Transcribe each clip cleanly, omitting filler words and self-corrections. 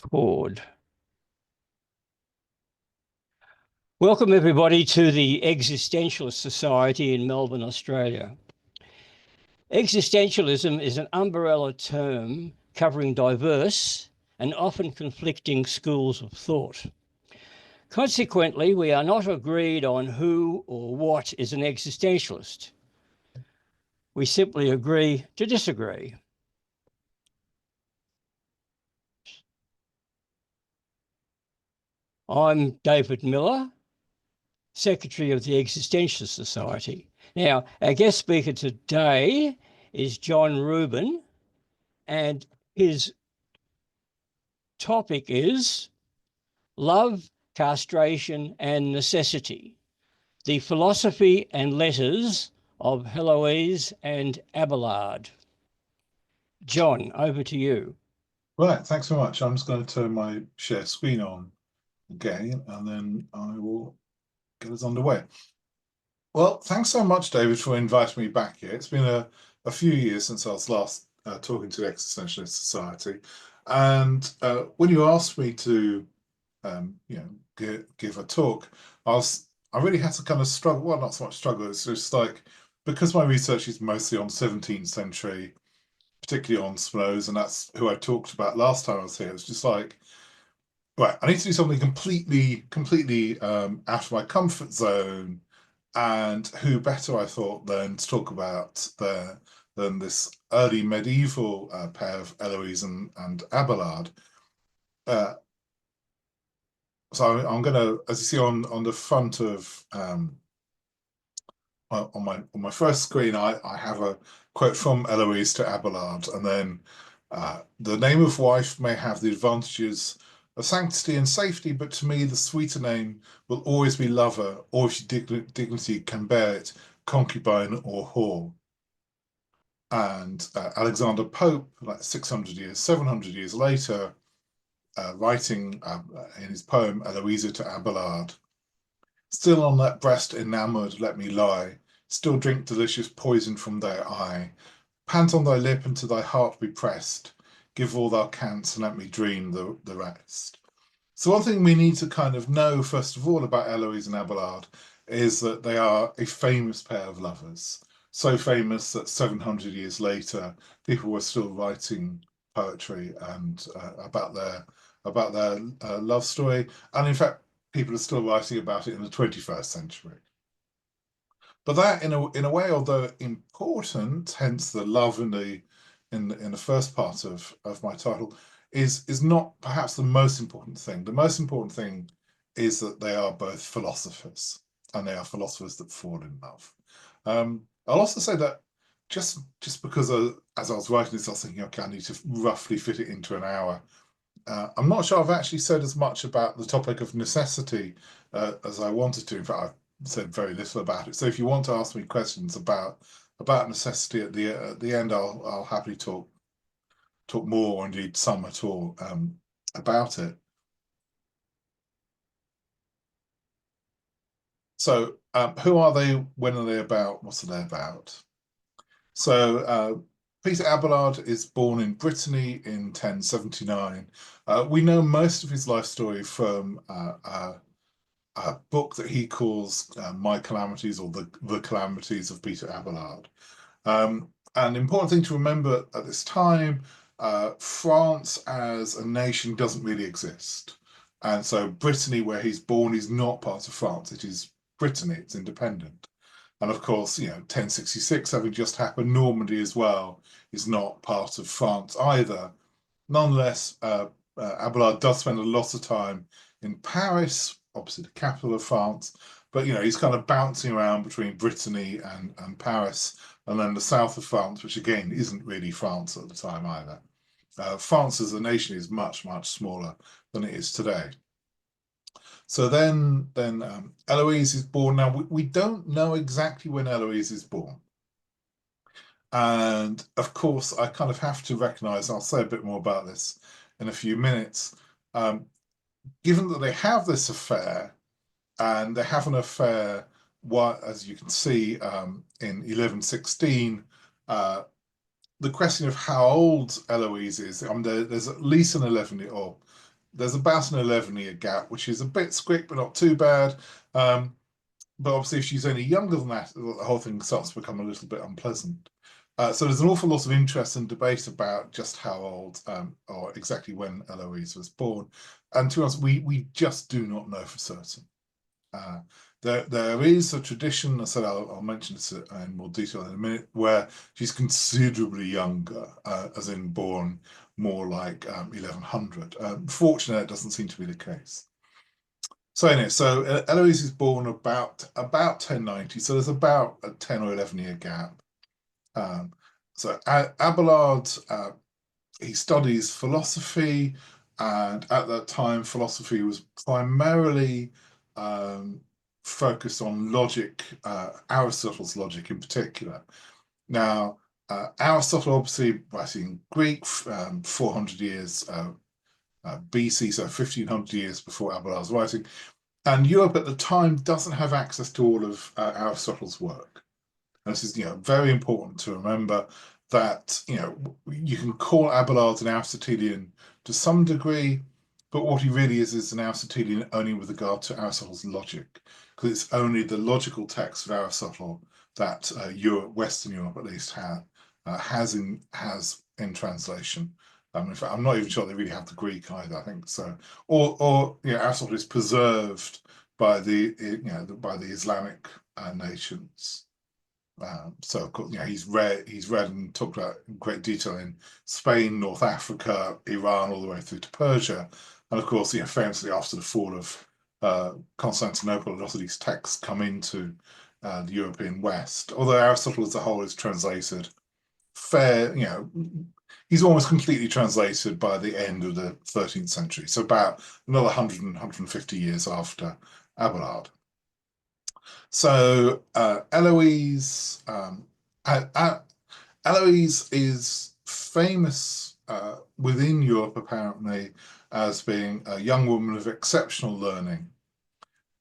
Chord. Welcome everybody to the Existentialist Society in Melbourne, Australia. Existentialism is an umbrella term covering diverse and often conflicting schools of thought. Consequently, we are not agreed on who or what is an existentialist. We simply agree to disagree. I'm David Miller, Secretary of the Existentialist Society. Now, our guest speaker today is John Rubin, and his topic is Love, Castration and Necessity, the Philosophy and Letters of Heloise and Abelard. John, over to you. Right, thanks so much. I'm just going to turn my share screen on again, and then I will get us underway. Well, thanks so much, David, for inviting me back here. It's been a few years since I was last talking to the Existentialist Society, and when you asked me to, give a talk, I really had to kind of struggle. Well, not so much struggle. It's just like because my research is mostly on 17th century, particularly on Spinoza, and that's who I talked about last time I was here. It's just like, right, I need to do something completely out of my comfort zone. And who better, I thought, than to talk about than this early medieval pair of Heloise and Abelard. So I'm going to, as you see on the front of on my first screen, I have a quote from Heloise to Abelard, and then the name of wife may have the advantages of sanctity and safety, but to me the sweeter name will always be lover, or if dignity can bear it, concubine or whore. And Alexander Pope, like 600 years, 700 years later, writing in his poem Heloise to Abelard, still on that breast enamoured let me lie, still drink delicious poison from thy eye, pant on thy lip and to thy heart be pressed, give all thou canst and let me dream the rest. So one thing we need to kind of know, first of all, about Heloise and Abelard is that they are a famous pair of lovers. So famous that 700 years later, people were still writing poetry and about their love story. And in fact, people are still writing about it in the 21st century. But that, in a way, although important, hence the love in the first part of my title, is not perhaps the most important thing. The most important thing is that they are both philosophers, and they are philosophers that fall in love. I'll also say that just because as I was writing this, I was thinking, okay, I need to roughly fit it into an hour. I'm not sure I've actually said as much about the topic of necessity as I wanted to. In fact, I've said very little about it. So if you want to ask me questions about necessity at the end, I'll happily talk more, or indeed some at all, about it. So who are they? When are they about? What are they about? So Peter Abelard is born in Brittany in 1079. We know most of his life story from a book that he calls My Calamities, or the Calamities of Peter Abelard. An important thing to remember at this time, France as a nation doesn't really exist. And so Brittany, where he's born, is not part of France. It is Brittany, it's independent. And of course, 1066 having just happened, Normandy as well is not part of France either. Nonetheless, Abelard does spend a lot of time in Paris, obviously the capital of France, but he's kind of bouncing around between Brittany and Paris, and then the south of France, which again isn't really France at the time either. France as a nation is much smaller than it is today. So then Heloise is born. Now we don't know exactly when Heloise is born. And of course, I kind of have to recognize, I'll say a bit more about this in a few minutes, given that they have this affair, and they have an affair, as you can see, in 1116, the question of how old Heloise is, there's at least an 11-year, or there's about an 11-year gap, which is a bit squick, but not too bad. But obviously, if she's any younger than that, the whole thing starts to become a little bit unpleasant. So there's an awful lot of interest and debate about just how old or exactly when Heloise was born. And to us, we just do not know for certain. There is a tradition, I said I'll mention this in more detail in a minute, where she's considerably younger, as in born more like 1100. Fortunately, that doesn't seem to be the case. So anyway, so Heloise is born about 1090, so there's about a 10 or 11-year gap. So Abelard, he studies philosophy, and at that time, philosophy was primarily focused on logic, Aristotle's logic in particular. Now, Aristotle obviously writing Greek 400 years BC, so 1500 years before Abelard's writing, and Europe at the time doesn't have access to all of Aristotle's work. And this is, very important to remember that, you can call Abelard an Aristotelian to some degree, but what he really is an Aristotelian only with regard to Aristotle's logic, because it's only the logical text of Aristotle that Europe, Western Europe at least, has in translation. In fact, I'm not even sure they really have the Greek either. I think so. Or Aristotle is preserved by the Islamic nations. So of course, he's read and talked about in great detail in Spain, North Africa, Iran, all the way through to Persia, and of course, famously after the fall of Constantinople, a lot of these texts come into the European West. Although Aristotle as a whole is translated he's almost completely translated by the end of the 13th century, so about another 100 and 150 years after Abelard. So Heloise, Heloise is famous within Europe apparently as being a young woman of exceptional learning.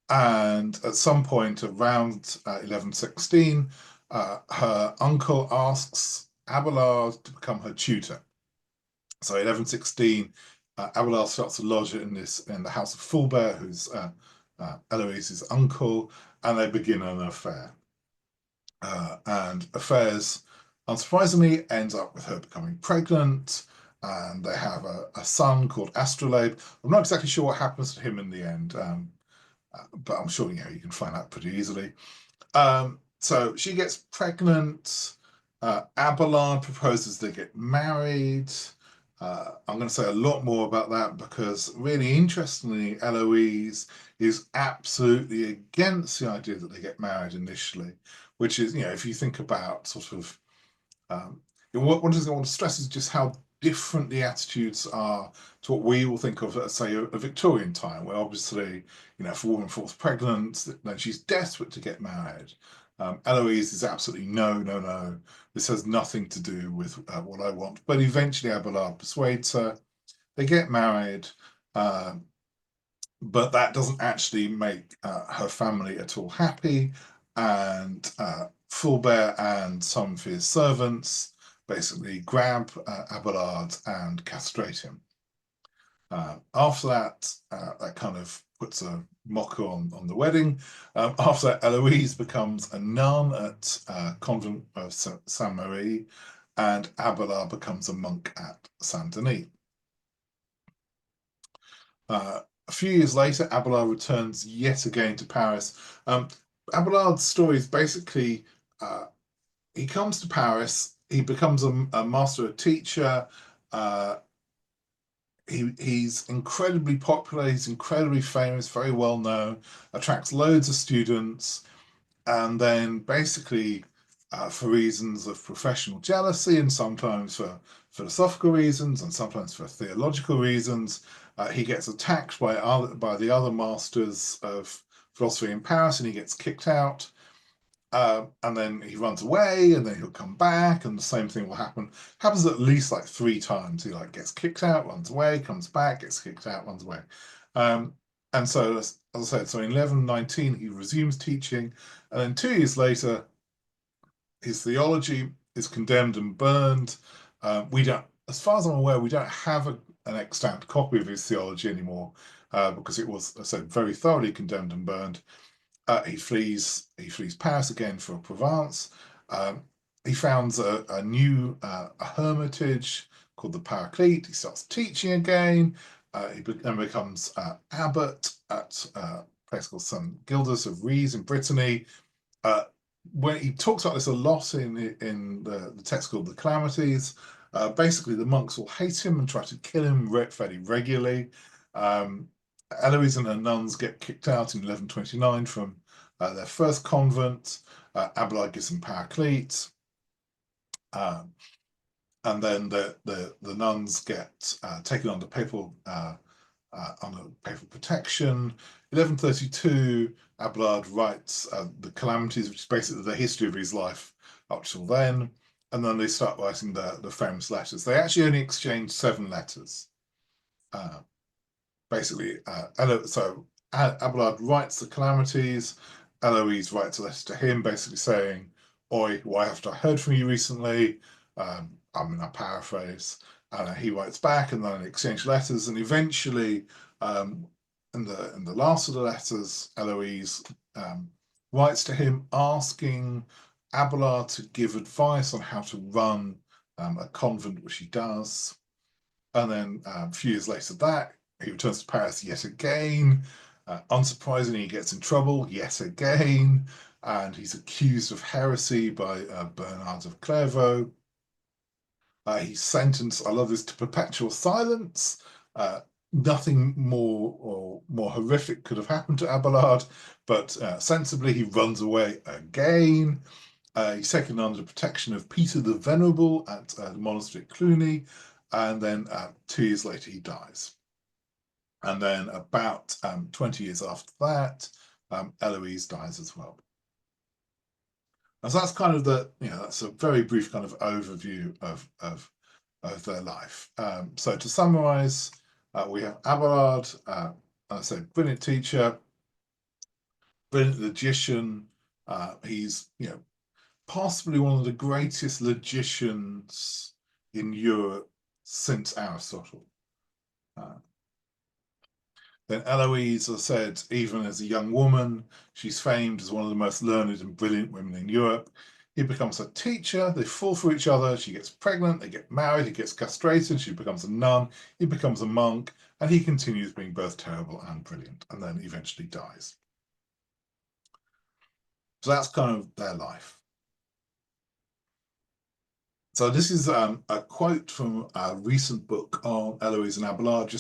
And at some point around 1116, her uncle asks Abelard to become her tutor. So 1116, Abelard starts to lodge in the house of Fulbert, who's Heloise's uncle, and they begin an affair. And affairs, unsurprisingly, ends up with her becoming pregnant, and they have a son called Astrolabe. I'm not exactly sure what happens to him in the end, but I'm sure you can find out pretty easily. So she gets pregnant. Abelard proposes they get married. I'm going to say a lot more about that because, really interestingly, Heloise is absolutely against the idea that they get married initially, which is, if you think about sort of what does I want to stress is just how different the attitudes are to what we will think of as, say, a Victorian time, where obviously, if a woman falls pregnant, then she's desperate to get married. Heloise is absolutely no. This has nothing to do with what I want. But eventually Abelard persuades her. They get married, but that doesn't actually make her family at all happy. And Fulbert and some of his servants basically grab Abelard and castrate him. After that, that kind of puts a mocker on the wedding. After that, Heloise becomes a nun at convent of Saint Marie, and Abelard becomes a monk at Saint Denis. A few years later, Abelard returns yet again to Paris. Abelard's story is basically he comes to Paris, he becomes a master, a teacher. He's incredibly popular, he's incredibly famous, very well known, attracts loads of students, and then basically for reasons of professional jealousy and sometimes for philosophical reasons and sometimes for theological reasons, he gets attacked by the other masters of philosophy in Paris and he gets kicked out. And then he runs away and then he'll come back and the same thing will happen. Happens at least like 3 times. He gets kicked out, runs away, comes back, gets kicked out, runs away. And so, as I said, so in 1119 he resumes teaching, and then 2 years later his theology is condemned and burned. We don't, as far as I'm aware, we don't have an extant copy of his theology anymore, because it was, as I said, very thoroughly condemned and burned. He flees Paris again for Provence. He founds a new hermitage called the Paraclete. He starts teaching again. He then becomes abbot at a place called St. Gildas of Rheims in Brittany. When he talks about this a lot in the text called the Calamities, basically the monks will hate him and try to kill him fairly regularly. Heloise and her nuns get kicked out in 1129 from their first convent. Abelard gives them Paraclete. And then the nuns get taken under papal protection. 1132, Abelard writes the Calamities, which is basically the history of his life up till then. And then they start writing the famous letters. They actually only exchanged 7 letters. Basically, so Abelard writes the Calamities. Heloise writes a letter to him, basically saying, "Oi, why haven't I heard from you recently?" I paraphrase. He writes back, and then exchange letters, and eventually, in the last of the letters, Heloise writes to him asking Abelard to give advice on how to run a convent, which he does. And then a few years later, he returns to Paris yet again. Unsurprisingly, he gets in trouble yet again, and he's accused of heresy by Bernard of Clairvaux. He's sentenced, I love this, to perpetual silence. Nothing more horrific could have happened to Abelard, but sensibly he runs away again. He's taken under the protection of Peter the Venerable at the monastery at Cluny, and then 2 years later he dies. And then about 20 years after that, Heloise dies as well. And so that's kind of that's a very brief kind of overview of their life. So to summarize, we have Abelard, as I said, brilliant teacher, brilliant logician. He's possibly one of the greatest logicians in Europe since Aristotle. Then Heloise, as I said, even as a young woman, she's famed as one of the most learned and brilliant women in Europe. He becomes a teacher, they fall for each other, she gets pregnant, they get married, he gets castrated, she becomes a nun, he becomes a monk, and he continues being both terrible and brilliant, and then eventually dies. So that's kind of their life. So this is a quote from a recent book on Heloise and Abelard.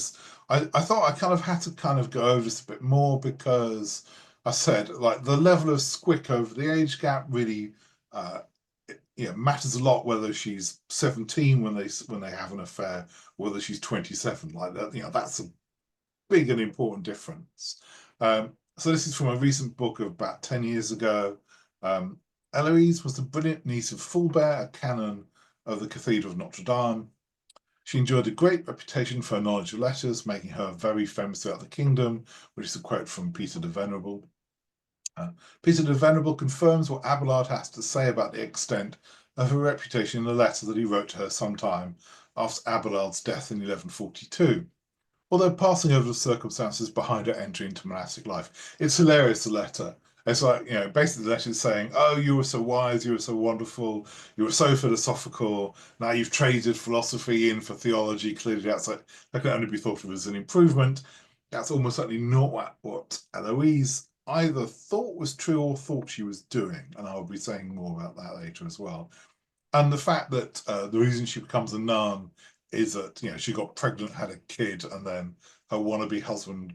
I thought I kind of had to kind of go over this a bit more because I said like the level of squick over the age gap really matters a lot, whether she's 17 when they have an affair, or whether she's 27. Like that, that's a big and important difference. So this is from a recent book of about 10 years ago. Heloise was the brilliant niece of Fulbert, a canon of the Cathedral of Notre Dame. She enjoyed a great reputation for her knowledge of letters, making her very famous throughout the kingdom, which is a quote from Peter the Venerable. Peter the Venerable confirms what Abelard has to say about the extent of her reputation in a letter that he wrote to her sometime after Abelard's death in 1142. Although passing over the circumstances behind her entry into monastic life. It's hilarious, the letter. It's like, basically the letter is saying, oh, you were so wise, you were so wonderful, you were so philosophical, now you've traded philosophy in for theology. Clearly that's that can only be thought of as an improvement. That's almost certainly not what Heloise either thought was true or thought she was doing. And I'll be saying more about that later as well. And the fact that the reason she becomes a nun is that she got pregnant, had a kid, and then her wannabe husband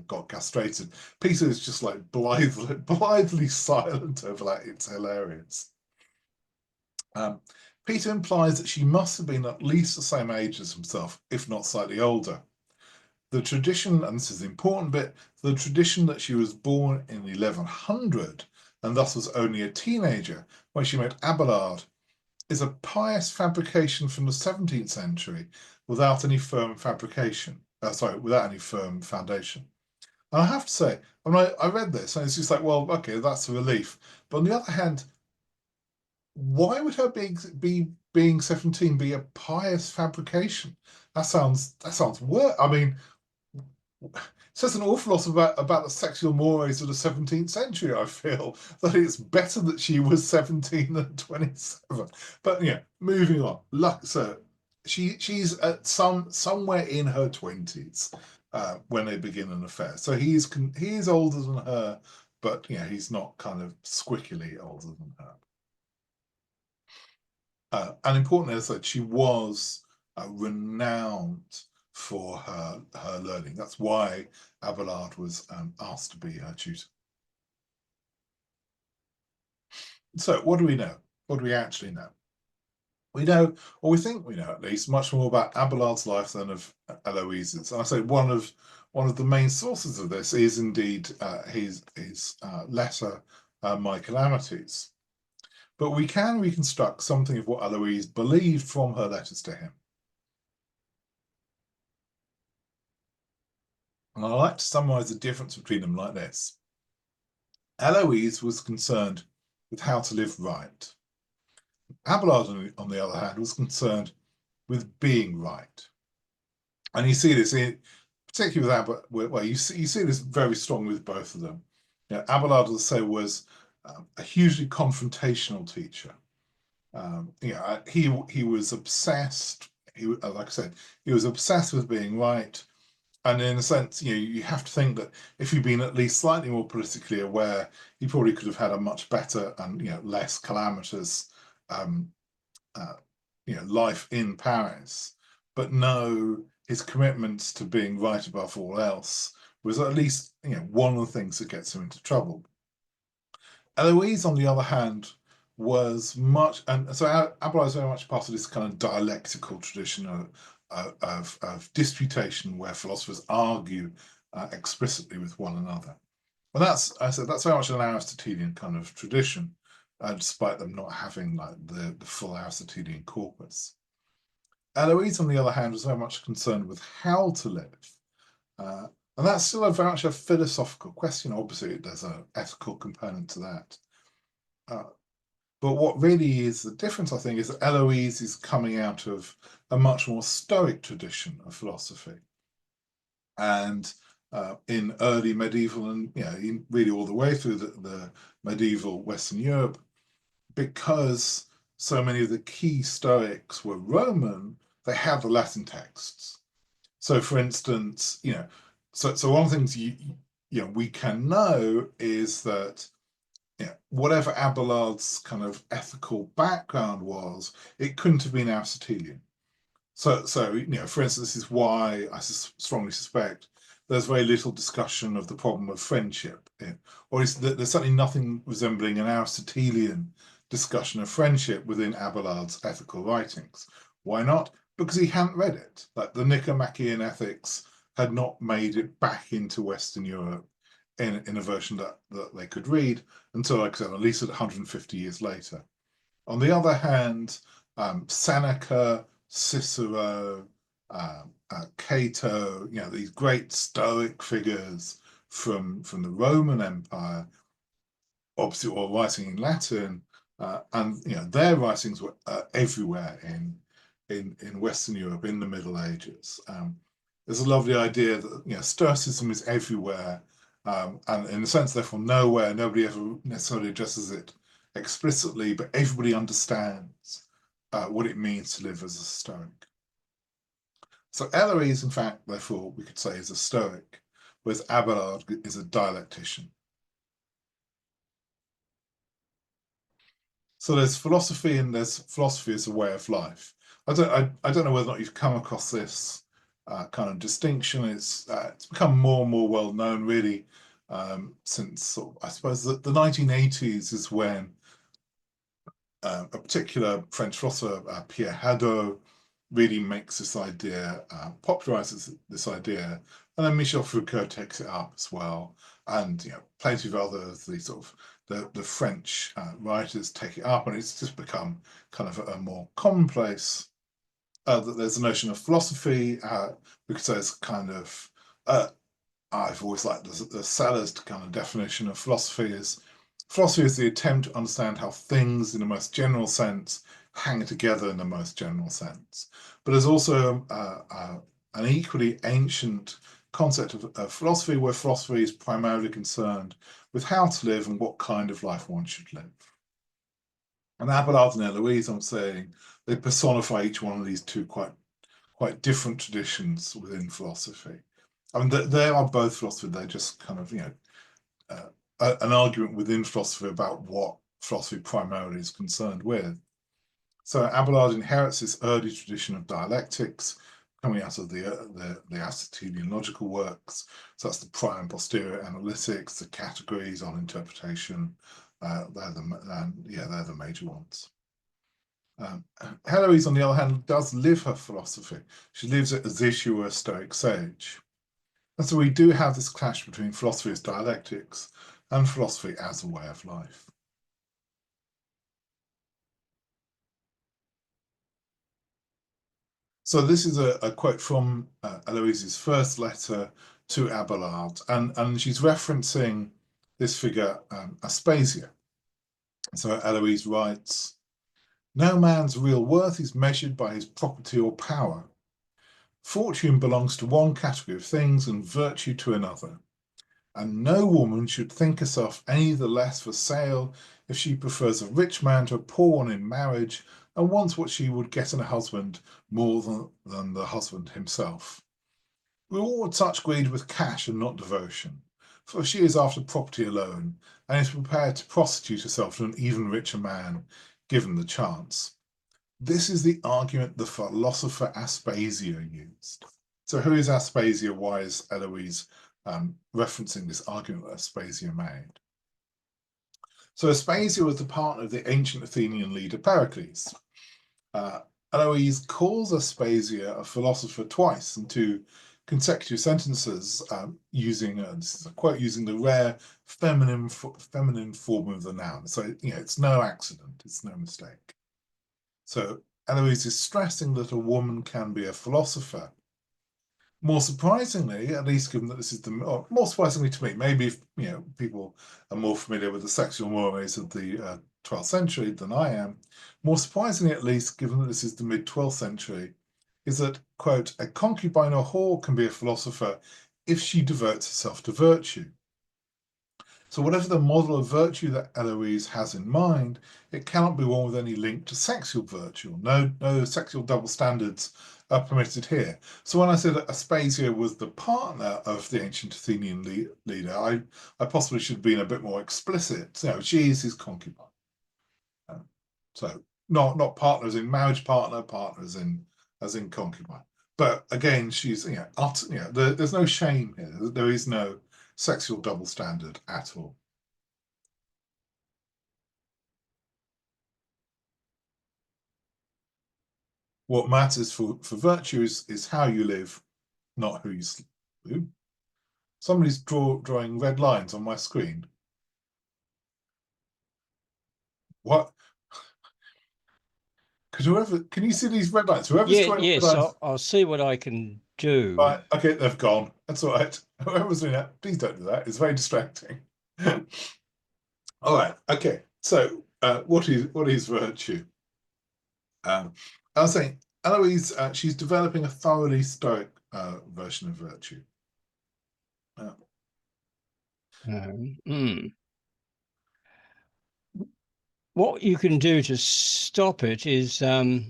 got castrated. Peter is just like blithely silent over that. It's hilarious. Peter implies that she must have been at least the same age as himself, if not slightly older. The tradition, and this is the important bit, the tradition that she was born in 1100 and thus was only a teenager when she met Abelard is a pious fabrication from the 17th century without any firm foundation. And I have to say, I read this and it's just like, well, okay, that's a relief. But on the other hand, why would her be being 17 be a pious fabrication? That sounds worse. I mean, it says an awful lot about the sexual mores of the 17th century, I feel, that it's better that she was 17 than 27. But yeah, moving on. So she's at somewhere in her 20s when they begin an affair. So he's older than her, but he's not kind of squickily older than her. And important is that she was renowned for her learning. That's why Abelard was asked to be her tutor. So what do we know? What do we actually know? We know, or we think we know at least, much more about Abelard's life than of Heloise's. And I say one of the main sources of this is indeed his letter, My Calamities. But we can reconstruct something of what Heloise believed from her letters to him. And I like to summarize the difference between them like this. Heloise was concerned with how to live right. Abelard, on the other hand, was concerned with being right. And you see this particularly with Abelard, well, you see this very strongly with both of them. Abelard, as I say, was a hugely confrontational teacher. He was obsessed. Like I said, he was obsessed with being right. And in a sense, you have to think that if he'd been at least slightly more politically aware, he probably could have had a much better and less calamitous life in Paris. But no, his commitments to being right above all else was at least one of the things that gets him into trouble. Heloise, on the other hand, was much, and so Abelard is very much part of this kind of dialectical tradition of disputation where philosophers argue explicitly with one another. And that's very much an Aristotelian kind of tradition, despite them not having like the full Aristotelian corpus. Heloise, on the other hand, was very much concerned with how to live. And that's still very much a philosophical question. Obviously, there's an ethical component to that. But what really is the difference, I think, is that Heloise is coming out of a much more Stoic tradition of philosophy. And in early medieval and really all the way through the medieval Western Europe, because so many of the key Stoics were Roman, they had the Latin texts. So, for instance, so one of the things we can know is that whatever Abelard's kind of ethical background was, it couldn't have been Aristotelian. So for instance, this is why I strongly suspect there's very little discussion of the problem of friendship, or there's certainly nothing resembling an Aristotelian discussion of friendship within Abelard's ethical writings. Why not? Because he hadn't read it. Like the Nicomachean Ethics had not made it back into Western Europe in a version that they could read until, like I said, at least 150 years later. On the other hand, Seneca, Cicero, Cato, these great Stoic figures from the Roman Empire, obviously all writing in Latin, and their writings were everywhere in Western Europe in the Middle Ages. There's a lovely idea that Stoicism is everywhere, and in a sense, therefore, nowhere. Nobody ever necessarily addresses it explicitly, but everybody understands what it means to live as a Stoic. So Heloise, in fact, therefore, we could say is a Stoic, whereas Abelard is a dialectician. So there's philosophy and there's philosophy as a way of life. I don't know whether or not you've come across this kind of distinction. It's become more and more well known, really, since I suppose the 1980s is when a particular French philosopher, Pierre Hadot, really makes this idea, popularizes this idea, and then Michel Foucault takes it up as well, and plenty of others, the French writers take it up, and it's just become kind of a more commonplace. That there's a notion of philosophy, because there's kind of I've always liked the Sallust kind of definition of philosophy is the attempt to understand how things in the most general sense hang together in the most general sense. But there's also an equally ancient concept of philosophy, where philosophy is primarily concerned with how to live and what kind of life one should live. And Abelard and Heloise, I'm saying, they personify each one of these two quite different traditions within philosophy. I mean, they are both philosophy. They're just kind of, an argument within philosophy about what philosophy primarily is concerned with. So Abelard inherits this early tradition of dialectics coming out of the Aristotelian logical works. So that's the prior and posterior analytics, the categories on interpretation. They're the major ones. Heloise, on the other hand, does live her philosophy. She lives it as if she were a Stoic sage. And so we do have this clash between philosophy as dialectics and philosophy as a way of life. So this is a quote from Heloise's first letter to Abelard, and she's referencing this figure, Aspasia. So Heloise writes, "No man's real worth is measured by his property or power. Fortune belongs to one category of things and virtue to another. And no woman should think herself any the less for sale if she prefers a rich man to a poor one in marriage and wants what she would get in a husband more than the husband himself. Reward such greed with cash and not devotion, for she is after property alone and is prepared to prostitute herself to an even richer man, given the chance. This is the argument the philosopher Aspasia used." So who is Aspasia? Why is Heloise referencing this argument that Aspasia made? So Aspasia was the partner of the ancient Athenian leader Pericles. Heloise calls Aspasia a philosopher twice in two consecutive sentences, using this is a quote, using the rare feminine form of the noun. So it's no accident, it's no mistake. So Heloise is stressing that a woman can be a philosopher. More surprisingly, at least given that this is more surprisingly to me, maybe if people are more familiar with the sexual mores of the 12th century than I am, more surprisingly at least, given that this is the mid-12th century, is that, quote, "a concubine or whore can be a philosopher if she devotes herself to virtue." So whatever the model of virtue that Heloise has in mind, it cannot be one with any link to sexual virtue. No sexual double standards are permitted here. So when I said that Aspasia was the partner of the ancient Athenian leader, I possibly should have been a bit more explicit. She is his concubine. So not partners in marriage partner, partners as in concubine. But again, she's there's no shame here. There is no sexual double standard at all. What matters for virtue is how you live, not who you sleep. Somebody's drawing red lines on my screen. What? Can you see these red lines? Whoever's drawing red Yes, lines. I'll see what I can do. Right, okay, they've gone. That's all right. Whoever's doing that, please don't do that. It's very distracting. All right, okay. So what is virtue? I was saying, Heloise, she's developing a thoroughly Stoic version of virtue. What you can do to stop it is the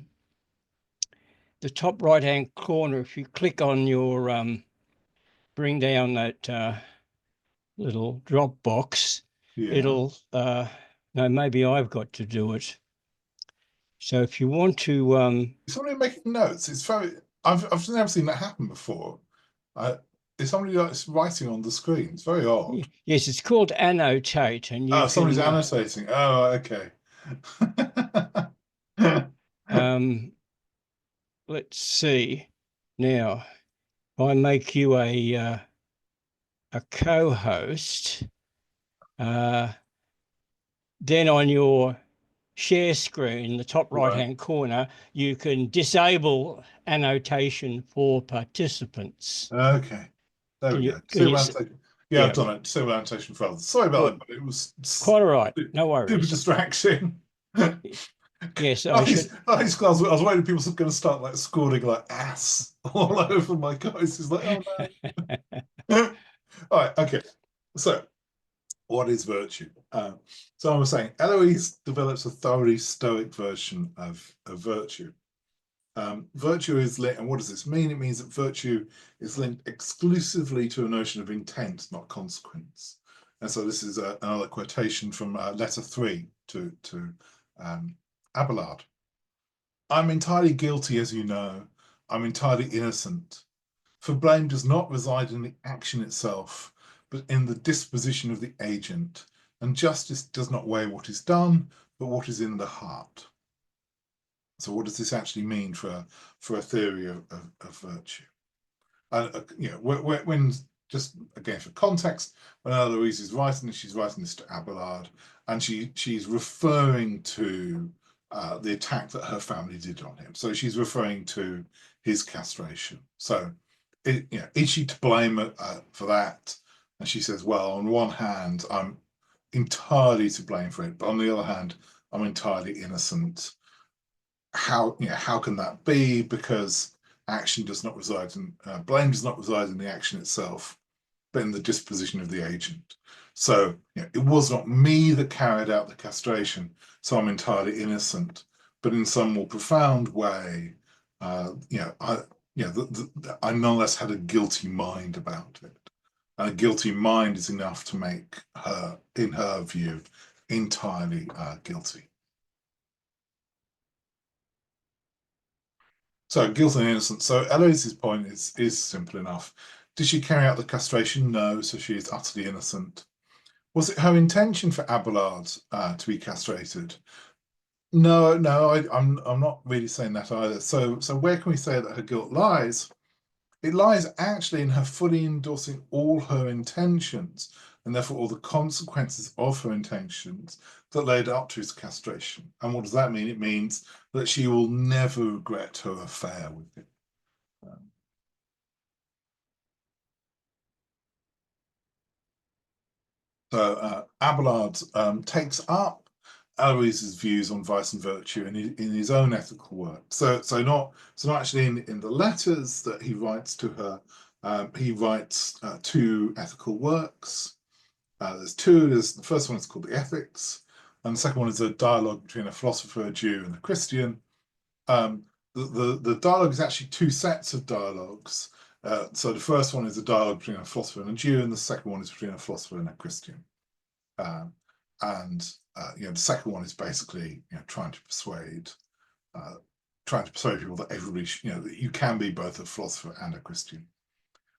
top right-hand corner. If you click on your bring down that little drop box, it'll no, maybe I've got to do it. So if you want to somebody making notes, it's very I've never seen that happen before. Is somebody that's writing on the screen? It's very odd. Yes, it's called annotate, and you somebody's annotating. Oh, okay. Let's see. Now, if I make you a co-host, then on your share screen, the top right-hand corner, you can disable annotation for participants. Okay, there we go. I've done it. Disable annotation for others. Sorry about that, but it was quite all right. No worries. Super distraction. Yes, I should. Nice, I was worried people were going to start like scoring like ass all over my guys. It's like, oh no. All right, okay. So, what is virtue? So I was saying, Heloise develops a thoroughly stoic version of virtue. Virtue is linked, and what does this mean? It means that virtue is linked exclusively to a notion of intent, not consequence. And so this is another quotation from letter 3 to Abelard. I'm entirely guilty, as you know. I'm entirely innocent. For blame does not reside in the action itself, but in the disposition of the agent. And justice does not weigh what is done, but what is in the heart. So what does this actually mean for a theory of virtue? You know, when just again for context, when Heloise is writing this, she's writing this to Abelard, and she's referring to the attack that her family did on him. So she's referring to his castration. So, you know, is she to blame for that? And she says, well, on one hand, I'm entirely to blame for it, but on the other hand, I'm entirely innocent. How can that be? Because action does not reside in blame does not reside in the action itself, but in the disposition of the agent. So it was not me that carried out the castration, so I'm entirely innocent. But in some more profound way, I nonetheless had a guilty mind about it. And a guilty mind is enough to make her, in her view, entirely guilty. So guilt and innocence. So Heloise's point is simple enough. Did she carry out the castration? No, so she is utterly innocent. Was it her intention for Abelard to be castrated? No, I'm not really saying that either. So where can we say that her guilt lies? It lies actually in her fully endorsing all her intentions, and therefore all the consequences of her intentions that led up to his castration. And what does that mean? It means that she will never regret her affair with him. So Abelard takes up Heloise's views on vice and virtue in his own ethical work. So not actually in the letters that he writes to her. He writes 2 ethical works. There's 2. The first one is called the Ethics, and the second one is a dialogue between a philosopher, a Jew, and a Christian. The dialogue is actually 2 sets of dialogues. So the first one is a dialogue between a philosopher and a Jew, and the second one is between a philosopher and a Christian. The second one is basically trying to persuade people that everybody that you can be both a philosopher and a Christian.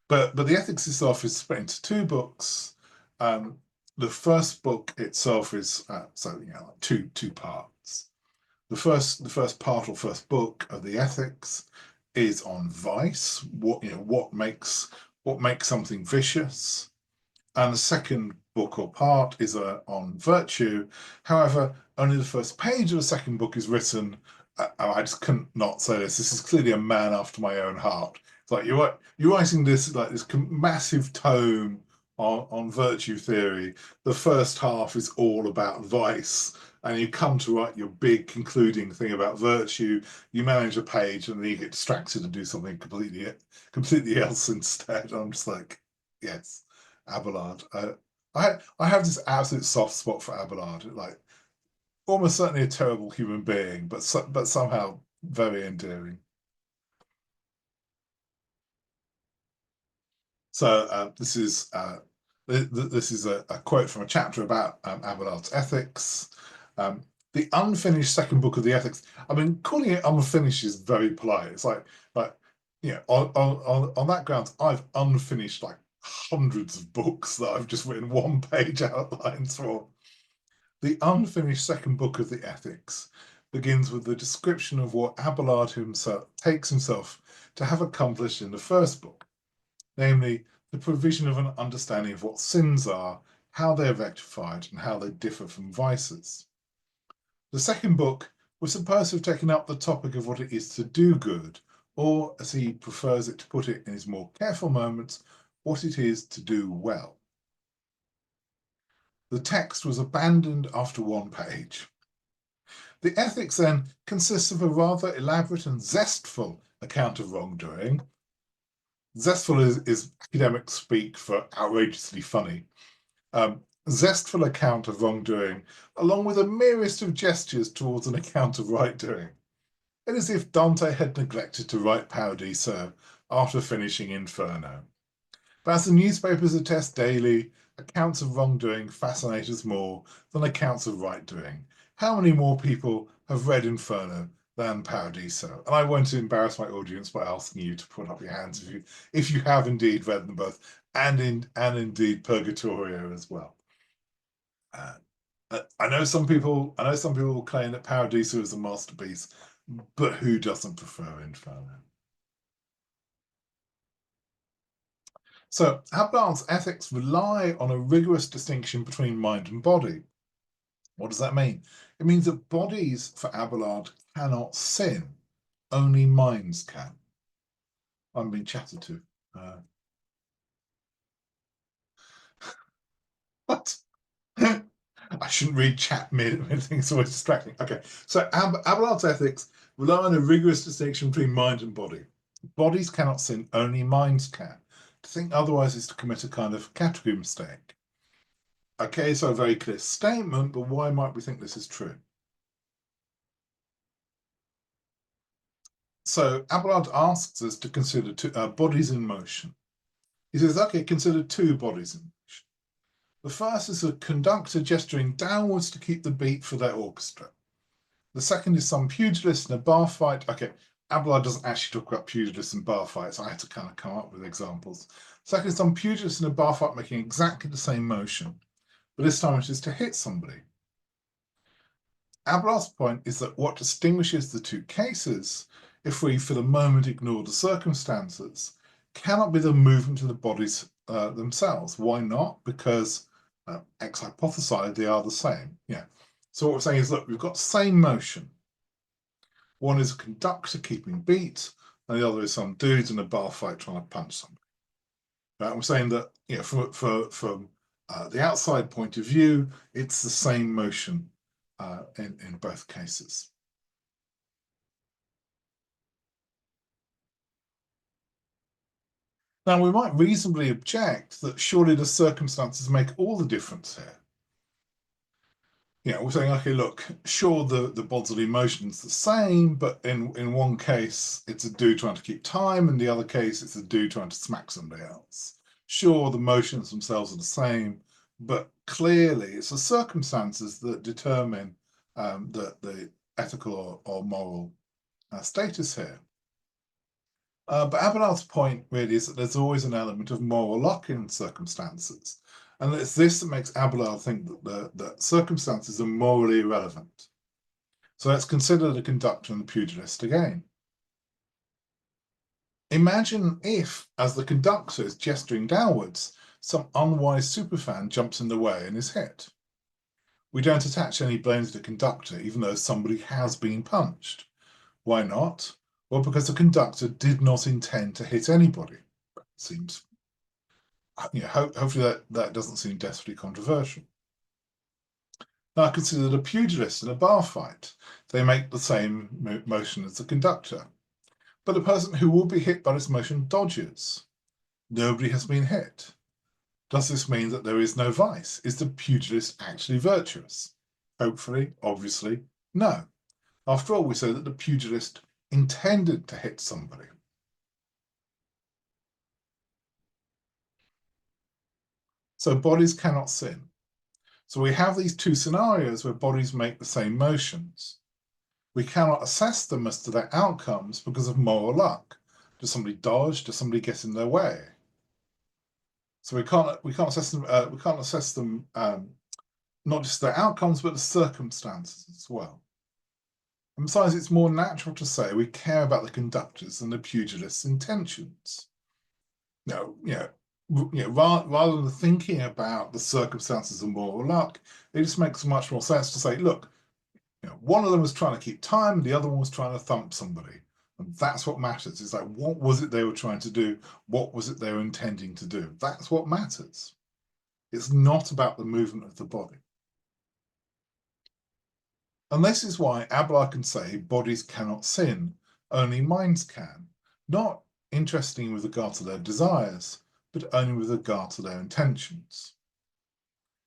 But the Ethics itself is split into 2 books. The first book itself is two parts. The first part or first book of the Ethics is on vice. What makes something vicious, and the second book or part is on virtue. However, only the first page of the second book is written. I just couldn't not say this. This is clearly a man after my own heart. It's like you're writing this massive tome on virtue theory. The first half is all about vice, and you come to write your big concluding thing about virtue. You manage a page, and then you get distracted and do something completely else instead. I'm just like, yes, Abelard. I have this absolute soft spot for Abelard. Like, almost certainly a terrible human being, but somehow very endearing. So this is a quote from a chapter about Abelard's Ethics. The unfinished second book of the Ethics. I mean, calling it unfinished is very polite. It's like on that grounds, I've unfinished like hundreds of books that I've just written 1-page outlines for. The unfinished second book of the Ethics begins with the description of what Abelard himself takes himself to have accomplished in the first book, namely the provision of an understanding of what sins are, how they are rectified, and how they differ from vices. The second book was supposed to have taken up the topic of what it is to do good, or, as he prefers it to put it in his more careful moments, what it is to do well. The text was abandoned after 1 page. The ethics then consists of a rather elaborate and zestful account of wrongdoing. Zestful is academic speak for outrageously funny. Zestful account of wrongdoing, along with a merest of gestures towards an account of right doing. It is as if Dante had neglected to write Paradiso after finishing Inferno. But as the newspapers attest daily, accounts of wrongdoing fascinate us more than accounts of right doing. How many more people have read Inferno than Paradiso? And I won't embarrass my audience by asking you to put up your hands if you have indeed read them both, and indeed Purgatorio as well. I know some people claim that Paradiso is a masterpiece, but who doesn't prefer Inferno? So Abelard's ethics rely on a rigorous distinction between mind and body. What does that mean? It means that bodies for Abelard cannot sin, only minds can. I'm being chatted to. What? I shouldn't read chat mid things, always distracting. Okay, so Abelard's ethics rely on a rigorous distinction between mind and body. Bodies cannot sin, only minds can. To think otherwise is to commit a kind of category mistake. Okay, so a very clear statement, but why might we think this is true? So Abelard asks us to consider bodies in motion. He says, okay, consider two bodies in motion. The first is a conductor gesturing downwards to keep the beat for their orchestra. The second is some pugilist in a bar fight. Okay, Abelard doesn't actually talk about pugilists and bar fights. I had to kind of come up with examples. Second is some pugilist in a bar fight making exactly the same motion, but this time it is to hit somebody. Abelard's point is that what distinguishes the two cases, if we for the moment ignore the circumstances, cannot be the movement of the bodies themselves. Why not? Because X hypothesized they are the same. Yeah. So what we're saying is, look, we've got the same motion. One is a conductor keeping beat, and the other is some dudes in a bar fight trying to punch somebody. Right? We're saying that, you know, from the outside point of view, it's the same motion in both cases. Now, we might reasonably object that surely the circumstances make all the difference here. You know, we're saying, okay, look, sure, the bodily motion's the same, but in one case, it's a dude trying to keep time, in the other case, it's a dude trying to smack somebody else. Sure, the motions themselves are the same, but clearly it's the circumstances that determine the ethical or moral status here. But Abelard's point really is that there's always an element of moral luck in circumstances. And it's this that makes Abelard think that circumstances are morally irrelevant. So let's consider the conductor and the pugilist again. Imagine if, as the conductor is gesturing downwards, some unwise superfan jumps in the way and is hit. We don't attach any blame to the conductor, even though somebody has been punched. Why not? Well, because the conductor did not intend to hit anybody. Seems, you know, hopefully that doesn't seem desperately controversial. Now consider the pugilist in a bar fight. They make the same motion as the conductor, but the person who will be hit by this motion dodges. Nobody has been hit. Does this mean that there is no vice? Is the pugilist actually virtuous? Hopefully, obviously, no. After all, we say that the pugilist intended to hit somebody. So bodies cannot sin. So we have these two scenarios where bodies make the same motions. We cannot assess them as to their outcomes because of moral luck. Does somebody dodge? Does somebody get in their way? So we can't assess them. We can't assess them not just their outcomes but the circumstances as well. And besides, it's more natural to say we care about the conductors than the pugilist's intentions. Rather than thinking about the circumstances and moral luck, it just makes much more sense to say, look, one of them was trying to keep time, the other one was trying to thump somebody. And that's what matters. It's like, what was it they were trying to do? What was it they were intending to do? That's what matters. It's not about the movement of the body. And this is why Abelard can say bodies cannot sin, only minds can, not interestingly with regard to their desires, but only with regard to their intentions.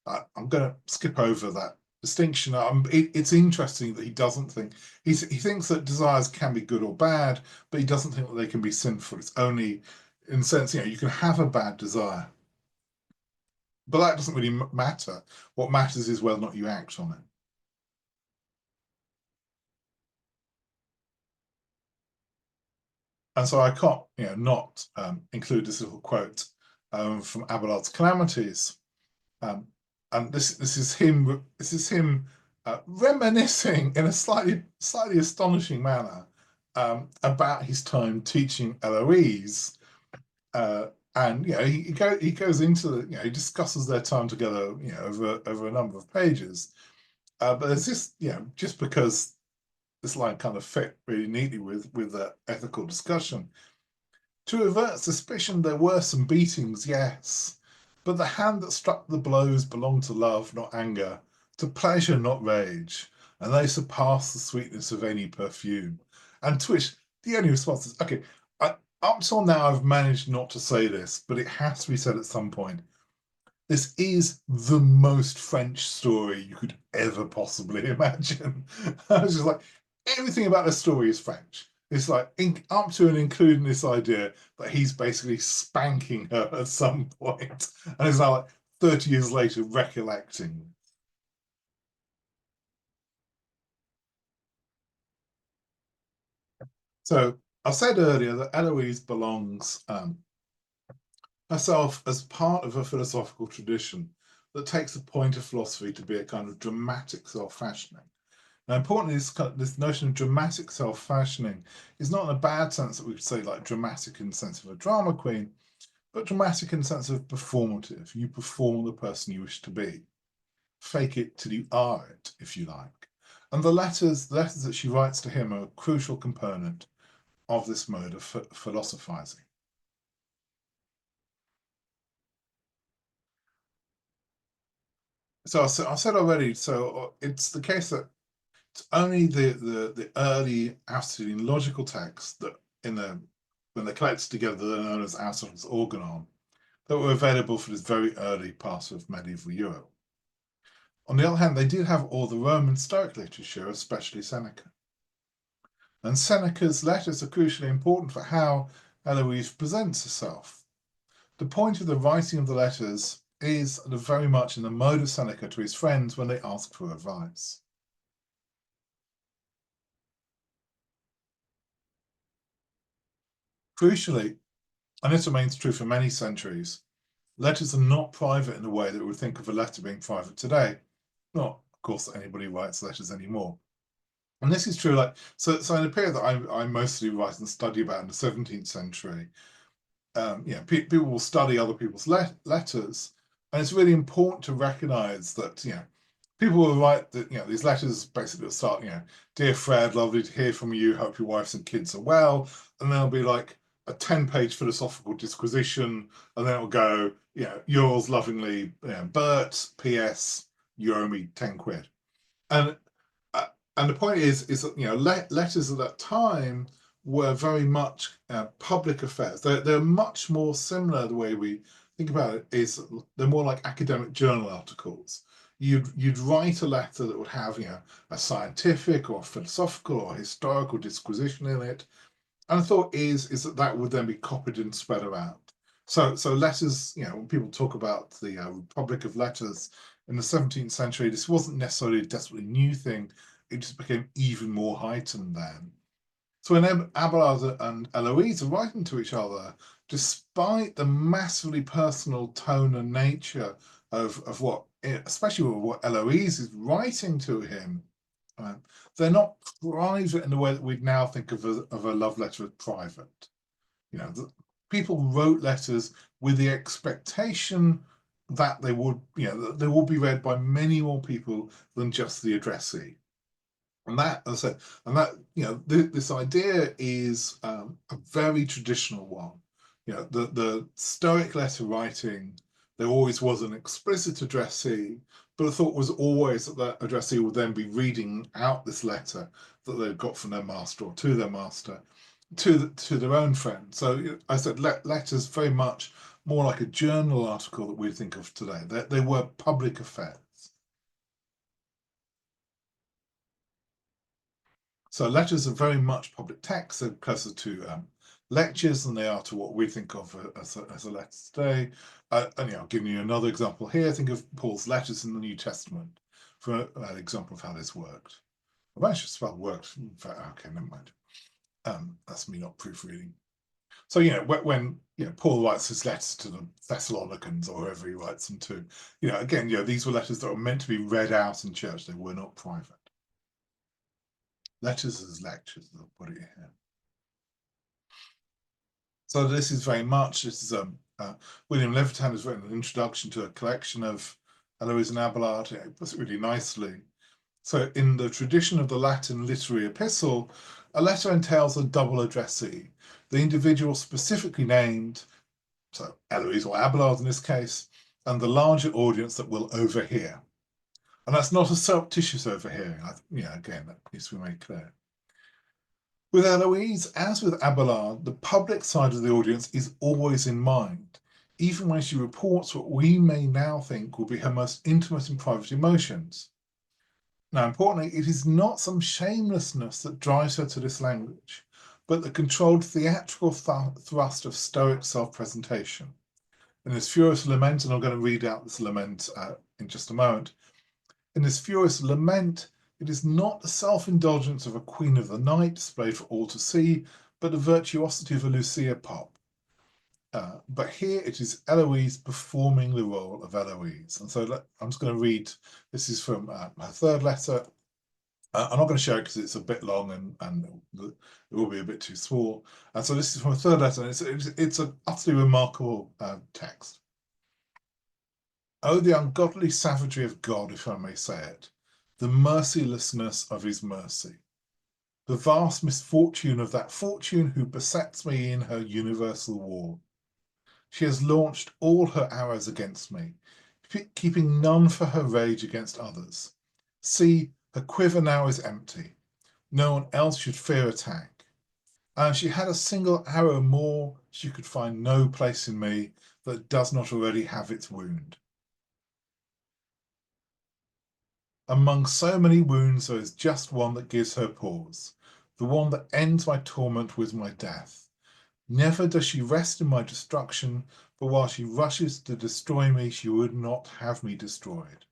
I'm going to skip over that distinction. It's interesting that he doesn't think, he thinks that desires can be good or bad, but he doesn't think that they can be sinful. It's only, in a sense, you can have a bad desire, but that doesn't really matter. What matters is whether or not you act on it. And so I can't, not include this little quote from Abelard's Calamities. And this is him reminiscing in a slightly astonishing manner about his time teaching Heloise. And he goes into the, he discusses their time together, over a number of pages. But there's this, just because this line kind of fit really neatly with the ethical discussion. To avert suspicion, there were some beatings, yes, but the hand that struck the blows belonged to love, not anger, to pleasure, not rage, and they surpass the sweetness of any perfume. And to which the only response is, okay, up till now I've managed not to say this, but it has to be said at some point. This is the most French story you could ever possibly imagine. I was just like, everything about the story is French. It's like up to and including this idea that he's basically spanking her at some point, and it's now like 30 years later recollecting. So I said earlier that Heloise belongs herself as part of a philosophical tradition that takes the point of philosophy to be a kind of dramatic self-fashioning. Now, importantly, this notion of dramatic self-fashioning is not in a bad sense that we would say like dramatic in the sense of a drama queen, but dramatic in the sense of performative. You perform the person you wish to be. Fake it till you are it, if you like. And the letters that she writes to him are a crucial component of this mode of philosophizing. So I said already, so it's the case that it's only the early Aristotelian logical texts that when they're collected together, they're known as Aristotle's organon, that were available for this very early part of medieval Europe. On the other hand, they did have all the Roman Stoic literature, especially Seneca. And Seneca's letters are crucially important for how Heloise presents herself. The point of the writing of the letters is very much in the mode of Seneca to his friends when they ask for advice. Crucially, and this remains true for many centuries, letters are not private in the way that we would think of a letter being private today. Not, of course, that anybody writes letters anymore. And this is true, so in a period that I mostly write and study about in the 17th century, people will study other people's letters, and it's really important to recognize that, people will write that, these letters basically will start, dear Fred, lovely to hear from you, hope your wife and kids are well, and there'll be like a 10-page philosophical disquisition, and then it'll go, yours lovingly, Bert, PS, you owe me 10 quid. And the point is that letters at that time were very much public affairs. They're much more similar. The way we think about it is they're more like academic journal articles. You'd write a letter that would have a scientific or philosophical or historical disquisition in it, and the thought is that would then be copied and spread around. So letters, when people talk about the Republic of Letters in the 17th century, this wasn't necessarily a desperately new thing. It just became even more heightened then. So when Abelard and Heloise are writing to each other, despite the massively personal tone and nature of what, especially what Heloise is writing to him, they're not private in the way that we'd now think of a love letter as private. People wrote letters with the expectation that they would be read by many more people than just the addressee. And that, as I said, this idea is a very traditional one. The Stoic letter writing There always was an explicit addressee, but the thought was always that that addressee would then be reading out this letter that they'd got from their master or to their master to their own friend. So I said letters very much more like a journal article that we think of today. They were public affairs. So letters are very much public text. They're closer to lectures than they are to what we think of as a letter today. And I'll give you another example here. Think of Paul's letters in the New Testament for an example of how this worked. I've actually spelled worked. In fact, okay, never mind. That's me not proofreading. So when Paul writes his letters to the Thessalonians or whoever he writes them to, again, these were letters that were meant to be read out in church. They were not private. Letters as lectures, they'll put it here. So this is William Levitan has written an introduction to a collection of Heloise and Abelard. It puts it really nicely. So in the tradition of the Latin literary epistle, a letter entails a double addressee. The individual specifically named, so Heloise or Abelard in this case, and the larger audience that will overhear. And that's not a surreptitious overhearing. Again, that needs to be made clear. With Heloise, as with Abelard, the public side of the audience is always in mind, even when she reports what we may now think will be her most intimate and private emotions. Now, importantly, it is not some shamelessness that drives her to this language, but the controlled theatrical thrust of Stoic self-presentation. In this furious lament, and I'm going to read out this lament in just a moment, in this furious lament, it is not the self-indulgence of a queen of the night displayed for all to see, but the virtuosity of a Lucia pop. But here it is Heloise performing the role of Heloise. And so I'm just going to read, this is from her third letter. I'm not going to show it because it's a bit long and it will be a bit too small. And so this is from a third letter, and it's an utterly remarkable text. Oh, the ungodly savagery of God, if I may say it, the mercilessness of his mercy, the vast misfortune of that fortune who besets me in her universal war. She has launched all her arrows against me, keeping none for her rage against others. See, her quiver now is empty. No one else should fear attack. And if she had a single arrow more, she could find no place in me that does not already have its wound. Among so many wounds, there is just one that gives her pause, the one that ends my torment with my death. Never does she rest in my destruction, but while she rushes to destroy me, she would not have me destroyed.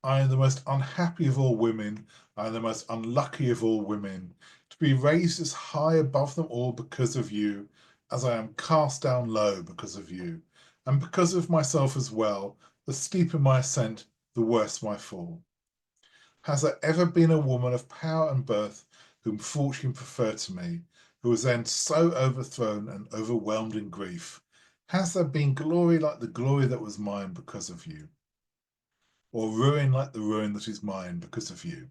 I am the most unhappy of all women. I am the most unlucky of all women, to be raised as high above them all because of you, as I am cast down low because of you, and because of myself as well. The steeper my ascent, the worse my fall. Has there ever been a woman of power and birth whom fortune preferred to me, who was then so overthrown and overwhelmed in grief? Has there been glory like the glory that was mine because of you? Or ruin like the ruin that is mine because of you?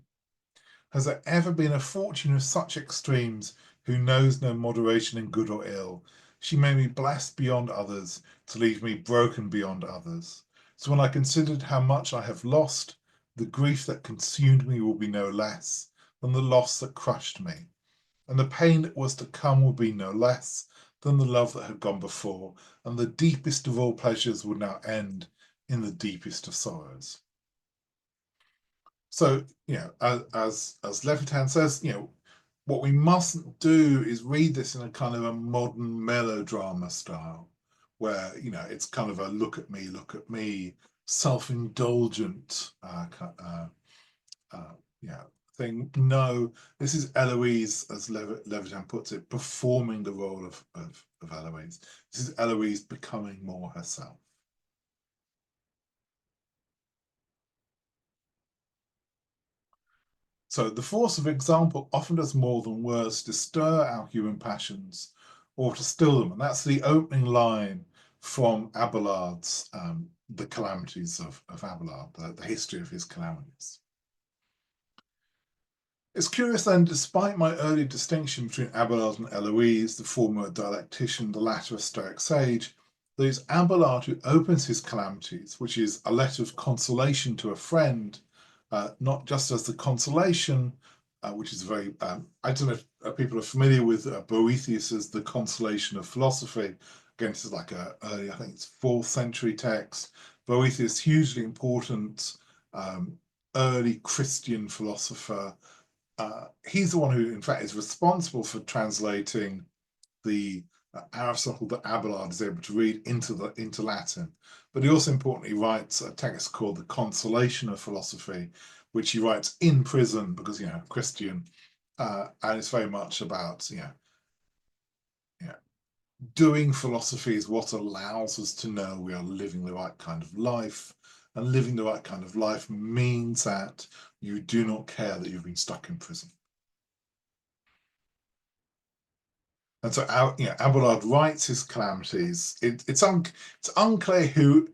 Has there ever been a fortune of such extremes who knows no moderation in good or ill? She made me blessed beyond others, to leave me broken beyond others. So when I considered how much I have lost, the grief that consumed me will be no less than the loss that crushed me, and the pain that was to come will be no less than the love that had gone before, and the deepest of all pleasures would now end in the deepest of sorrows. So, as Levitan says, what we mustn't do is read this in a kind of a modern melodrama style, where it's kind of a look at me, self-indulgent thing. No, this is Heloise, as Levitan puts it, performing the role of Heloise. This is Heloise becoming more herself. So the force of example often does more than words to stir our human passions or to still them. And that's the opening line from Abelard's The Calamities of Abelard, the history of his calamities. It's curious then, despite my early distinction between Abelard and Heloise, the former a dialectician, the latter a Stoic sage, there's Abelard who opens his calamities, which is a letter of consolation to a friend, not just as the consolation, which is very, I don't know if people are familiar with Boethius as the consolation of philosophy. Again, this is like early, I think it's 4th century text. Boethius, hugely important early Christian philosopher. He's the one who, in fact, is responsible for translating the Aristotle that Abelard is able to read into Latin. But he also importantly writes a text called The Consolation of Philosophy, which he writes in prison because, Christian, and it's very much about, doing philosophy is what allows us to know we are living the right kind of life. And living the right kind of life means that you do not care that you've been stuck in prison. And so, Abelard writes his calamities. It's unclear who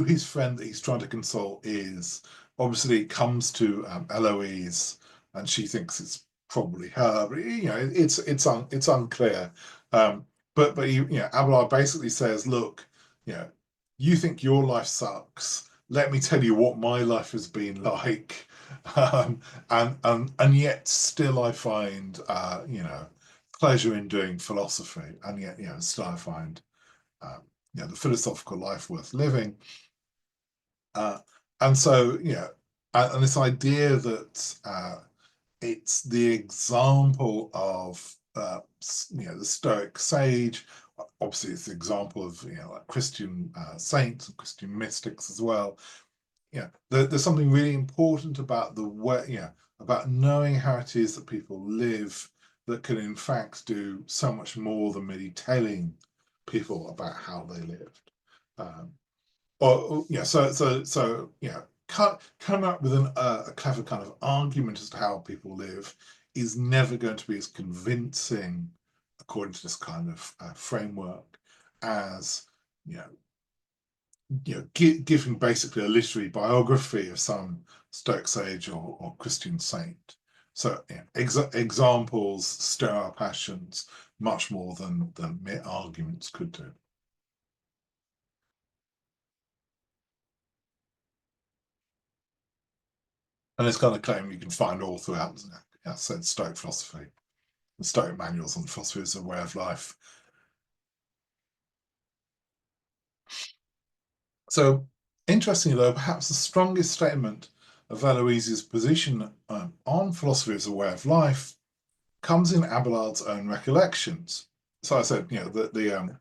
his friend that he's trying to console is. Obviously, it comes to Heloise, and she thinks it's probably her. But it's unclear. But Abelard basically says, look, you think your life sucks. Let me tell you what my life has been like, and yet still I find pleasure in doing philosophy, and yet still I find the philosophical life worth living. And so and this idea that it's the example of the Stoic sage. Obviously, it's the example of like Christian saints and Christian mystics as well. There's something really important about the way, about knowing how it is that people live that can in fact do so much more than merely telling people about how they lived. Come up with a clever kind of argument as to how people live is never going to be as convincing, according to this kind of framework, as giving basically a literary biography of some Stoic sage or Christian saint. So examples stir our passions much more than mere arguments could do. And this kind of claim you can find all throughout said Stoic philosophy, the Stoic manuals on philosophy as a way of life. So interestingly, though, perhaps the strongest statement of Heloise's position on philosophy as a way of life comes in Abelard's own recollections. So I said, the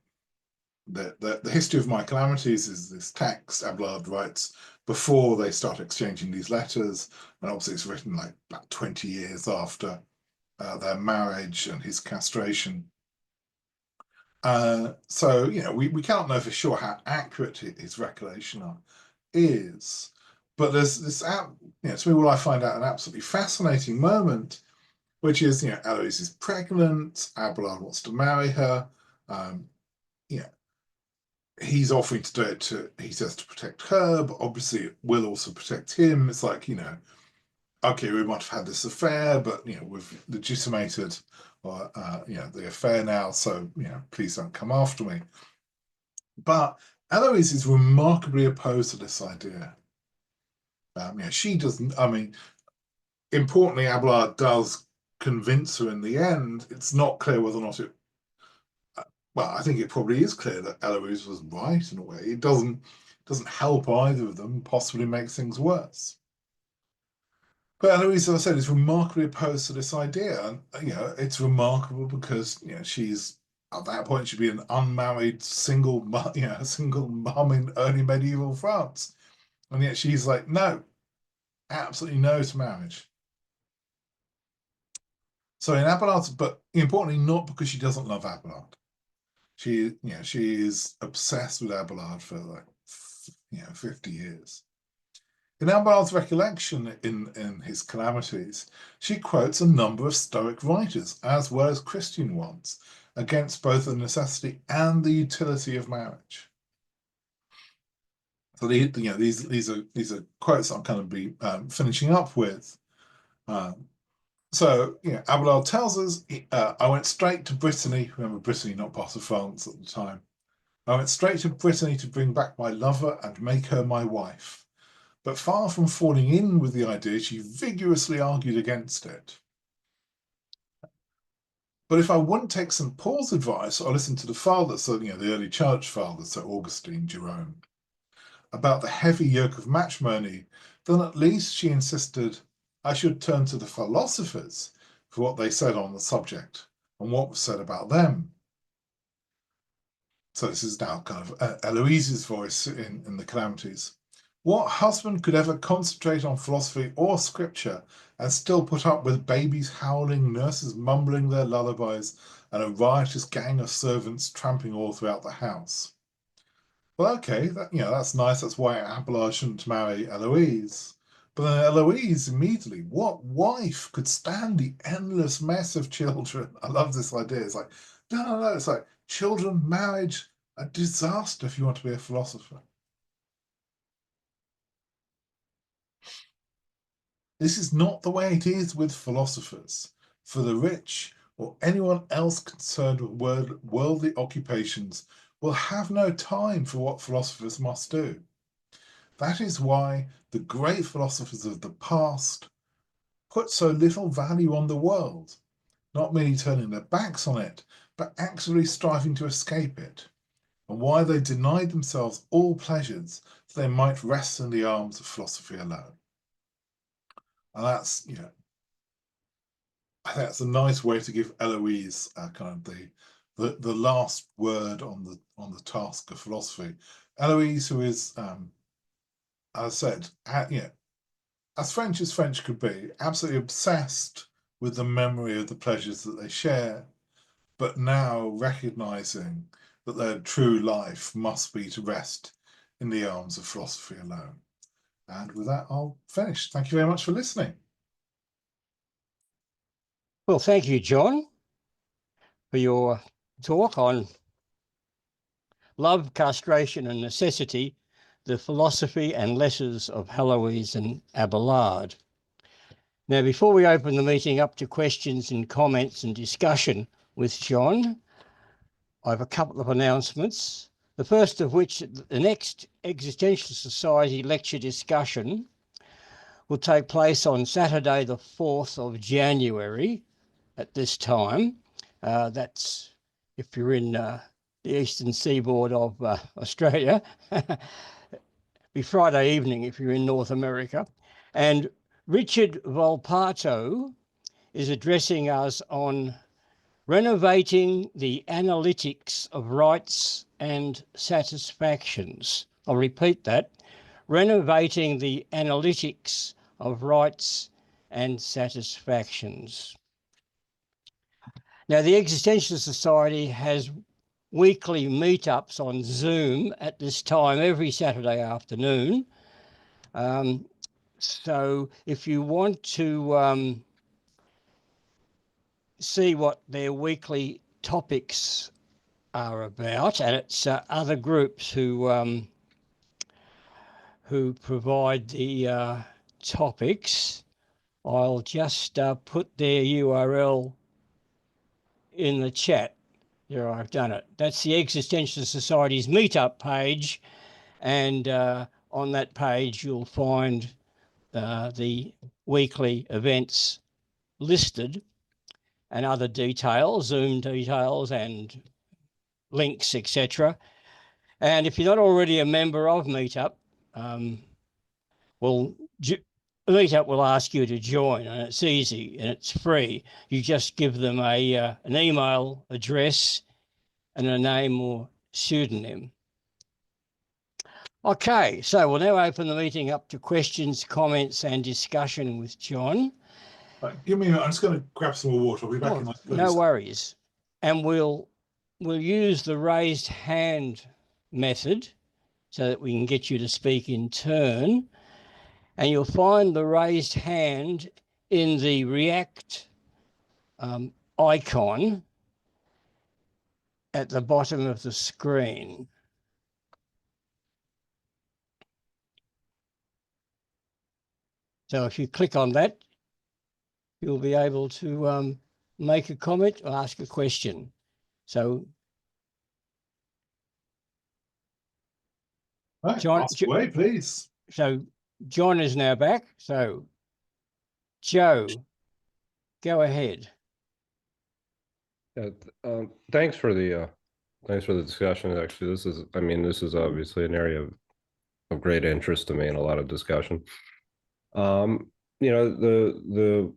history of my calamities is this text Abelard writes before they start exchanging these letters, and obviously it's written like about 20 years after their marriage and his castration. So we can't know for sure how accurate his recollection is, but there's this to me, what I find out an absolutely fascinating moment, which is Heloise is pregnant, Abelard wants to marry her. He's offering to do it he says to protect her, but obviously it will also protect him. It's like, okay, we might have had this affair, but we've legitimated the affair now, so please don't come after me. But Heloise is remarkably opposed to this idea. She doesn't. I mean, importantly, Abelard does convince her in the end. It's not clear whether or not it. Well, I think it probably is clear that Heloise was right in a way. It doesn't help either of them. Possibly makes things worse. But Heloise, as I said, is remarkably opposed to this idea, and it's remarkable because she's at that point she'd be an unmarried single mum in early medieval France, and yet she's like, no, absolutely no to marriage. So in Abelard, but importantly, not because she doesn't love Abelard. She is obsessed with Abelard for like 50 years. In Abelard's recollection in his calamities, she quotes a number of Stoic writers as well as Christian ones against both the necessity and the utility of marriage. So these are quotes I'm kind of be finishing up with. So Abelard tells us, I went straight to Brittany. Remember, Brittany, not part of France at the time. I went straight to Brittany to bring back my lover and make her my wife. But far from falling in with the idea, she vigorously argued against it. But if I wouldn't take St. Paul's advice or listen to the fathers, so, the early church fathers, so Augustine, Jerome, about the heavy yoke of matrimony, then at least she insisted I should turn to the philosophers for what they said on the subject and what was said about them. So this is now kind of Heloise's voice in the Calamities. What husband could ever concentrate on philosophy or scripture and still put up with babies howling, nurses mumbling their lullabies, and a riotous gang of servants tramping all throughout the house? Well, okay, that's nice. That's why Abelard shouldn't marry Heloise. But then Heloise immediately, what wife could stand the endless mess of children? I love this idea. It's like, no. It's like children, marriage, a disaster if you want to be a philosopher. This is not the way it is with philosophers. For the rich or anyone else concerned with worldly occupations will have no time for what philosophers must do. That is why the great philosophers of the past put so little value on the world, not merely turning their backs on it, but actually striving to escape it, and why they denied themselves all pleasures so they might rest in the arms of philosophy alone. And that's, I think that's a nice way to give Heloise kind of the last word on the task of philosophy. Heloise, who is, as I said, as French could be, absolutely obsessed with the memory of the pleasures that they share, but now recognizing that their true life must be to rest in the arms of philosophy alone. And with that, I'll finish. Thank you very much for listening. Well, thank you, John, for your talk on Love, Castration and Necessity, the Philosophy and Letters of Heloise and Abelard. Now, before we open the meeting up to questions and comments and discussion with John, I have a couple of announcements. The first of which, the next Existentialist Society lecture discussion will take place on Saturday, the 4th of January at this time. That's if you're in the eastern seaboard of Australia. Be Friday evening if you're in North America. And Richard Volpato is addressing us on renovating the analytics of rights and satisfactions. I'll repeat that. Renovating the analytics of rights and satisfactions. Now, the Existentialist Society has weekly meetups on Zoom at this time every Saturday afternoon. So if you want to see what their weekly topics are about, and it's other groups who provide the topics, I'll just put their URL in the chat. There, I've done it. That's the Existentialist Society's meetup page, and on that page you'll find the weekly events listed and other details, Zoom details and links, etc. And if you're not already a member of Meetup, Meetup will ask you to join, and it's easy and it's free. You just give them an email address and a name or pseudonym. Okay, so we'll now open the meeting up to questions, comments and discussion with John. Give me a minute. I'm just going to grab some more water. I'll be back in like 30 No worries. And we'll use the raised hand method so that we can get you to speak in turn. And you'll find the raised hand in the React icon at the bottom of the screen. So if you click on that, you'll be able to make a comment or ask a question. So Right, John, ask away, please. so John is now back. So Joe, go ahead. Thanks for the discussion. Actually, this is obviously an area of great interest to me and a lot of discussion. The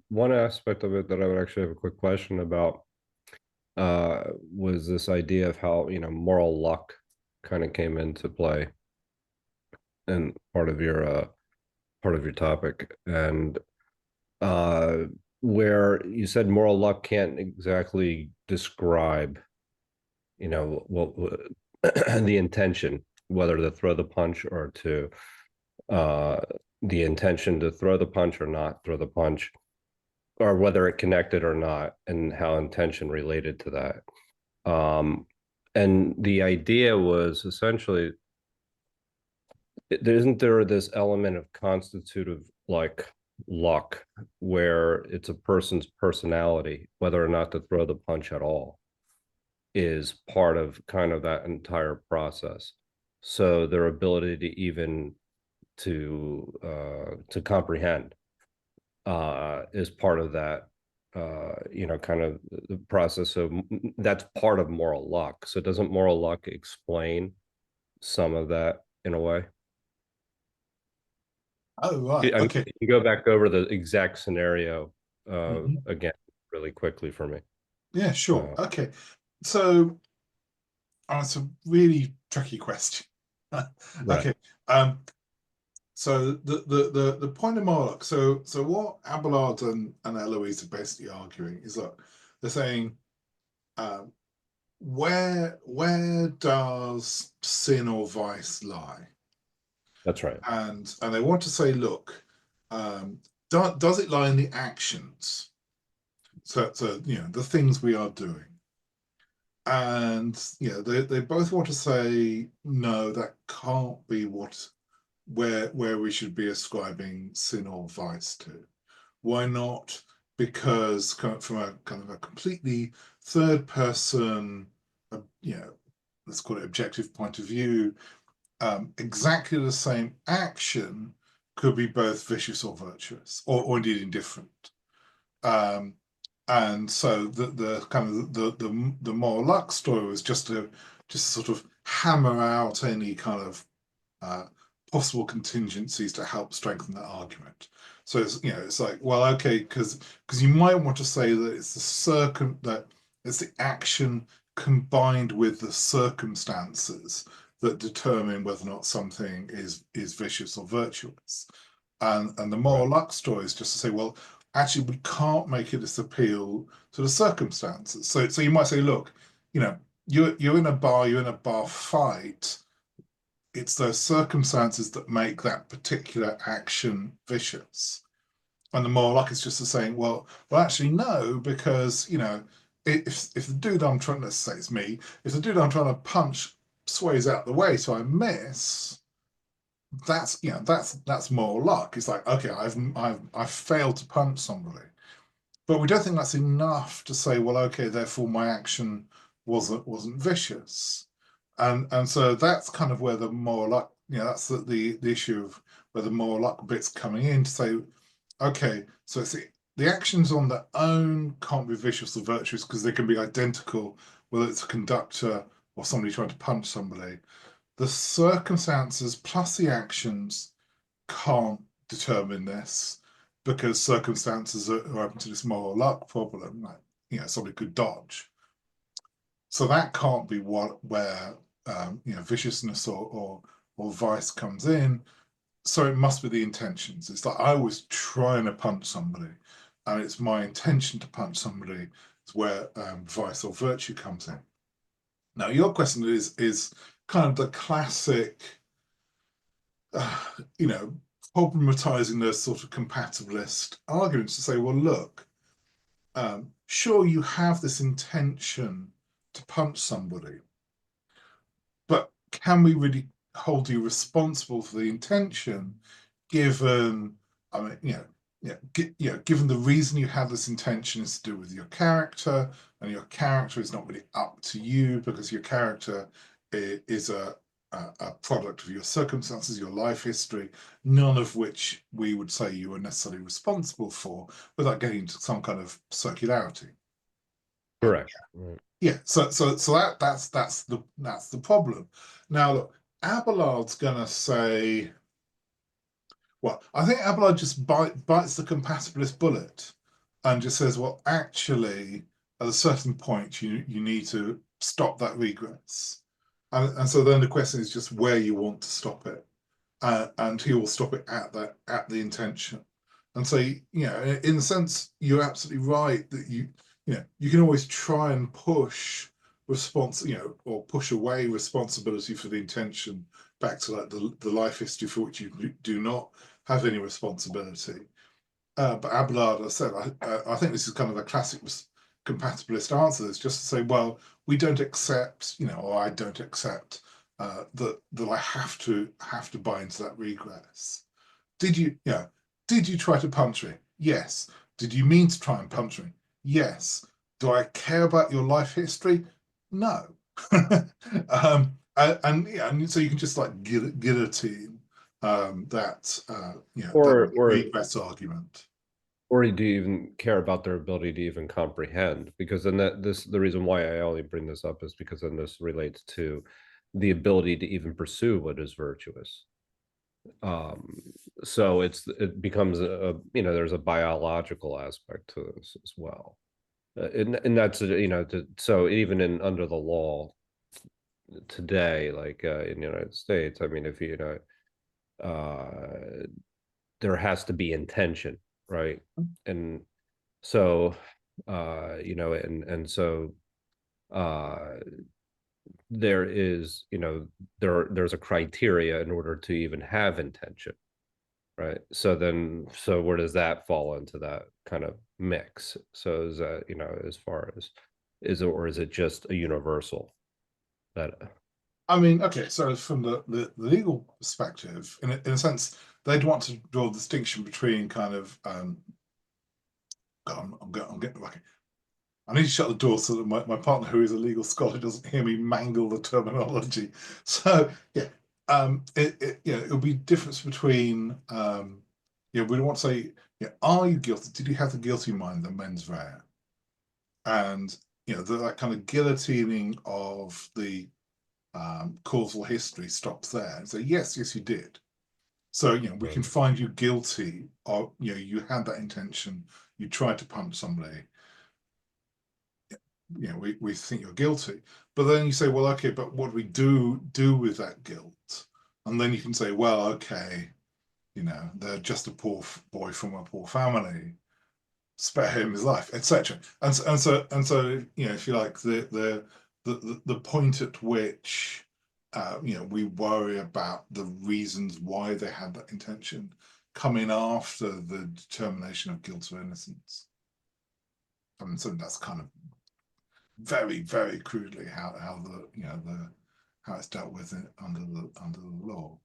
one aspect of it that I would actually have a quick question about was this idea of how moral luck kind of came into play and part of your topic, and where you said moral luck can't exactly describe what the intention, whether to throw the punch or to the intention to throw the punch or not throw the punch, or whether it connected or not, and how intention related to that. And the idea was essentially, isn't there this element of constitutive like luck, where it's a person's personality, whether or not to throw the punch at all, is part of kind of that entire process. So their ability to even to comprehend is part of that, kind of the process. So that's part of moral luck. So doesn't moral luck explain some of that in a way? Oh, right. I mean, Okay. you go back over the exact scenario Mhm. again really quickly for me. Yeah, sure. Okay. So it's a really tricky question. Right. Okay. So the point of moral luck. So what Abelard and Heloise are basically arguing is, look, they're saying, where does sin or vice lie? That's right. And they want to say, look, does it lie in the actions? So the things we are doing. And they both want to say, no, that can't be where we should be ascribing sin or vice to. Why not? Because from a kind of a completely third person, let's call it objective point of view, exactly the same action could be both vicious or virtuous, or indeed indifferent. And so the kind of the moral luck story was just to sort of hammer out any kind of possible contingencies to help strengthen that argument. So it's like, well, okay, because you might want to say that it's that it's the action combined with the circumstances that determine whether or not something is vicious or virtuous. And the moral luck story is just to say, well, actually, we can't make it this appeal to the circumstances. So you might say, look, you're in a bar fight. It's those circumstances that make that particular action vicious. And the moral luck is just to saying, well, actually, no, because if the dude I'm trying, let's say it's me, if the dude I'm trying to punch sways out the way, so I miss, that's moral luck. It's like, okay, I've failed to punch somebody, but we don't think that's enough to say, well, okay, therefore my action wasn't vicious, and so that's kind of where the moral luck, that's the issue of where the moral luck bit's coming in to say, okay, so it's the actions on their own can't be vicious or virtuous because they can be identical, whether it's a conductor or somebody trying to punch somebody. The circumstances plus the actions can't determine this because circumstances are open to this moral luck problem. Like, somebody could dodge. So that can't be where viciousness or vice comes in. So it must be the intentions. It's like I was trying to punch somebody, and it's my intention to punch somebody. It's where vice or virtue comes in. Now, your question is kind of the classic, problematizing those sort of compatibilist arguments to say, well, look, sure, you have this intention to punch somebody, but can we really hold you responsible for the intention, given, I mean, given the reason you have this intention is to do with your character, and your character is not really up to you because your character is a a product of your circumstances, your life history, none of which we would say you were necessarily responsible for, without getting into some kind of circularity. Correct. Yeah. So that's the problem. Now look, Abelard's gonna say, well, I think Abelard just bites the compatibilist bullet and just says, well, actually, at a certain point, you need to stop that regress. And so then the question is just where you want to stop it. And he will stop it at the intention. And so, you know, in a sense, you're absolutely right that you can always try and push or push away responsibility for the intention back to like the life history for which you do not have any responsibility. But Abelard, I said, I think this is kind of a classic compatibilist answer. It's just to say, well, we don't accept, or I don't accept that I have to buy into that regress. Did you try to punch me? Yes. Did you mean to try and punch me? Yes. Do I care about your life history? No. And so you can just like guillotine that regress argument. Or do you even care about their ability to even comprehend? Because then the reason why I only bring this up is because then this relates to the ability to even pursue what is virtuous. So it becomes there's a biological aspect to this as well, and that's so even under the law today, like in the United States, I mean, if there has to be intention, right? And so there is there's a criteria in order to even have intention, right? So where does that fall into that kind of mix? So is that as far as is it just a universal that I mean, okay, so from the legal perspective, in a sense, they'd want to draw a distinction between kind of I'm getting lucky. I need to shut the door so that my partner, who is a legal scholar, doesn't hear me mangle the terminology. So yeah, it would be difference between we want to say, are you guilty? Did you have the guilty mind, the mens rea? And that kind of guillotining of the causal history stops there. And so yes, you did. So we can find you guilty of you had that intention, you tried to punch somebody. We think you're guilty, but then you say, well, okay, but what do we do with that guilt? And then you can say, well, okay, they're just a poor boy from a poor family, spare him his life, etc. And so if you like, the point at which we worry about the reasons why they had that intention come in after the determination of guilt or innocence. And so that's kind of very, very crudely how it's dealt with under the law.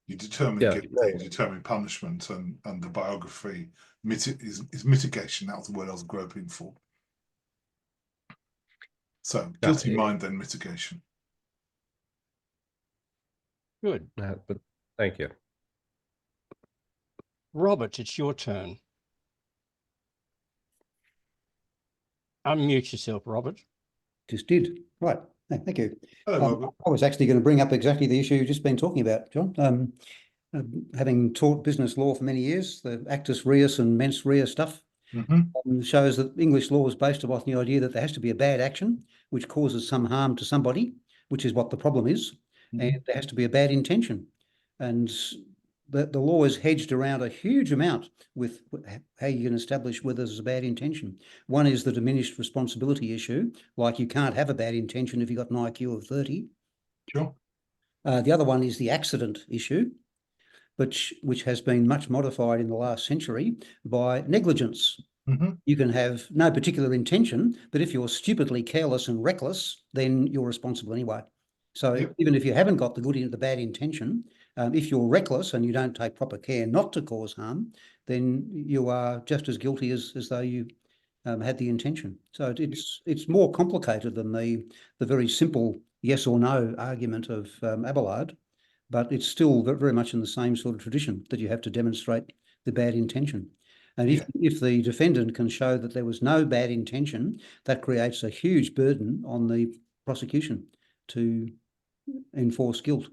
You determine guilt, you determine punishment, and the biography is mitigation. That was the word I was groping for. So guilty mind, then mitigation. Good. But thank you. Robert, it's your turn. Unmute yourself, Robert. Just did. Right. Thank you. Hello, I was actually going to bring up exactly the issue you've just been talking about, John. Having taught business law for many years, the actus reus and mens rea stuff shows that English law is based upon the idea that there has to be a bad action which causes some harm to somebody, which is what the problem is, and there has to be a bad intention. And the law is hedged around a huge amount with how you can establish whether there's a bad intention. One is the diminished responsibility issue, like you can't have a bad intention if you've got an IQ of 30. Sure. The other one is the accident issue, which has been much modified in the last century by negligence. You can have no particular intention, but if you're stupidly careless and reckless, then you're responsible anyway. So even if you haven't got the bad intention, if you're reckless and you don't take proper care not to cause harm, then you are just as guilty as though you had the intention. So it's more complicated than the very simple yes or no argument of Abelard, but it's still very much in the same sort of tradition that you have to demonstrate the bad intention. And if the defendant can show that there was no bad intention, that creates a huge burden on the prosecution to enforce guilt.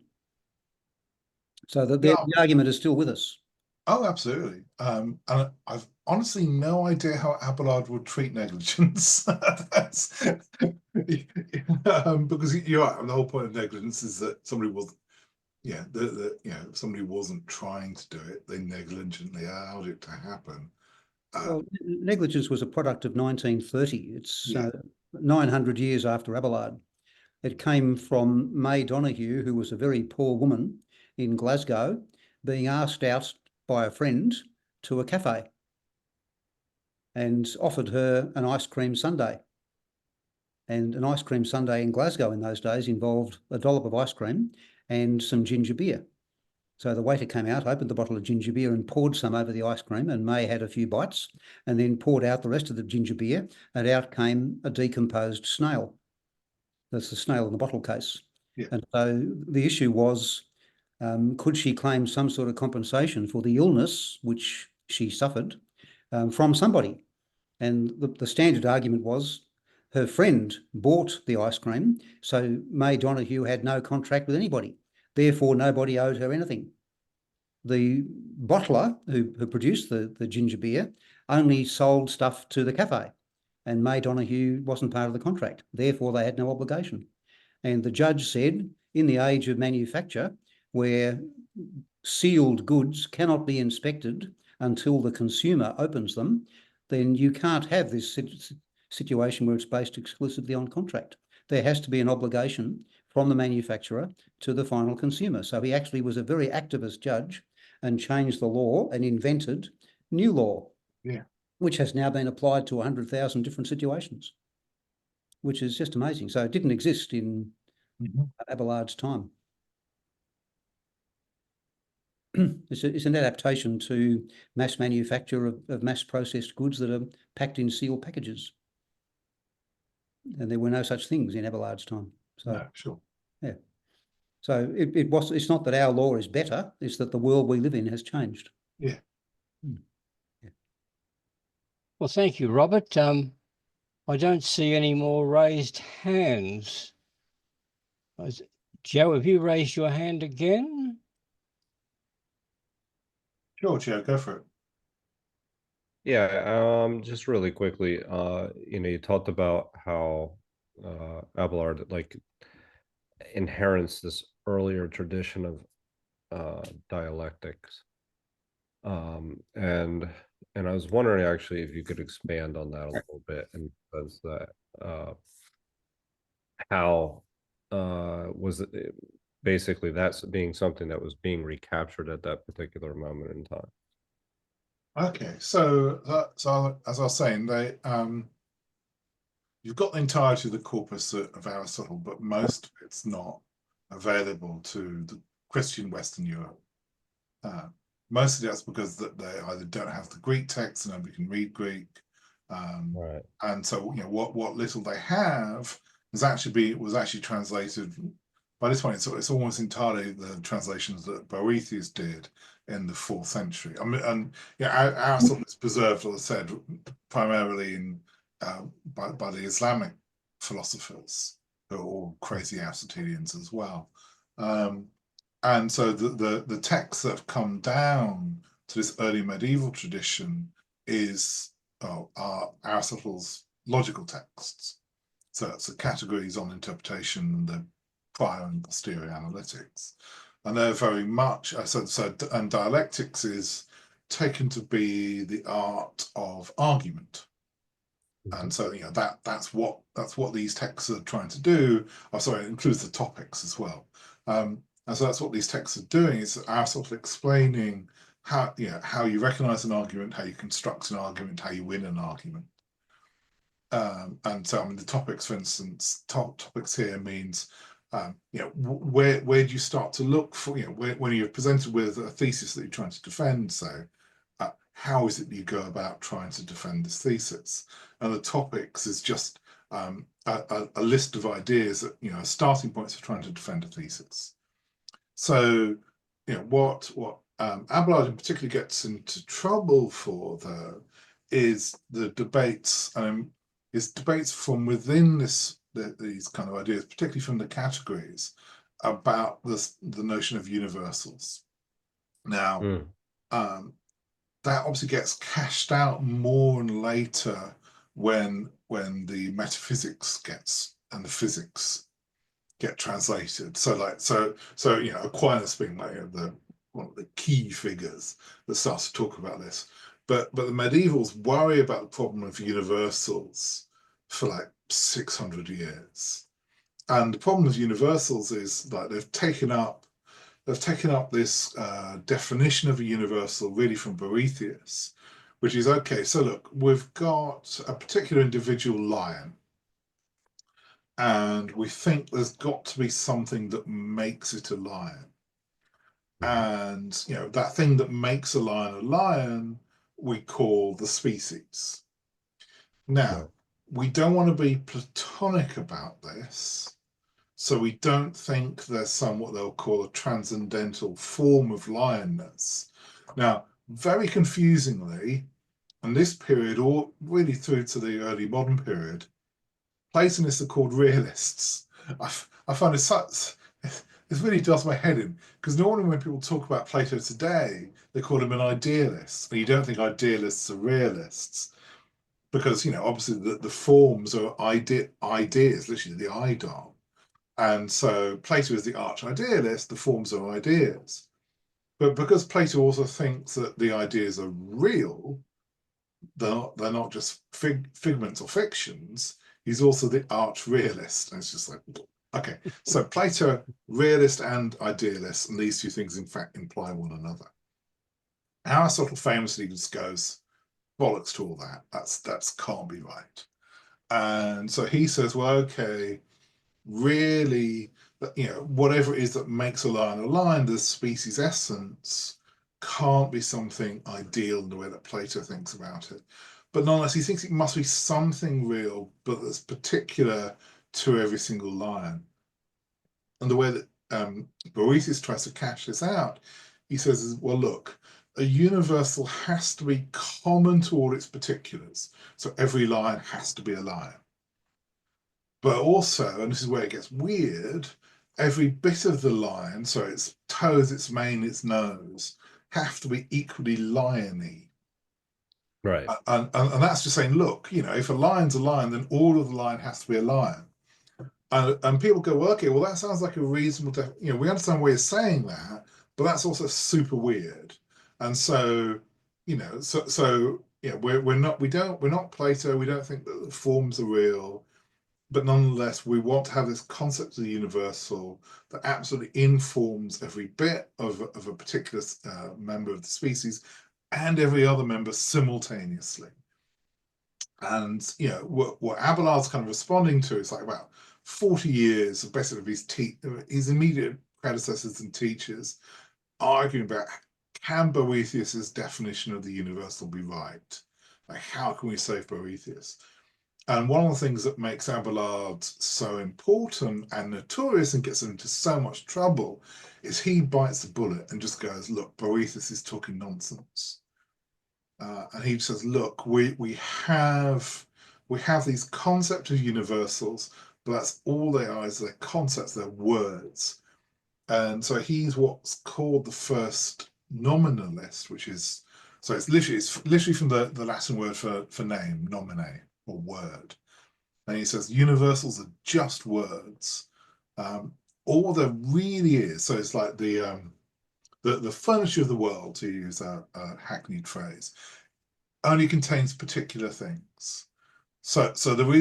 So the argument is still with us. Oh, absolutely. And I've honestly no idea how Abelard would treat negligence. That's because you're right. The whole point of negligence is that somebody was, somebody wasn't trying to do it. They negligently allowed it to happen. Well, negligence was a product of 1930. It's 900 years after Abelard. It came from May Donoghue, who was a very poor woman in Glasgow, being asked out by a friend to a cafe and offered her an ice cream sundae. And an ice cream sundae in Glasgow in those days involved a dollop of ice cream and some ginger beer. So the waiter came out, opened the bottle of ginger beer and poured some over the ice cream, and May had a few bites and then poured out the rest of the ginger beer, and out came a decomposed snail. That's the snail in the bottle case. Yeah. And so the issue was, could she claim some sort of compensation for the illness which she suffered from somebody? And the standard argument was her friend bought the ice cream, so May Donoghue had no contract with anybody. Therefore, nobody owed her anything. The bottler who produced the ginger beer only sold stuff to the cafe, and May Donoghue wasn't part of the contract. Therefore, they had no obligation. And the judge said, in the age of manufacture, where sealed goods cannot be inspected until the consumer opens them, then you can't have this situation where it's based exclusively on contract. There has to be an obligation from the manufacturer to the final consumer. So he actually was a very activist judge and changed the law and invented new law, which has now been applied to 100,000 different situations, which is just amazing. So it didn't exist in Abelard's time. It's an adaptation to mass manufacture of mass-processed goods that are packed in sealed packages. And there were no such things in Abelard's time. So, no, sure. Yeah. So it's not that our law is better, it's that the world we live in has changed. Yeah. Yeah. Well, thank you, Robert. I don't see any more raised hands. Joe, have you raised your hand again? Sure, Joe, go for it. Yeah, just really quickly, you talked about how Abelard inherits this earlier tradition of dialectics, and I was wondering actually if you could expand on that a little bit, and because that how was it basically that's being something that was being recaptured at that particular moment in time. Okay, so as I was saying, you've got the entirety of the corpus of Aristotle, but most of it's not available to the Christian Western Europe. Mostly that's because they either don't have the Greek text and nobody can read Greek, Right. And so what little they have was actually translated. By this point, it's almost entirely the translations that Boethius did in the 4th century. I mean, and Aristotle is preserved, as I said, primarily by the Islamic philosophers, who are all crazy Aristotelians as well. And so the texts that have come down to this early medieval tradition are Aristotle's logical texts. So it's the categories on interpretation and the prior and posterior analytics, and they're very much and dialectics is taken to be the art of argument. And so that's what these texts are trying to do. Oh, sorry, it includes the topics as well. And so that's what these texts are doing, is Aristotle explaining how you recognize an argument, how you construct an argument, how you win an argument. And so, I mean, the topics, for instance, topics here means, where do you start to look for, when you're presented with a thesis that you're trying to defend, so how is it that you go about trying to defend this thesis? And the topics is just a list of ideas that, you know, starting points for trying to defend a thesis. So, you know, what Abelard in particular gets into trouble for, though, is the debates, is debates from within these kind of ideas, particularly from the categories, about the notion of universals. Now, that obviously gets cashed out more and later when the metaphysics and the physics get translated. So you know, Aquinas being like one of the key figures that starts to talk about this. But the medievals worry about the problem of universals for like 600 years. And the problem of universals is like they've taken up this definition of a universal really from Boethius, which is, okay, so look, we've got a particular individual lion, and we think there's got to be something that makes it a lion. And, you know, that thing that makes a lion we call the species. Now, we don't want to be Platonic about this, so we don't think there's some what they'll call a transcendental form of lionness. Now, very confusingly, in this period, or really through to the early modern period, Platonists are called realists. I find this really does my head in, because normally when people talk about Plato today, they call him an idealist. And you don't think idealists are realists, because, you know, obviously the forms are ideas, literally the idol. And so Plato is the arch idealist, the forms are ideas. But because Plato also thinks that the ideas are real, they're not just figments or fictions, he's also the arch realist. And it's just like, okay, so Plato, realist and idealist, and these two things in fact imply one another. Aristotle famously just goes, bollocks to all that. That's can't be right. And so he says, well, okay, really, you know, whatever it is that makes a lion, the species essence, can't be something ideal in the way that Plato thinks about it. But nonetheless, he thinks it must be something real, but that's particular to every single lion. And the way that Boethius tries to cash this out, he says, well, look, a universal has to be common to all its particulars. So every lion has to be a lion. But also, and this is where it gets weird, every bit of the lion, so its toes, its mane, its nose, have to be equally lion-y. Right. And that's just saying, look, you know, if a lion's a lion, then all of the lion has to be a lion. And people go, well, okay, well, that sounds like a reasonable, you know, we understand why you're saying that, but that's also super weird. And so, you know, so yeah, we're not Plato, we don't think that the forms are real, but nonetheless, we want to have this concept of the universal that absolutely informs every bit of a particular member of the species and every other member simultaneously. And, you know, what Abelard's kind of responding to is like about 40 years of basically his immediate predecessors and teachers arguing about, can Boethius's definition of the universal be right? Like, how can we save Boethius? And one of the things that makes Abelard so important and notorious and gets him into so much trouble is he bites the bullet and just goes, look, Boethius is talking nonsense. And he says, look, we have these concepts of universals, but that's all they are, is they're concepts, they're words. And so he's what's called the first nominalist, which is, so it's literally from the Latin word for name, nomine, or word. And he says universals are just words. All there really is, so it's like the furniture of the world, to use a hackneyed phrase, only contains particular things. So there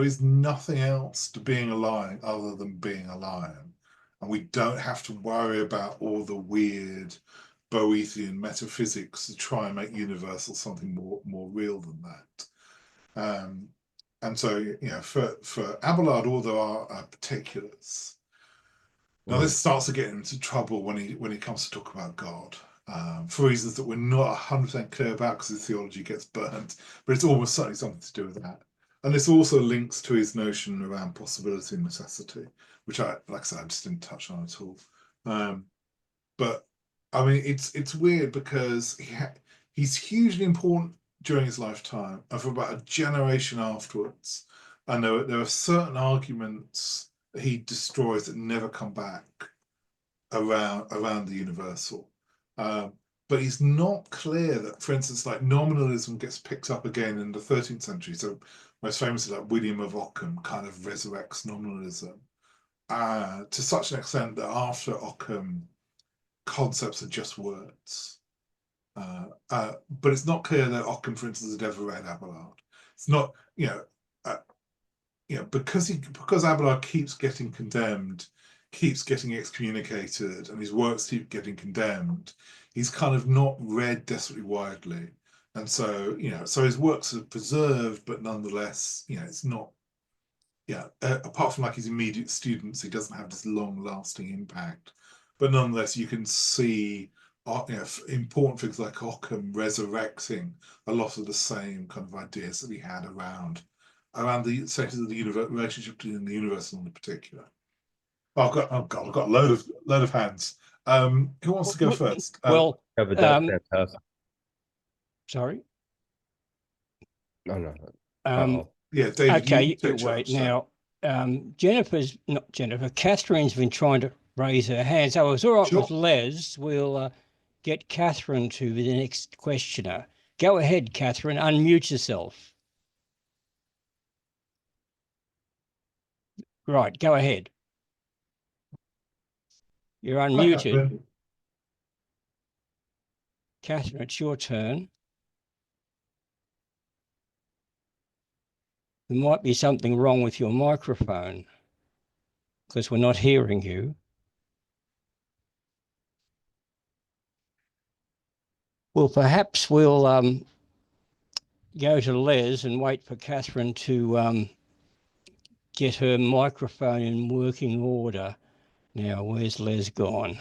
is nothing else to being a lion other than being a lion. And we don't have to worry about all the weird Boethian metaphysics to try and make universal something more real than that. And so, you know, for Abelard, all there are particulars. Now, this starts to get into trouble when he comes to talk about God, for reasons that we're not 100% clear about, because his theology gets burnt, but it's almost certainly something to do with that. And this also links to his notion around possibility and necessity, which like I said, I just didn't touch on at all. But I mean, it's weird because he's hugely important during his lifetime and for about a generation afterwards. And there are certain arguments that he destroys that never come back around the universal. But he's not clear that, for instance, like nominalism gets picked up again in the 13th century. So most famously, like William of Ockham kind of resurrects nominalism to such an extent that after Ockham, concepts are just words. But it's not clear that Ockham, for instance, had ever read Abelard. It's not, because Abelard keeps getting condemned, keeps getting excommunicated, and his works keep getting condemned, he's kind of not read desperately widely. And so, so his works are preserved, but nonetheless, it's not, apart from like his immediate students, he doesn't have this long-lasting impact. But nonetheless, you can see important things like Ockham resurrecting a lot of the same kind of ideas that he had around the sectors of the relationship between the universal in particular. I've got a load of hands. Who wants to go first? Well, fantastic. Sorry. No. Yeah, David. Okay, you wait now. Catherine's been trying to raise her hand, so it's all right with Les. We'll get Catherine to be the next questioner. Go ahead, Catherine. Unmute yourself. Right, go ahead. You're unmuted. Catherine, it's your turn. There might be something wrong with your microphone because we're not hearing you. Well, perhaps we'll go to Les and wait for Catherine to get her microphone in working order. Now, where's Les gone?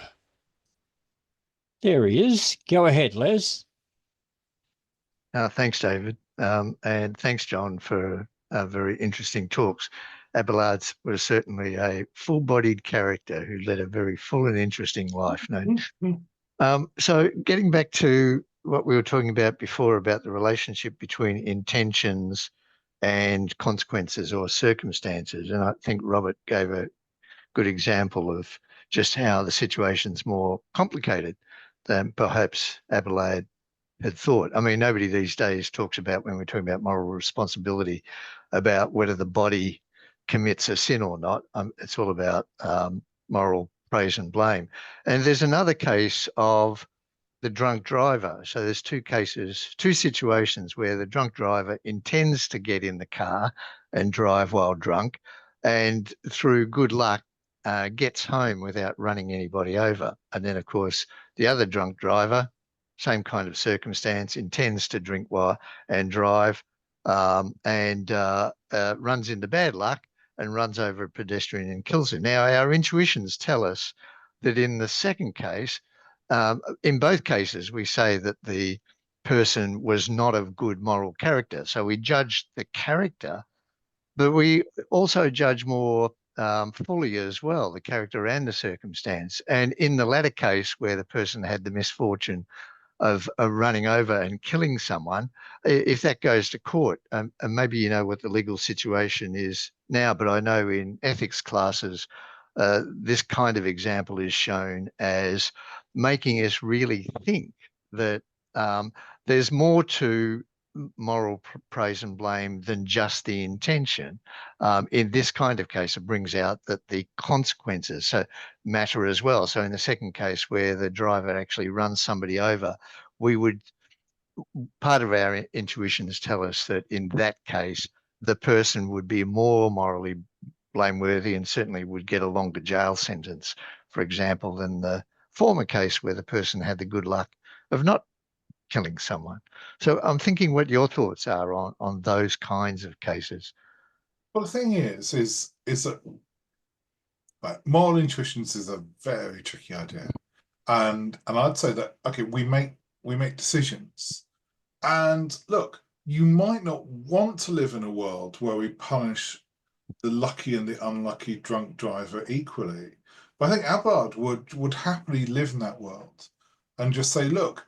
There he is. Go ahead, Les. Thanks, David. And thanks, John, for very interesting talks. Abelard was certainly a full-bodied character who led a very full and interesting life. So getting back to what we were talking about before about the relationship between intentions and consequences or circumstances, and I think Robert gave a good example of just how the situation's more complicated than perhaps Abelard had thought. I mean, nobody these days talks about, when we're talking about moral responsibility, about whether the body commits a sin or not. It's all about moral praise and blame. And there's another case of the drunk driver. So there's two situations where the drunk driver intends to get in the car and drive while drunk, and through good luck gets home without running anybody over. And then, of course, the other drunk driver, same kind of circumstance, intends to drink while and drive and runs into bad luck and runs over a pedestrian and kills him. Now, our intuitions tell us that in the second case, in both cases, we say that the person was not of good moral character. So we judge the character, but we also judge more fully as well, the character and the circumstance. And in the latter case, where the person had the misfortune of running over and killing someone, if that goes to court, and maybe you know what the legal situation is now, but I know in ethics classes, this kind of example is shown as making us really think that there's more to moral praise and blame than just the intention. In this kind of case, it brings out that the consequences matter as well. So in the second case, where the driver actually runs somebody over, part of our intuitions tell us that in that case, the person would be more morally blameworthy and certainly would get a longer jail sentence, for example, than the former case where the person had the good luck of not killing someone. So I'm thinking what your thoughts are on those kinds of cases. Well, the thing is that moral intuitions is a very tricky idea, and I'd say that we make decisions, and look, you might not want to live in a world where we punish the lucky and the unlucky drunk driver equally. But I think Abelard would happily live in that world and just say, look,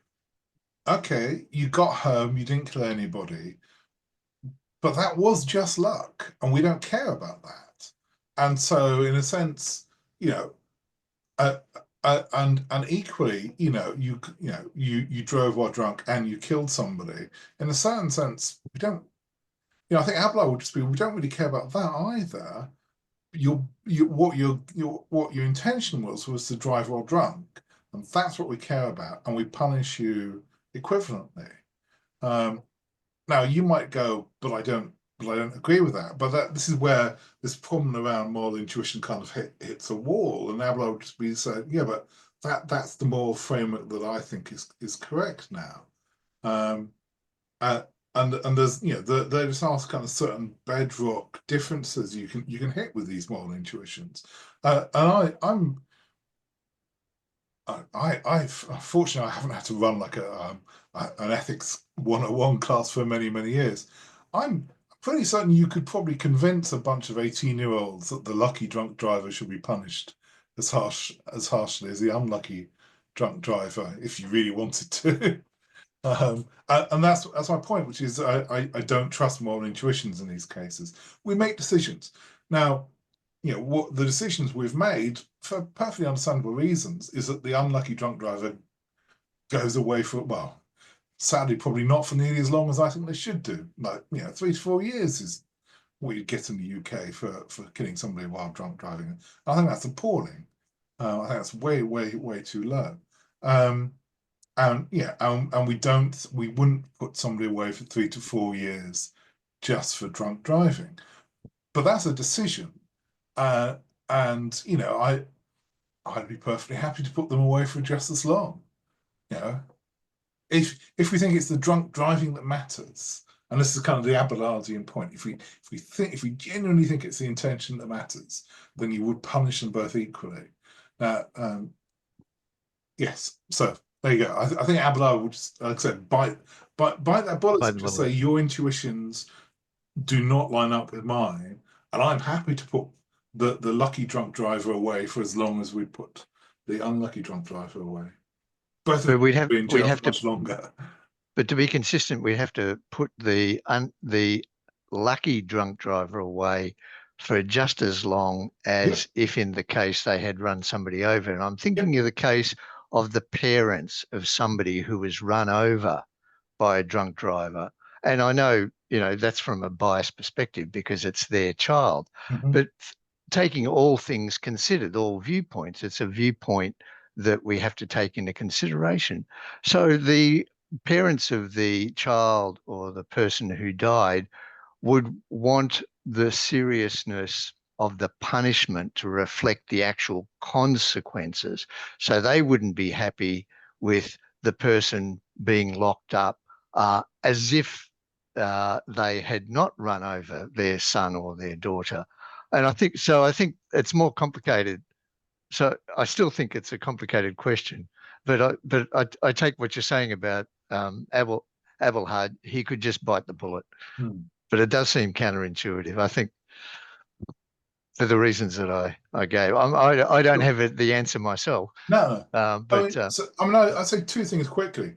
okay, you got home, you didn't kill anybody, but that was just luck, and we don't care about that. And so, in a sense, you know, and equally, you drove while drunk and you killed somebody. In a certain sense, we don't. I think Abelard would just be, we don't really care about that either. What your intention was to drive while drunk, and that's what we care about, and we punish you equivalently. Now you might go, but I don't agree with that. But this is where this problem around moral intuition kind of hits a wall, and Abelard would just be saying, yeah, but that's the moral framework that I think is correct now. And there's there just are kind of certain bedrock differences you can hit with these moral intuitions, and unfortunately I haven't had to run like an ethics 101 class for many years. I'm pretty certain you could probably convince a bunch of 18-year-olds that the lucky drunk driver should be punished as harshly as the unlucky drunk driver if you really wanted to. And that's my point, which is I don't trust moral intuitions in these cases. We make decisions. Now, what the decisions we've made for perfectly understandable reasons is that the unlucky drunk driver goes away for, well, sadly, probably not for nearly as long as I think they should do. Like, 3 to 4 years is what you get in the UK for killing somebody while drunk driving. I think that's appalling. I think that's way too low. And we wouldn't put somebody away for 3 to 4 years just for drunk driving. But that's a decision. And I'd be perfectly happy to put them away for just as long. If we think it's the drunk driving that matters, and this is kind of the Abelardian point, if we genuinely think it's the intention that matters, then you would punish them both equally. Yes, so there you go. I think Abelard would just, like I said, bite that bullet and just say your intuitions do not line up with mine, and I'm happy to put the lucky drunk driver away for as long as we put the unlucky drunk driver away. Both of them would be in jail for much longer. But to be consistent, we have to put the lucky drunk driver away for just as long as if in the case they had run somebody over. And I'm thinking of the case of the parents of somebody who was run over by a drunk driver. And I know, that's from a biased perspective because it's their child. Mm-hmm. But taking all things considered, all viewpoints, it's a viewpoint that we have to take into consideration. So the parents of the child or the person who died would want the seriousness of the punishment to reflect the actual consequences. So they wouldn't be happy with the person being locked up as if they had not run over their son or their daughter. And I think it's more complicated. So I still think it's a complicated question, but I take what you're saying about Abelard. He could just bite the bullet, but it does seem counterintuitive. I think for the reasons that I gave, I don't have the answer myself. No, but I'd say two things quickly.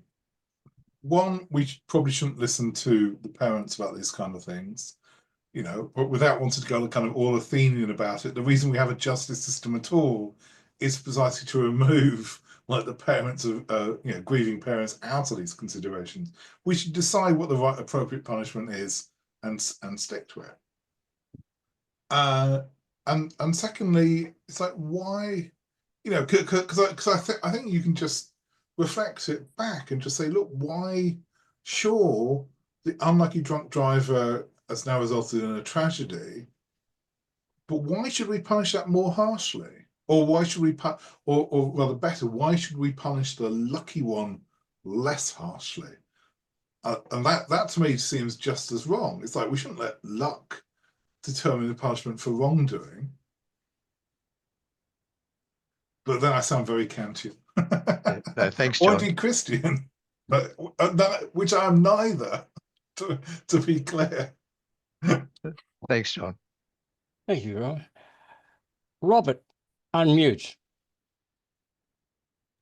One, we probably shouldn't listen to the parents about these kind of things. But without wanting to go kind of all Athenian about it, the reason we have a justice system at all is precisely to remove the parents of grieving parents out of these considerations. We should decide what the right appropriate punishment is and stick to it. And secondly, it's like, why, because I think you can just reflect it back and just say, look, why? Sure, the unlucky drunk driver has now resulted in a tragedy, but why should we punish that more harshly? Or why should we or rather better, why should we punish the lucky one less harshly? And that to me seems just as wrong. It's like we shouldn't let luck determine the punishment for wrongdoing. But then I sound very Kantian. Thanks, John. Or indeed Christian, but which I am neither. to be clear. Thanks, John. Thank you, Robert. Robert, unmute.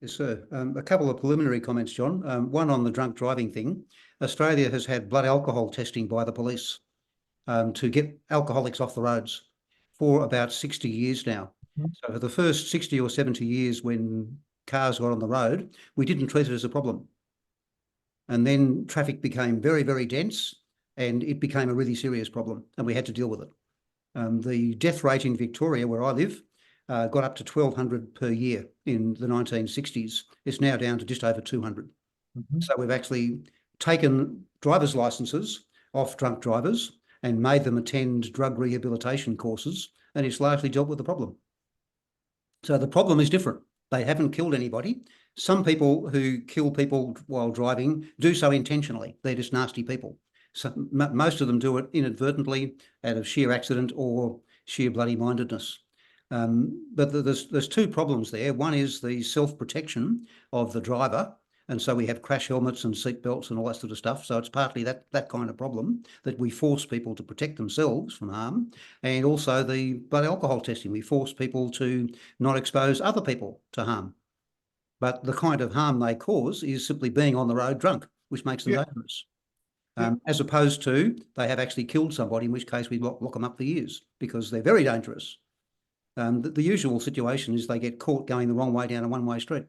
Yes, sir. A couple of preliminary comments, John. One on the drunk driving thing. Australia has had blood alcohol testing by the police to get alcoholics off the roads for about 60 years now. So for the first 60 or 70 years when cars got on the road, we didn't treat it as a problem. And then traffic became very, very dense and it became a really serious problem and we had to deal with it. The death rate in Victoria, where I live, got up to 1,200 per year in the 1960s. It's now down to just over 200. So we've actually taken driver's licenses off drunk drivers and made them attend drug rehabilitation courses, and it's largely dealt with the problem. So the problem is different. They haven't killed anybody. Some people who kill people while driving do so intentionally. They're just nasty people. So most of them do it inadvertently out of sheer accident or sheer bloody mindedness. But there's two problems there. One is the self-protection of the driver. And so we have crash helmets and seat belts and all that sort of stuff. So it's partly that kind of problem that we force people to protect themselves from harm. And also the blood alcohol testing. We force people to not expose other people to harm. But the kind of harm they cause is simply being on the road drunk, which makes them dangerous. As opposed to they have actually killed somebody, in which case we lock them up for years because they're very dangerous. The usual situation is they get caught going the wrong way down a one-way street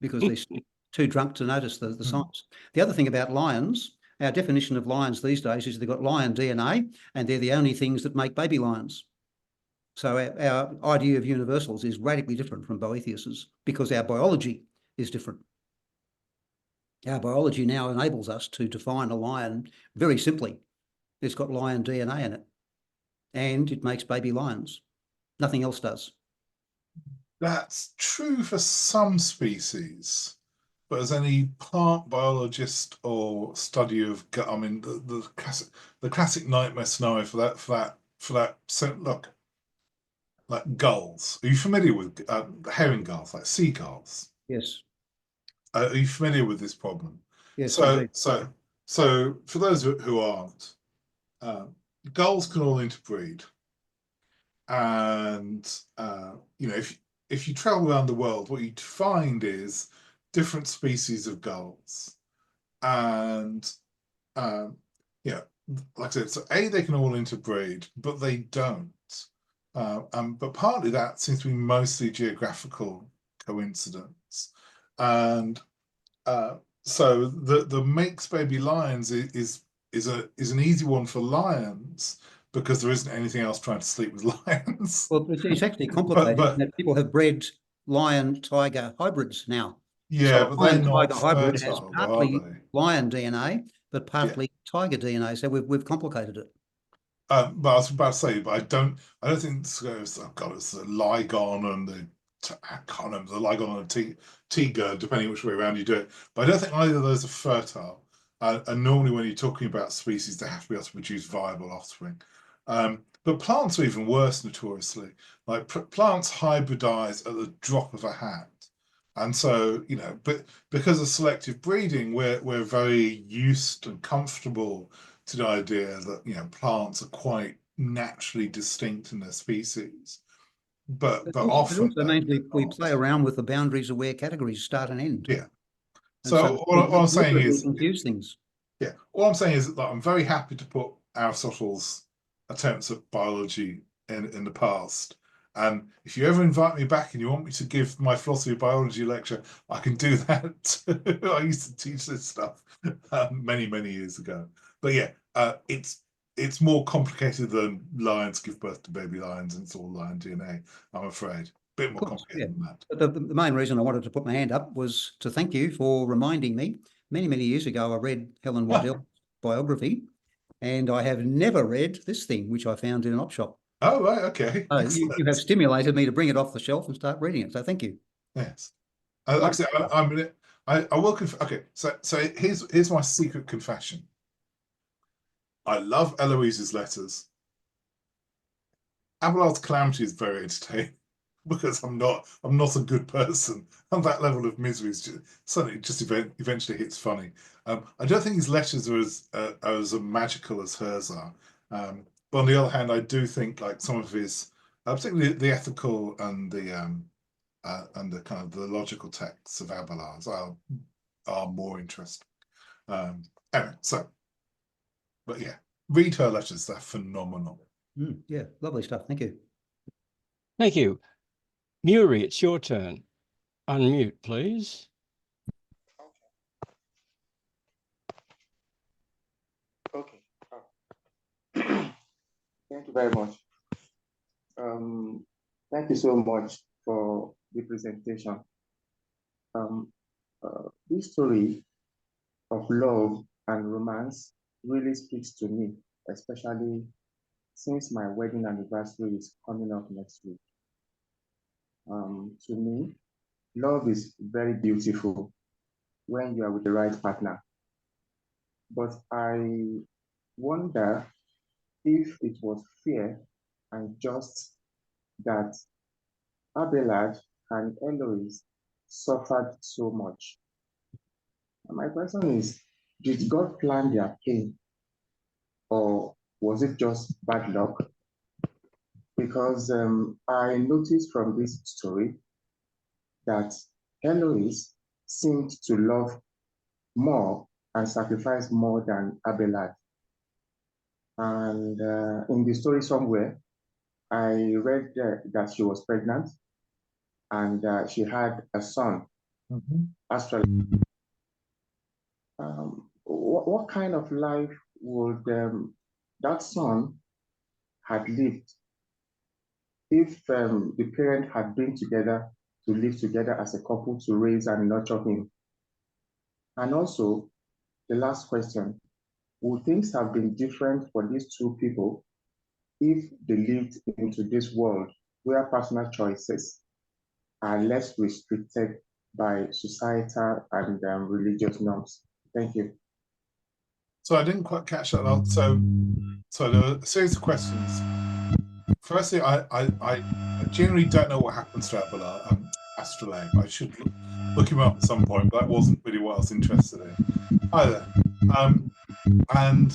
because they're too drunk to notice the signs. The other thing about lions, our definition of lions these days is they've got lion DNA and they're the only things that make baby lions. So our idea of universals is radically different from Boethius's because our biology is different. Our biology now enables us to define a lion very simply. It's got lion DNA in it and it makes baby lions. Nothing else does. That's true for some species, but as any plant biologist or study of, I mean, the classic nightmare scenario for that. So look, like gulls. Are you familiar with herring gulls, like seagulls? Yes. Are you familiar with this problem? Yes. So for those who aren't, gulls can all interbreed, and you know, if you travel around the world, what you'd find is different species of gulls, and yeah, like I said, so they can all interbreed, but they don't. But partly that seems to be mostly geographical coincidence, and so the mixed baby lions is an easy one for lions because there isn't anything else trying to sleep with lions. Well, it's actually complicated. But people have bred lion-tiger hybrids now. Yeah, so but they're not lion-tiger hybrid has fertile, partly are they? lion DNA, but partly tiger DNA. So we've complicated it. But I was about to say, but I don't think it's oh God, it's the Ligon and I can't remember the Ligon and the Tiger, depending which way around you do it. But I don't think either of those are fertile. And normally when you're talking about species, they have to be able to produce viable offspring. But plants are even worse, notoriously. Like plants hybridize at the drop of a hat. And so, you know, but because of selective breeding, we're very used and comfortable to the idea that, you know, plants are quite naturally distinct in their species. But often it also means we play around with the boundaries of where categories start and end. Yeah. So all I'm saying is confuse things. Yeah. All I'm saying is that I'm very happy to put Aristotle's attempts at biology in the past. And if you ever invite me back and you want me to give my philosophy of biology lecture, I can do that. I used to teach this stuff many years ago. But yeah, it's more complicated than lions give birth to baby lions and it's all lion DNA, I'm afraid. A bit more complicated than that. But the main reason I wanted to put my hand up was to thank you for reminding me. Many years ago, I read Helen Waddell's biography, and I have never read this thing, which I found in an op shop. Oh, right, okay. You have stimulated me to bring it off the shelf and start reading it. So thank you. Yes. Like I said, I will okay. So here's my secret confession. I love Heloise's letters. Abelard's Calamity is very entertaining. because I'm not a good person, and that level of misery is just eventually hits funny. I don't think his letters are as magical as hers are. But on the other hand, I do think like some of his, particularly the ethical and the kind of the logical texts of Abelard's are more interesting. Anyway, but yeah, read her letters; they're phenomenal. Yeah, lovely stuff. Thank you. Thank you. Muri, it's your turn. Unmute, please. Okay. Thank you very much. Thank you so much for the presentation. This story of love and romance really speaks to me, especially since my wedding anniversary is coming up next week. To me, love is very beautiful when you are with the right partner. But I wonder if it was fair and just that Abelard and Heloise suffered so much. And my question is, did God plan their pain, or was it just bad luck? Because I noticed from this story that Heloise seemed to love more and sacrifice more than Abelard. And in the story somewhere, I read that she was pregnant and she had a son, actually. What kind of life would that son had lived if the parent had been together to live together as a couple to raise and nurture him? And also, the last question, would things have been different for these two people if they lived into this world where personal choices are less restricted by societal and religious norms? Thank you. So I didn't quite catch that out. So there are a series of questions. Firstly, I generally don't know what happens to Abelard, Astrolabe. I should look him up at some point, but that wasn't really what I was interested in either. And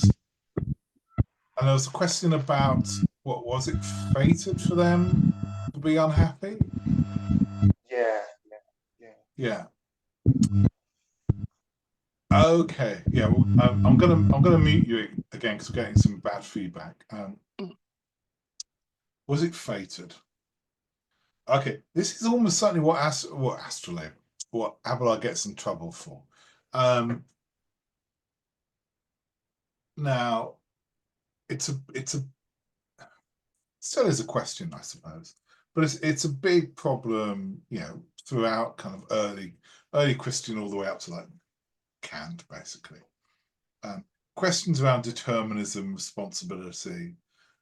there was a question about what was it fated for them to be unhappy? Yeah. Okay. Yeah. Well, I'm gonna mute you again because we're getting some bad feedback. Was it fated? Okay. This is almost certainly what Abelard gets in trouble for. Now, it's still is a question, I suppose, but it's a big problem, throughout kind of early Christian all the way up to like Kant, basically. Questions around determinism, responsibility,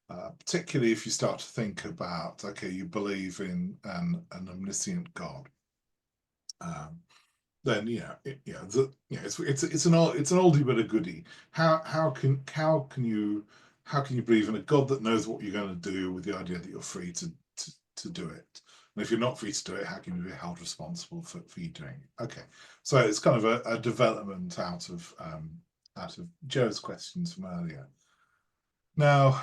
particularly if you start to think about, okay, you believe in an omniscient God, then it's an oldie but a goodie. How can you believe in a God that knows what you're going to do with the idea that you're free to do it? And if you're not free to do it, how can you be held responsible for you doing it? Okay, so it's kind of a development out of Joe's questions from earlier. Now,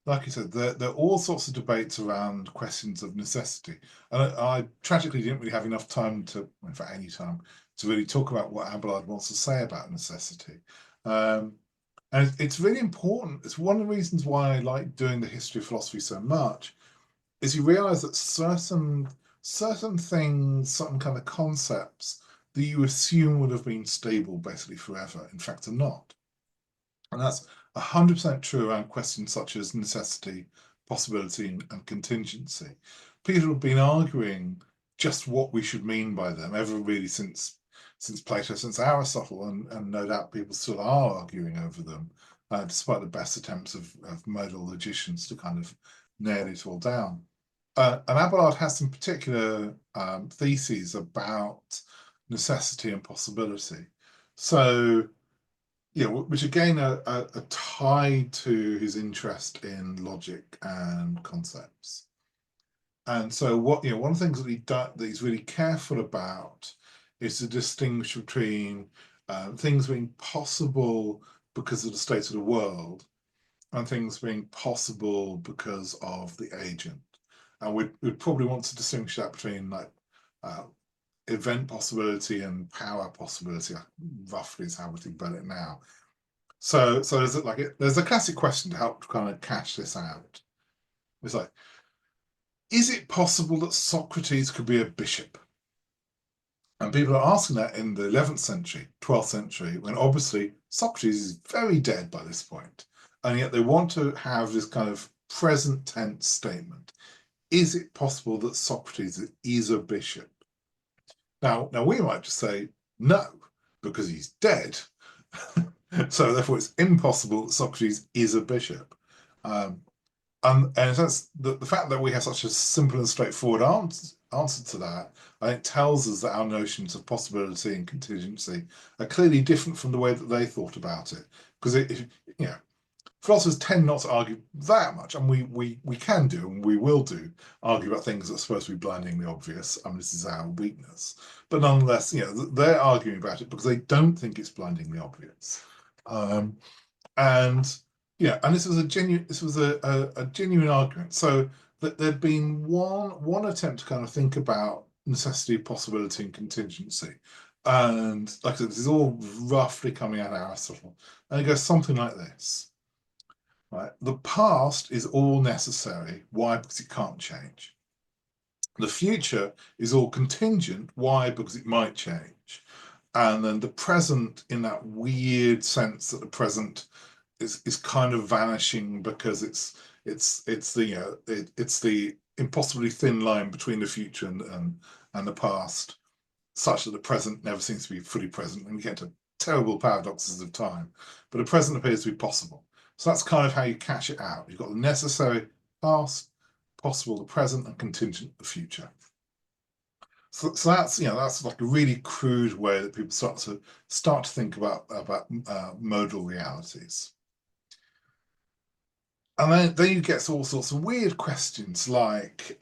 like you said, there are all sorts of debates around questions of necessity. And I tragically didn't really have enough time in fact, any time, to really talk about what Abelard wants to say about necessity. And it's really important. It's one of the reasons why I like doing the history of philosophy so much, is you realize that certain things, certain kind of concepts that you assume would have been stable basically forever, in fact, are not. And that's 100% true around questions such as necessity, possibility, and contingency. People have been arguing just what we should mean by them ever really since Plato, since Aristotle, and no doubt people still are arguing over them, despite the best attempts of modal logicians to kind of nail it all down. And Abelard has some particular theses about necessity and possibility. So, which again are tied to his interest in logic and concepts. And so what, one of the things that he's really careful about is to distinguish between things being possible because of the state of the world and things being possible because of the agent. And we'd probably want to distinguish that between like event possibility and power possibility, roughly is how we think about it now. So there's a classic question to help kind of cash this out. It's like, is it possible that Socrates could be a bishop? And people are asking that in the 11th century, 12th century, when obviously Socrates is very dead by this point, and yet they want to have this kind of present tense statement. Is it possible that Socrates is a bishop? Now we might just say no, because he's dead. So therefore it's impossible that Socrates is a bishop. And that's the fact that we have such a simple and straightforward answer to that, I think, tells us that our notions of possibility and contingency are clearly different from the way that they thought about it. Because philosophers tend not to argue that much, and we can do, and we will do, argue about things that are supposed to be blindingly obvious. I mean, this is our weakness. But nonetheless, they're arguing about it because they don't think it's blindingly obvious. And this was a genuine argument. So that there'd been one attempt to kind of think about necessity, possibility, and contingency. And like I said, this is all roughly coming out of Aristotle. And it goes something like this. Right? The past is all necessary. Why? Because it can't change. The future is all contingent. Why? Because it might change. And then the present, in that weird sense that the present is kind of vanishing because it's the impossibly thin line between the future and the past, such that the present never seems to be fully present, and we get to terrible paradoxes of time. But the present appears to be possible. So that's kind of how you cash it out. You've got the necessary past, possible the present, and contingent the future. So that's that's like a really crude way that people start to think about modal realities. And then you get all sorts of weird questions like,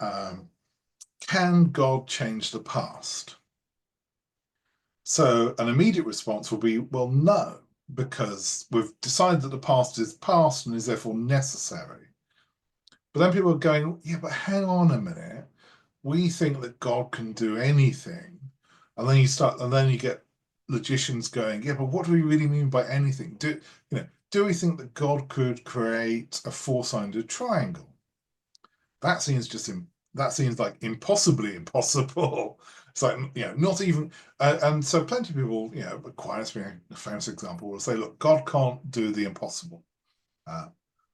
can God change the past? So an immediate response will be, well, no, because we've decided that the past is past and is therefore necessary. But then people are going, yeah, but hang on a minute. We think that God can do anything. And then you get logicians going, yeah, but what do we really mean by anything? Do we think that God could create a four-sided triangle? That seems like impossibly impossible. It's like, not even, and so plenty of people, Aquinas being a famous example, will say, look, God can't do the impossible.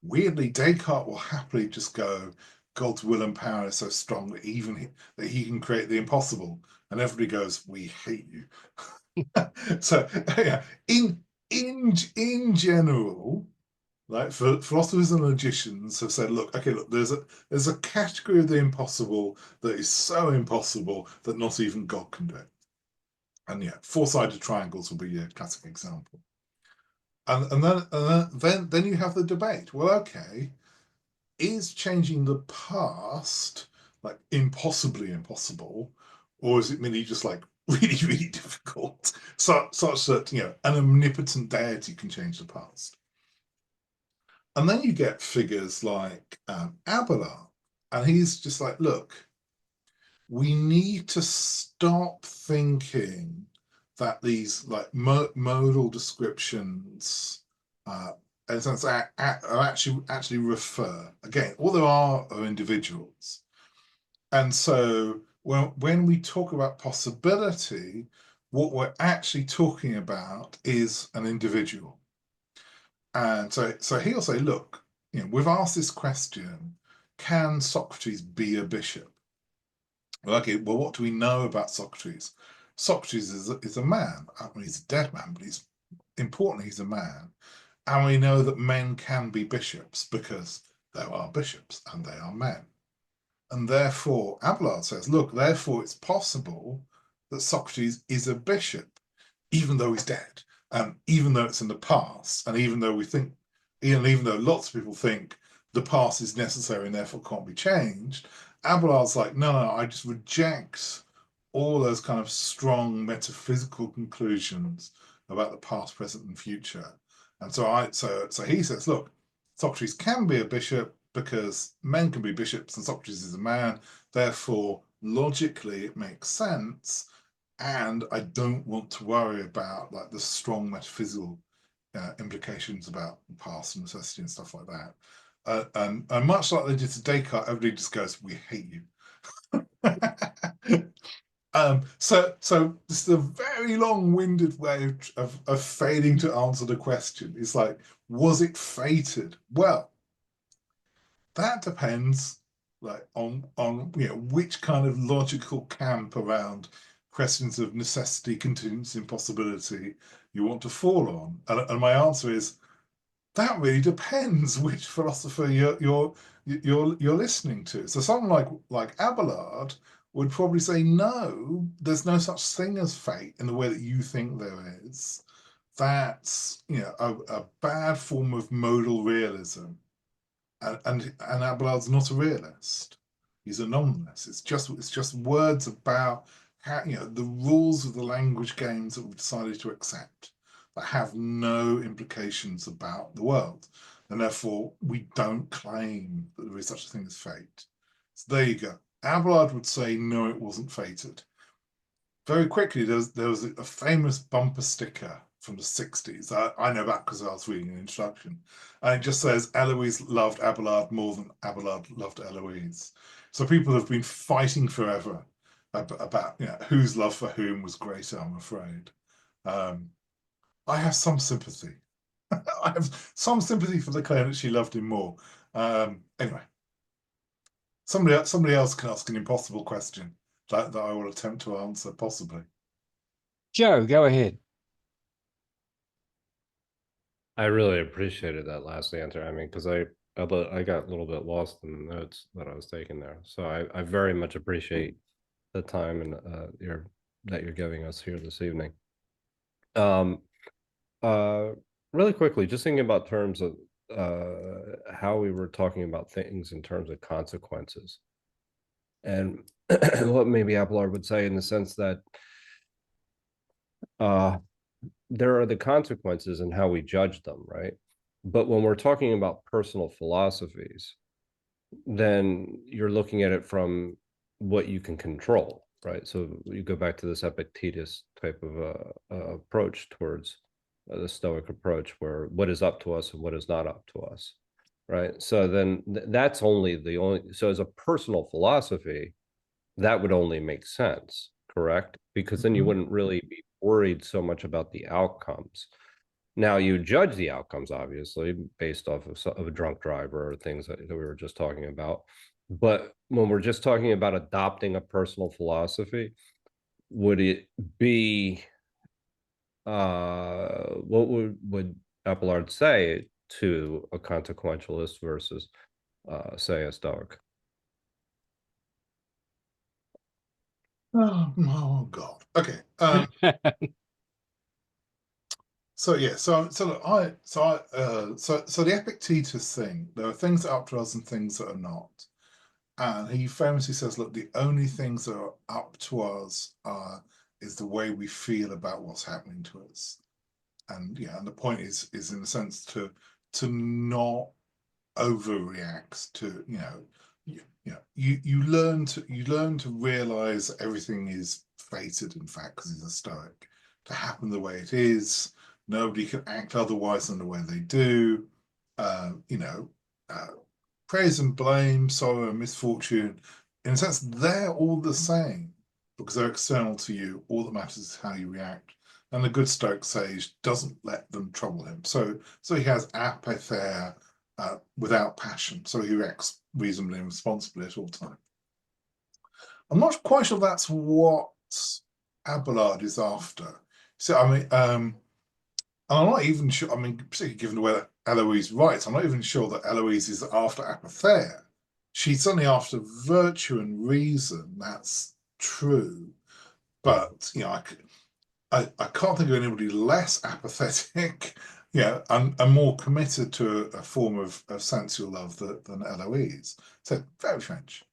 Weirdly, Descartes will happily just go, God's will and power is so strong that he can create the impossible. And everybody goes, we hate you. So in general, like philosophers and logicians have said, look, there's a category of the impossible that is so impossible that not even God can do it. And four-sided triangles will be a classic example. And then you have the debate. Well, okay, is changing the past like impossibly impossible, or is it merely just like really, really difficult, such that an omnipotent deity can change the past? And then you get figures like Abelard, and he's just like, look, we need to stop thinking that these like modal descriptions in a sense actually refer, again, all there are individuals. And so when we talk about possibility, what we're actually talking about is an individual. And so he'll say, look, we've asked this question, can Socrates be a bishop? Well, okay, well, what do we know about Socrates? Socrates is a man. I mean, he's a dead man, but he's a man. And we know that men can be bishops because there are bishops and they are men. And therefore, Abelard says, look, therefore it's possible that Socrates is a bishop, even though he's dead, and even though it's in the past, and even though even though lots of people think the past is necessary and therefore can't be changed, Abelard's like, no, I just reject all those kind of strong metaphysical conclusions about the past, present, and future. And so he says, look, Socrates can be a bishop because men can be bishops and Socrates is a man. Therefore, logically, it makes sense. And I don't want to worry about like the strong metaphysical implications about the past and necessity and stuff like that. And much like they did to Descartes, everybody just goes, we hate you. So this is a very long-winded way of failing to answer the question. It's like, was it fated? Well, that depends like on which kind of logical camp around questions of necessity, contingency, and possibility you want to fall on. And my answer is that really depends which philosopher you're listening to. So someone like Abelard would probably say, no, there's no such thing as fate in the way that you think there is. That's a bad form of modal realism. And Abelard's not a realist. He's a nominalist. It's just words about how the rules of the language games that we've decided to accept that have no implications about the world. And therefore we don't claim that there is such a thing as fate. So there you go. Abelard would say, no, it wasn't fated. Very quickly, there was a famous bumper sticker from the 60s. I know that because I was reading an introduction. And it just says, Heloise loved Abelard more than Abelard loved Heloise. So people have been fighting forever about whose love for whom was greater, I'm afraid. I have some sympathy. I have some sympathy for the claim that she loved him more. Anyway. Somebody else can ask an impossible question that I will attempt to answer, possibly. Joe, go ahead. I really appreciated that last answer. I mean, because I got a little bit lost in the notes that I was taking there. So I very much appreciate the time and that you're giving us here this evening. Really quickly, just thinking about terms of how we were talking about things in terms of consequences, and what maybe Abelard would say in the sense that there are the consequences and how we judge them, right? But when we're talking about personal philosophies, then you're looking at it from what you can control, right? So you go back to this Epictetus type of approach towards the Stoic approach, where what is up to us and what is not up to us, right? So then that's so as a personal philosophy, that would only make sense, correct? Because then you wouldn't really be worried so much about the outcomes. Now you judge the outcomes, obviously, based off of a drunk driver or things that we were just talking about. But when we're just talking about adopting a personal philosophy, would it be what would Abelard say to a consequentialist versus say a Stoic? Oh God. Okay. So yeah. So the Epictetus thing. There are things that are up to us and things that are not. And he famously says, look, the only things that are up to us is the way we feel about what's happening to us. And and the point is in a sense to not overreact to you learn to realize everything is fated, in fact, because he's a Stoic, to happen the way it is. Nobody can act otherwise than the way they do. Praise and blame, sorrow and misfortune, in a sense, they're all the same because they're external to you. All that matters is how you react. And the good Stoic sage doesn't let them trouble him. So he has apatheia without passion. So he reacts reasonably and responsibly at all times. I'm not quite sure that's what Abelard is after. So I mean, I'm not even sure. I mean, particularly given the way that Heloise writes, I'm not even sure that Heloise is after apatheia. She's certainly after virtue and reason. That's true, but I can't think of anybody less apathetic, and more committed to a form of sensual love than Heloise. So very French.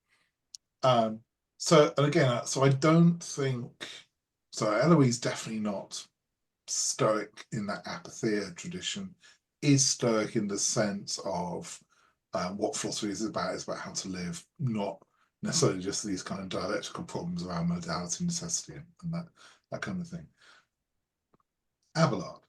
So, and again, so I don't think, so Heloise definitely not Stoic in that apatheia tradition, is Stoic in the sense of what philosophy is about how to live, not necessarily just these kind of dialectical problems around modality, necessity, and that kind of thing. Abelard.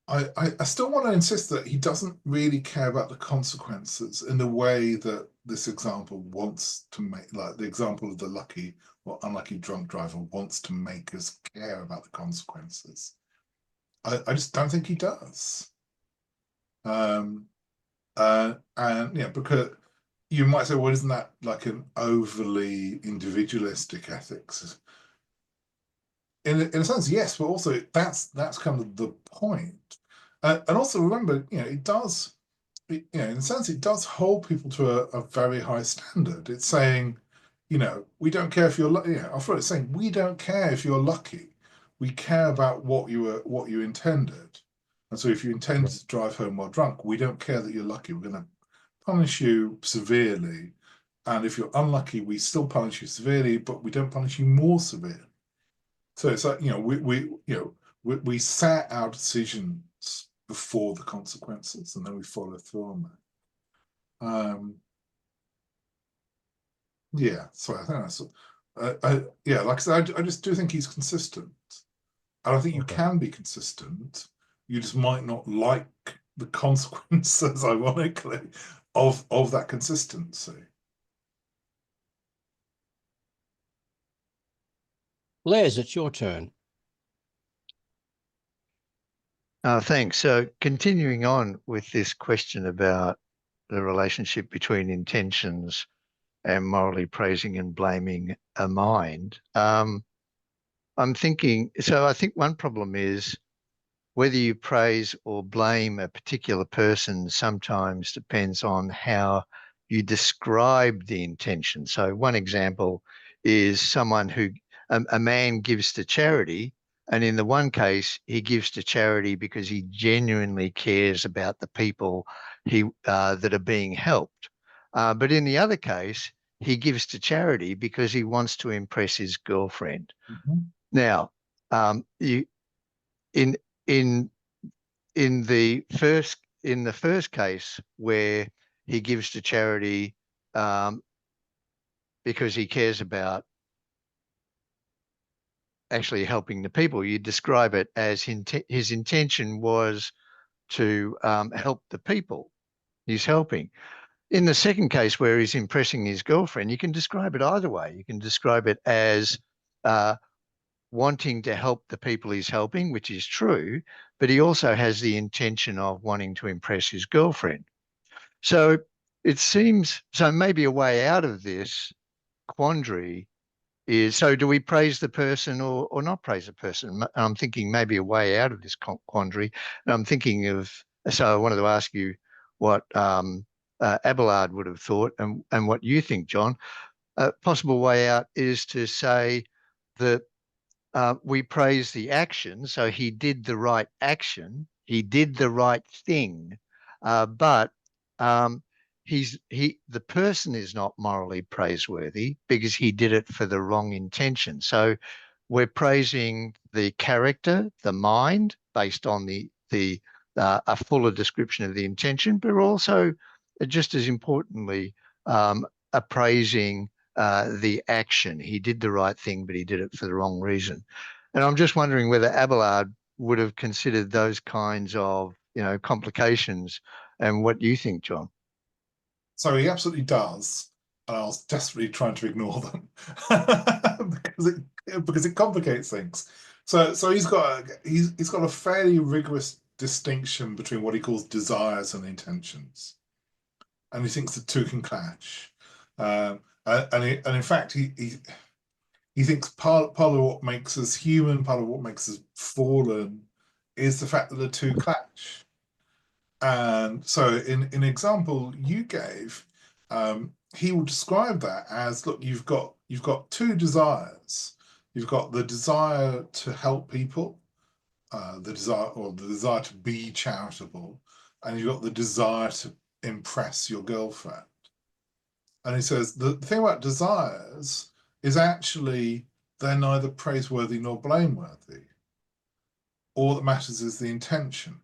I still want to insist that he doesn't really care about the consequences in the way that this example wants to make, like the example of the lucky or unlucky drunk driver wants to make us care about the consequences. I just don't think he does. And yeah, because you might say, well, isn't that like an overly individualistic ethics? In a sense, yes, but also that's kind of the point. And also remember, it does, in a sense, it does hold people to a very high standard. It's saying, we don't care if you're lucky. After all, it's saying we don't care if you're lucky. We care about what you intended. And so if you intended to drive home while drunk, we don't care that you're lucky. We're going to punish you severely. And if you're unlucky, we still punish you severely, but we don't punish you more severely. So it's like, we set our decisions before the consequences, and then we follow through on that. Yeah, so I think that's, yeah, like I said, I just do think he's consistent. And I think you can be consistent. You just might not like the consequences, ironically, of that consistency. Les, it's your turn. Thanks. So continuing on with this question about the relationship between intentions and morally praising and blaming a mind, I'm thinking, so I think one problem is whether you praise or blame a particular person sometimes depends on how you describe the intention. So one example is someone who, a man gives to charity, and in the one case, he gives to charity because he genuinely cares about the people that are being helped. But in the other case, he gives to charity because he wants to impress his girlfriend. Mm-hmm. Now, in the first case where he gives to charity because he cares about actually helping the people, you describe it as his intention was to help the people he's helping. In the second case where he's impressing his girlfriend, you can describe it either way. You can describe it as wanting to help the people he's helping, which is true, but he also has the intention of wanting to impress his girlfriend. So it seems, so maybe a way out of this quandary is, so do we praise the person or not praise the person? I'm thinking maybe a way out of this quandary. And I'm thinking of, so I wanted to ask you what Abelard would have thought and what you think, John. A possible way out is to say that we praise the action. So he did the right action. He did the right thing. But the person is not morally praiseworthy because he did it for the wrong intention. So we're praising the character, the mind, based on a fuller description of the intention, but also just as importantly, appraising the action. He did the right thing, but he did it for the wrong reason. And I'm just wondering whether Abelard would have considered those kinds of, complications, and what you think, John. So he absolutely does, and I was desperately trying to ignore them because it complicates things. So he's got a fairly rigorous distinction between what he calls desires and intentions, and he thinks the two can clash. And in fact, he thinks part of what makes us human, part of what makes us fallen, is the fact that the two clash. And so in an example you gave, he will describe that as, look, you've got two desires. You've got the desire to help people, the desire to be charitable, and you've got the desire to impress your girlfriend. And he says the thing about desires is actually they're neither praiseworthy nor blameworthy. All that matters is the intention.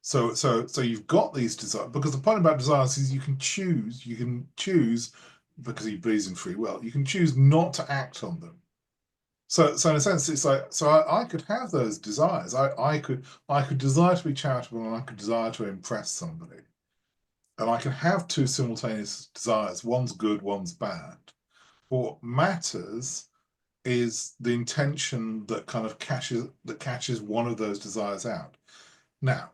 So you've got these desires, because the point about desires is you can choose, because he believes in free will, you can choose not to act on them. So in a sense, it's like, I could have those desires. I could desire to be charitable, and I could desire to impress somebody. And I can have two simultaneous desires. One's good, one's bad. But what matters is the intention that kind of catches one of those desires out. Now,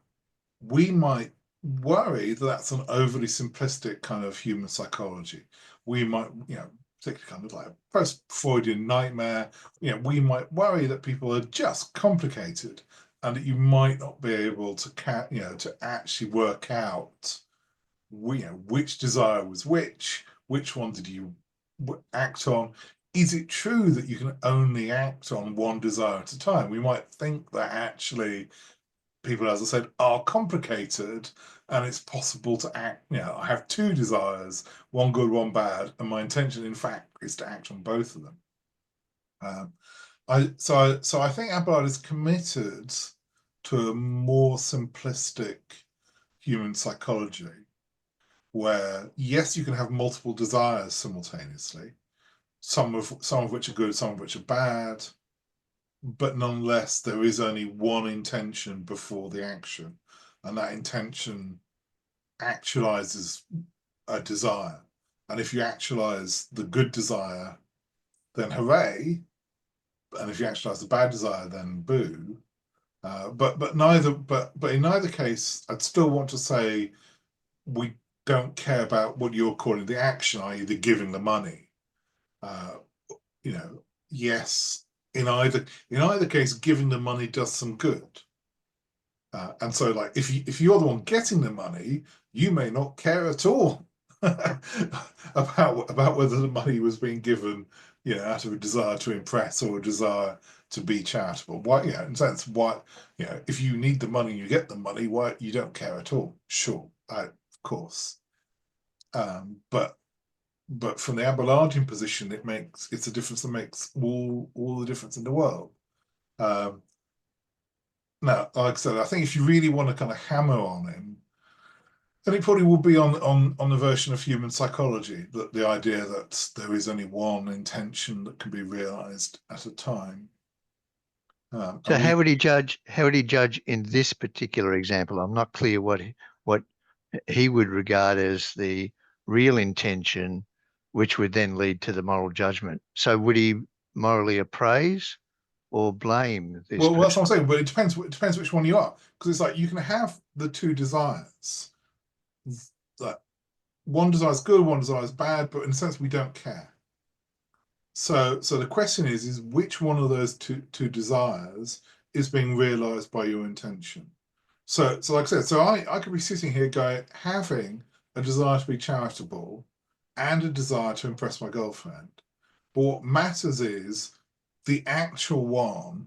we might worry that that's an overly simplistic kind of human psychology. We might, particularly kind of like a post-Freudian nightmare, we might worry that people are just complicated and that you might not be able to to actually work out which desire was which one did you act on. Is it true that you can only act on one desire at a time? We might think that actually people, as I said, are complicated, and it's possible to act, I have two desires, one good, one bad, and my intention, in fact, is to act on both of them. So I think Abelard is committed to a more simplistic human psychology, where yes, you can have multiple desires simultaneously, some of which are good, some of which are bad, but nonetheless there is only one intention before the action, and that intention actualizes a desire. And if you actualize the good desire, then hooray, and if you actualize the bad desire, then boo. But in neither case, I'd still want to say we don't care about what you're calling the action, i.e. the giving the money. Yes, in either case, giving the money does some good. And so, like, if you're the one getting the money, you may not care at all about whether the money was being given, out of a desire to impress or a desire to be charitable. Why, in a sense, if you need the money, you get the money. Why you don't care at all? Sure, of course. But from the Abelardian position, it's a difference that makes all the difference in the world. Now, like I said, I think if you really want to kind of hammer on him, then it probably will be on the version of human psychology, that the idea that there is only one intention that can be realized at a time. So how would he judge? How would he judge in this particular example? I'm not clear what he would regard as the real intention, which would then lead to the moral judgment. So would he morally appraise or blame this well, person? that's what I'm saying, but it depends which one you are, because it's like you can have the two desires, like one desire is good, one desire is bad, but in a sense we don't care. So the question is which one of those two desires is being realized by your intention? So like I said, I could be sitting here having a desire to be charitable and a desire to impress my girlfriend. But what matters is the actual one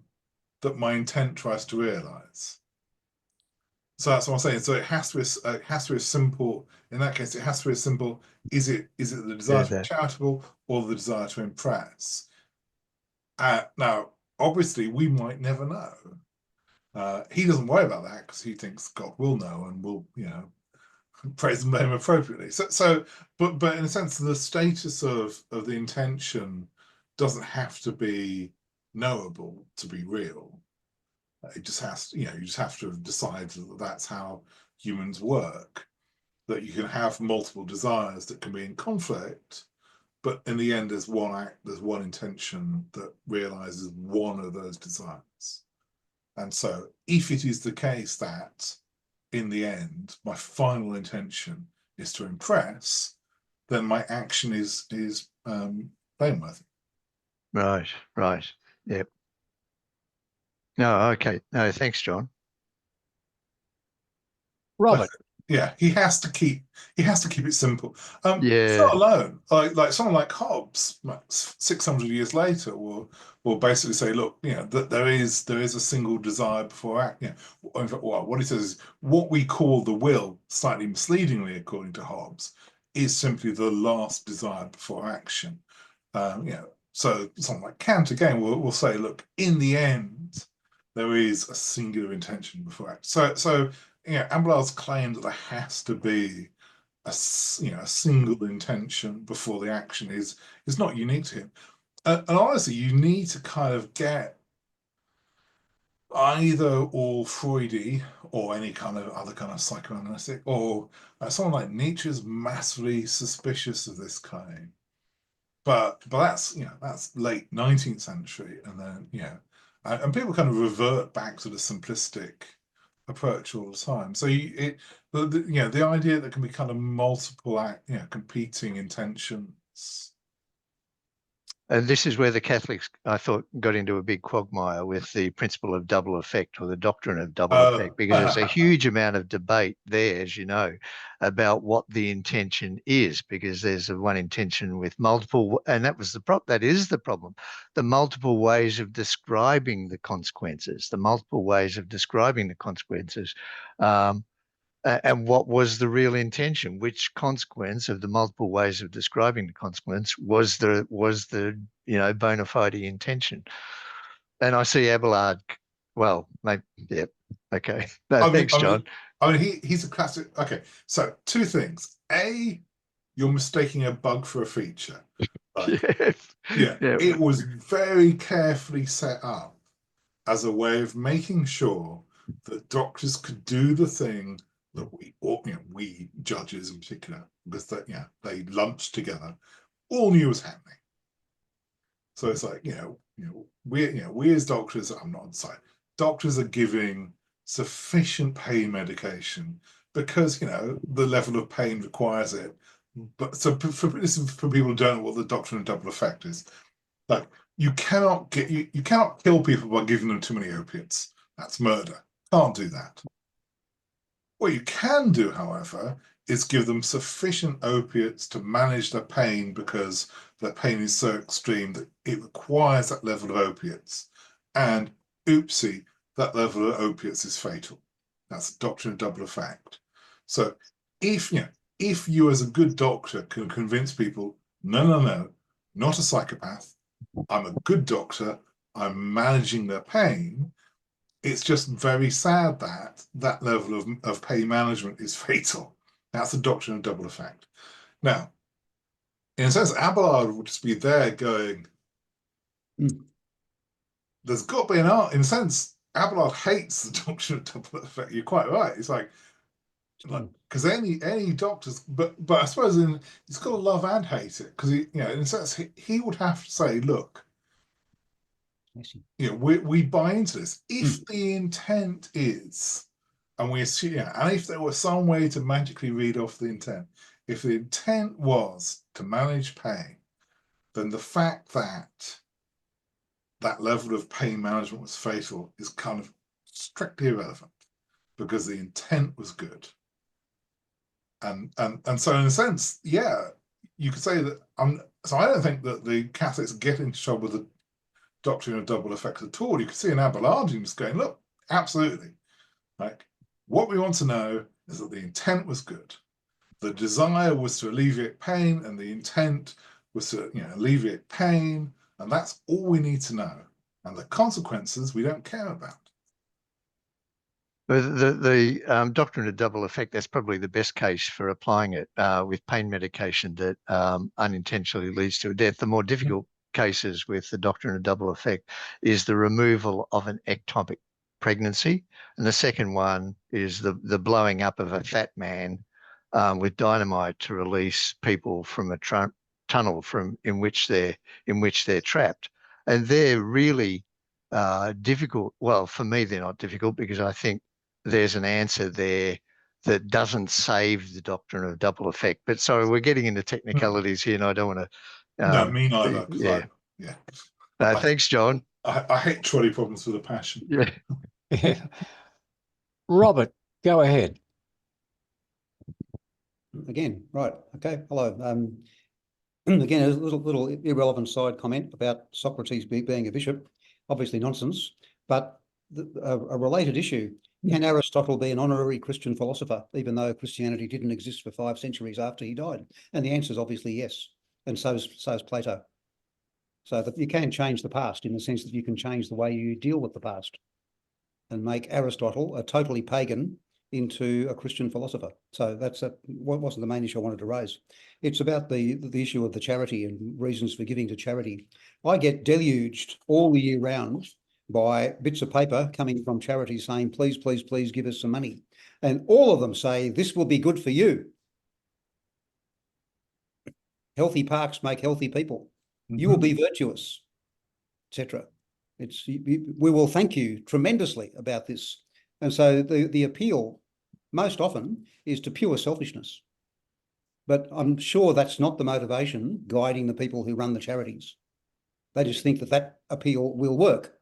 that my intent tries to realize. So that's what I'm saying. So it has to be a simple, in that case, it has to be a simple, is it the desire to be charitable or the desire to impress? Now, obviously, we might never know. He doesn't worry about that because he thinks God will know and will, praise and blame appropriately. But in a sense, the status of the intention doesn't have to be knowable to be real. It just has to, you just have to decide that that's how humans work, that you can have multiple desires that can be in conflict, but in the end, there's one intention that realizes one of those desires. And so if it is the case that in the end, my final intention is to impress, then my action is blameworthy. Right. Yep. No, okay. No, thanks, John. Robert, yeah, he has to keep it simple. It's Yeah. not alone. Like someone like Hobbes, 600 years later, will basically say, look, that there is a single desire before act. In fact, what he says is what we call the will, slightly misleadingly according to Hobbes, is simply the last desire before action. So someone like Kant again will say, look, in the end, there is a singular intention before act. So Abelard's claim that there has to be a single intention before the action is not unique to him. And honestly, you need to kind of get either all Freudy or any kind of other kind of psychoanalytic, or someone like Nietzsche is massively suspicious of this claim. But that's that's late 19th century, and then and people kind of revert back to the simplistic approach all the time. So the idea that there can be kind of multiple competing intentions. And this is where the Catholics, I thought, got into a big quagmire with the principle of double effect, or the doctrine of double effect, because there's a huge amount of debate there, as you know, about what the intention is, because there's one intention with multiple, and that is the problem, the multiple ways of describing the consequences, and what was the real intention? Which consequence of the multiple ways of describing the consequence was the bona fide intention? And I see Abelard. Well, maybe, yeah, okay. No, thanks, John. He's a classic. Okay, so two things. A, you're mistaking a bug for a feature. It was very carefully set up as a way of making sure that doctors could do the thing that we judges in particular, because they lunched together, all knew was happening. So it's like we as doctors, I'm not on side, doctors are giving sufficient pain medication because the level of pain requires it. But so this is for people who don't know what the doctrine of double effect is. Like you cannot kill people by giving them too many opiates. That's murder. Can't do that. What you can do, however, is give them sufficient opiates to manage their pain, because their pain is so extreme that it requires that level of opiates. And oopsie, that level of opiates is fatal. That's the doctrine of double effect. So if you as a good doctor can convince people, no, not a psychopath, I'm a good doctor, I'm managing their pain, it's just very sad that that level of pain management is fatal. That's the doctrine of double effect. Now, in a sense, Abelard would just be there going, there's got to be an art. In a sense, Abelard hates the doctrine of double effect. You're quite right. It's like because any doctors, but I suppose he's got to love and hate it, because in a sense he would have to say, look, we buy into this if the intent is, and we assume, and if there was some way to magically read off the intent, if the intent was to manage pain, then the fact that that level of pain management was fatal is kind of strictly irrelevant, because the intent was good. And so in a sense, you could say that so I don't think that the Catholics get into trouble with the doctrine of double effect at all. You could see an Abelardian just going, look, absolutely. Like, what we want to know is that the intent was good. The desire was to alleviate pain, and the intent was to alleviate pain, and that's all we need to know. And the consequences we don't care about. The doctrine of double effect, that's probably the best case for applying it with pain medication that unintentionally leads to a death. The more difficult cases with the doctrine of double effect is the removal of an ectopic pregnancy. And the second one is the blowing up of a fat man with dynamite to release people from a tunnel in which they're trapped. And they're really difficult. Well, for me, they're not difficult, because I think there's an answer there that doesn't save the doctrine of double effect. But sorry, we're getting into technicalities here, and I don't want to. No, me neither. Thanks, John. I hate trolley problems with a passion. Yeah. Robert, go ahead. again, right, okay, hello. Again, a little irrelevant side comment about Socrates being a bishop, obviously nonsense, but a related issue. Can Aristotle be an honorary Christian philosopher, even though Christianity didn't exist for 5 centuries after he died? And the answer is obviously yes, and so is Plato. So that you can change the past in the sense that you can change the way you deal with the past and make Aristotle, a totally pagan, into a Christian philosopher. So that's what wasn't the main issue I wanted to raise. It's about the issue of the charity and reasons for giving to charity. I get deluged all the year round by bits of paper coming from charities saying, please, please, please give us some money. And all of them say, this will be good for you. Healthy parks make healthy people. You will be virtuous, etc. We will thank you tremendously about this. And so the appeal most often is to pure selfishness. But I'm sure that's not the motivation guiding the people who run the charities. They just think that that appeal will work,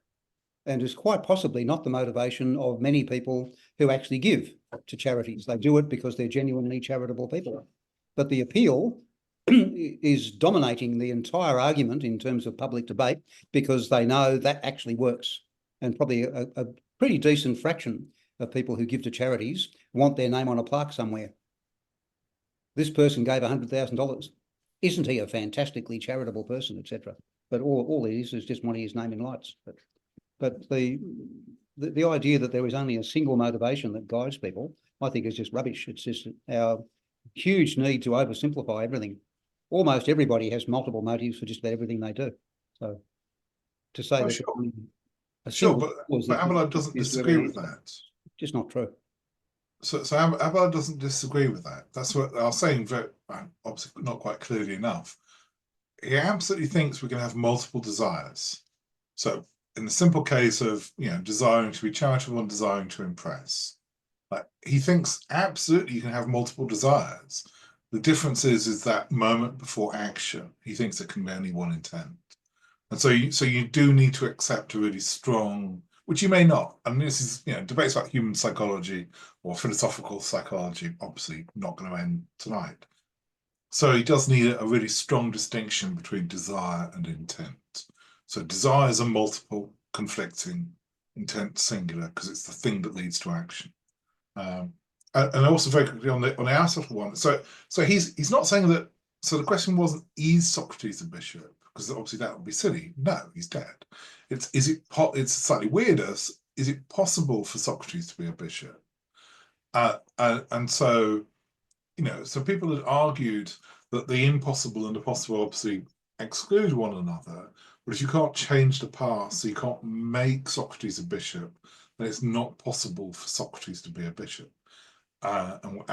and is quite possibly not the motivation of many people who actually give to charities. They do it because they're genuinely charitable people. But the appeal is dominating the entire argument in terms of public debate because they know that actually works. And probably a pretty decent fraction of people who give to charities want their name on a plaque somewhere. This person gave $100,000. Isn't he a fantastically charitable person, etc.? But all it is just wanting his name in lights. But the idea that there is only a single motivation that guides people, I think is just rubbish. It's just our huge need to oversimplify everything. Almost everybody has multiple motives for just about everything they do. So to say that sure, but Abelard doesn't disagree with that. Just not true. So Abelard doesn't disagree with that. That's what I was saying, very, obviously not quite clearly enough. He absolutely thinks we can have multiple desires. So in the simple case of, desiring to be charitable and desiring to impress, he thinks absolutely you can have multiple desires. The difference is that moment before action. He thinks it can be only one intent. And so you do need to accept a really strong, which you may not. I mean, this is, debates about human psychology or philosophical psychology, obviously not going to end tonight. So he does need a really strong distinction between desire and intent. So desires are multiple, conflicting, intent singular, because it's the thing that leads to action. And also very quickly on the Aristotle one. So he's not saying that. So the question wasn't, is Socrates a bishop? Because obviously that would be silly. No, he's dead. It's slightly weirder. Is it possible for Socrates to be a bishop? And so, so people had argued that the impossible and the possible obviously exclude one another. But if you can't change the past, so you can't make Socrates a bishop, then it's not possible for Socrates to be a bishop. And what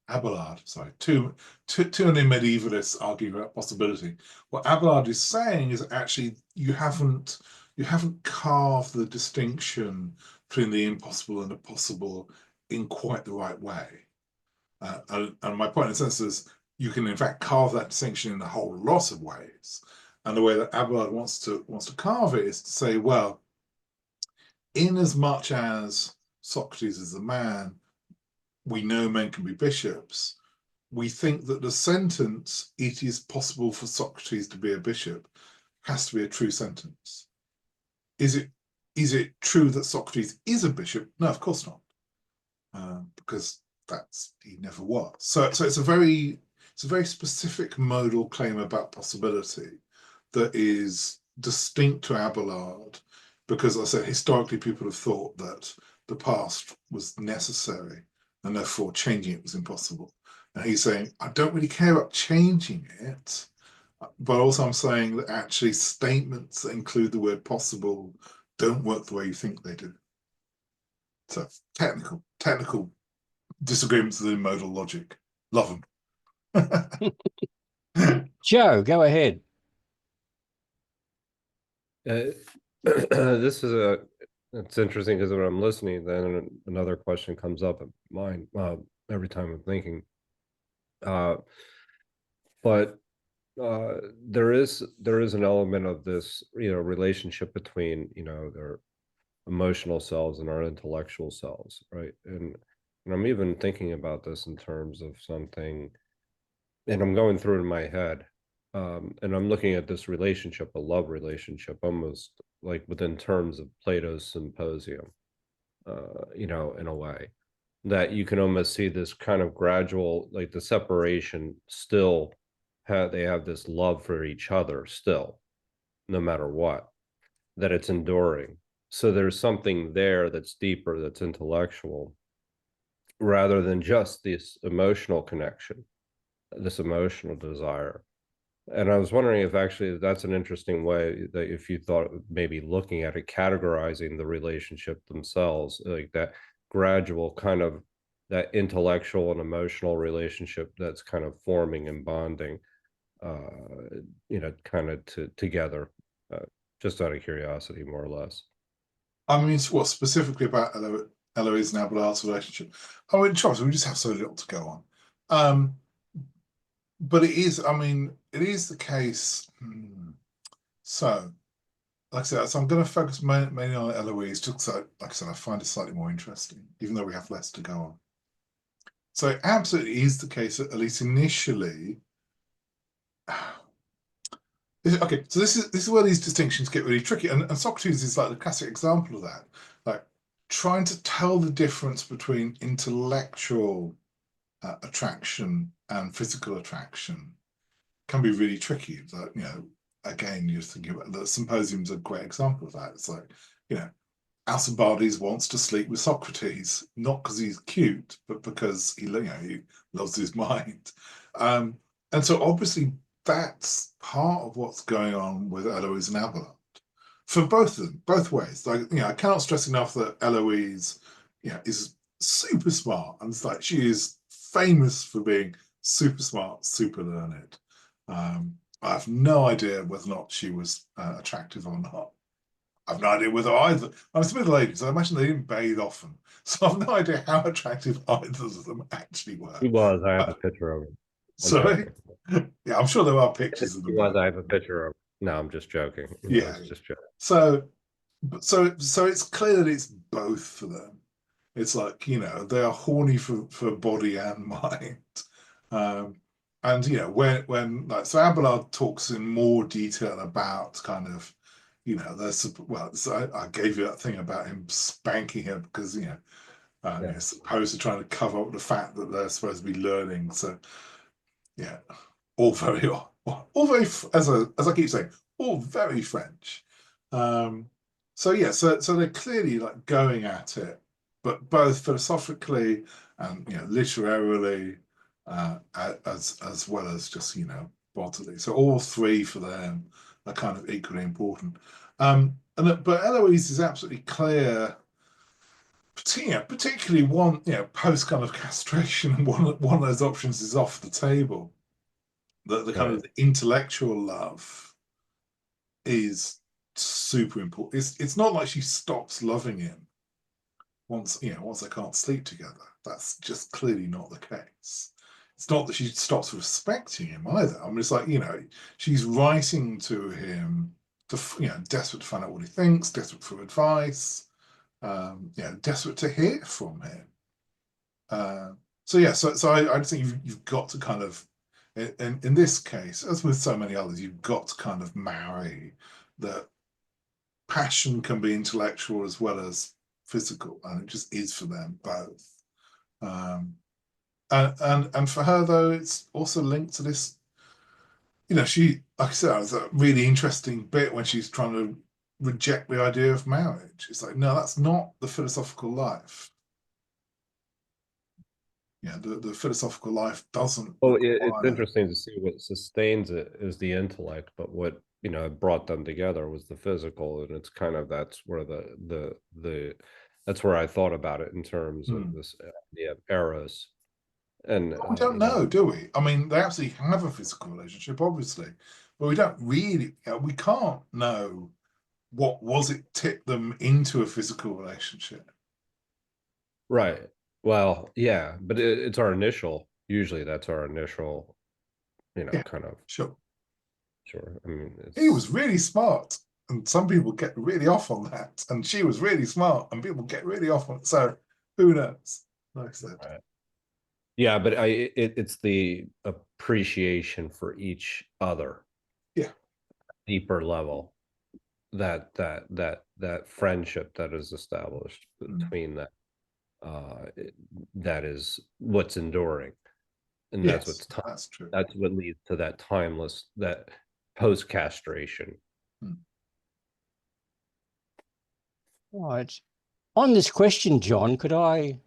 Abelard, sorry, two medievalists arguing about possibility. What Abelard is saying is actually you haven't carved the distinction between the impossible and the possible in quite the right way. And my point in a sense is you can in fact carve that distinction in a whole lot of ways. And the way that Abelard wants to carve it is to say, well, in as much as Socrates is a man, we know men can be bishops, we think that the sentence, it is possible for Socrates to be a bishop, has to be a true sentence. Is it true that Socrates is a bishop? No, of course not, because he never was. So it's a very specific modal claim about possibility that is distinct to Abelard, because I said historically people have thought that the past was necessary and therefore changing it was impossible. And he's saying, I don't really care about changing it, but also I'm saying that actually statements that include the word possible don't work the way you think they do. So technical disagreements within modal logic. Love them. Joe, go ahead. It's interesting because when I'm listening, then another question comes up in mind every time I'm thinking. But there is an element of this, relationship between, their emotional selves and our intellectual selves, right? And and I'm even thinking about this in terms of something, and I'm going through it in my head, and I'm looking at this relationship, a love relationship, almost like within terms of Plato's Symposium, you know, in a way that you can almost see this kind of gradual, like the separation still they have this love for each other still, no matter what, that it's enduring. So there's something there that's deeper, that's intellectual, rather than just this emotional connection, this emotional desire. And I was wondering if actually that's an interesting way that if you thought maybe looking at it, categorizing the relationship themselves, like that gradual kind of that intellectual and emotional relationship that's kind of forming and bonding, you know, kind of together, just out of curiosity, more or less. I mean, what specifically about Heloise and Abelard's relationship? I mean, Charles, we just have so little to go on. But it is, I mean, it is the case. So, like I said, so I'm going to focus mainly on Heloise, just so, like I said, I find it slightly more interesting, even though we have less to go on. So it absolutely is the case that, at least initially. Okay, so this is where these distinctions get really tricky, and Socrates is like the classic example of that, like trying to tell the difference between intellectual attraction and physical attraction can be really tricky. Like, you know, again, you're thinking about the Symposium's a great example of that. It's like, you know, Alcibiades wants to sleep with Socrates, not because he's cute, but because he loves his mind. And so obviously that's part of what's going on with Heloise and Abelard. For both of them, both ways. Like, you know, I cannot stress enough that Heloise, you know, is super smart. And it's like she is famous for being super smart, super learned. I have no idea whether or not she was attractive or not. I have no idea whether either. I was a middle-aged, so I imagine they didn't bathe often. So I have no idea how attractive either of them actually were. He was. I have a picture of him. Sorry? Yeah, I'm sure there are pictures of them. He was. I have a picture of him. No, I'm just joking. Yeah, just joking. So it's clear that it's both for them. It's like, you know, they are horny for body and mind. And you know, when like, so Abelard talks in more detail about kind of, you know, there's, well, so I gave you that thing about him spanking her because, you know, you're supposed to try to cover up the fact that they're supposed to be learning. So yeah, all very, as I keep saying, all very French. So yeah, so they're clearly like going at it, but both philosophically and, you know, literarily, as well as just, you know, bodily. So all three for them are kind of equally important. But Heloise is absolutely clear, particularly one, you know, post kind of castration, one of those options is off the table. The kind of intellectual love is super important. It's not like she stops loving him once they can't sleep together. That's just clearly not the case. It's not that she stops respecting him either. I mean, it's like, you know, she's writing to him to, you know, desperate to find out what he thinks, desperate for advice, you know, desperate to hear from him. So yeah, so I think you've got to kind of, in this case, as with so many others, you've got to kind of marry that passion can be intellectual as well as physical, and it just is for them both. And for her though, it's also linked to this, you know, she, like I said, it's a really interesting bit when she's trying to reject the idea of marriage. It's like, no, that's not the philosophical life. Yeah, the philosophical life doesn't. Well, it's interesting to see what sustains it is the intellect, but what, you know, brought them together was the physical, and it's kind of, that's where that's where I thought about it in terms of this idea of eros. And we don't know, do we? I mean, they absolutely have a physical relationship, obviously, but we don't really. We can't know what was it tipped them into a physical relationship. Right. Well, yeah, but it's our initial. Usually, that's our initial. You know, kind of. Sure. I mean, he was really smart, and some people get really off on that. And she was really smart, and people get really off on it. So who knows? like I said. Right. Yeah, but it's the appreciation for each other. Yeah. Deeper level, that friendship that is established between that, that is what's enduring, and that's Yes, what's that's true. that's what leads to that timeless, that post castration. Right. On this question, John, could I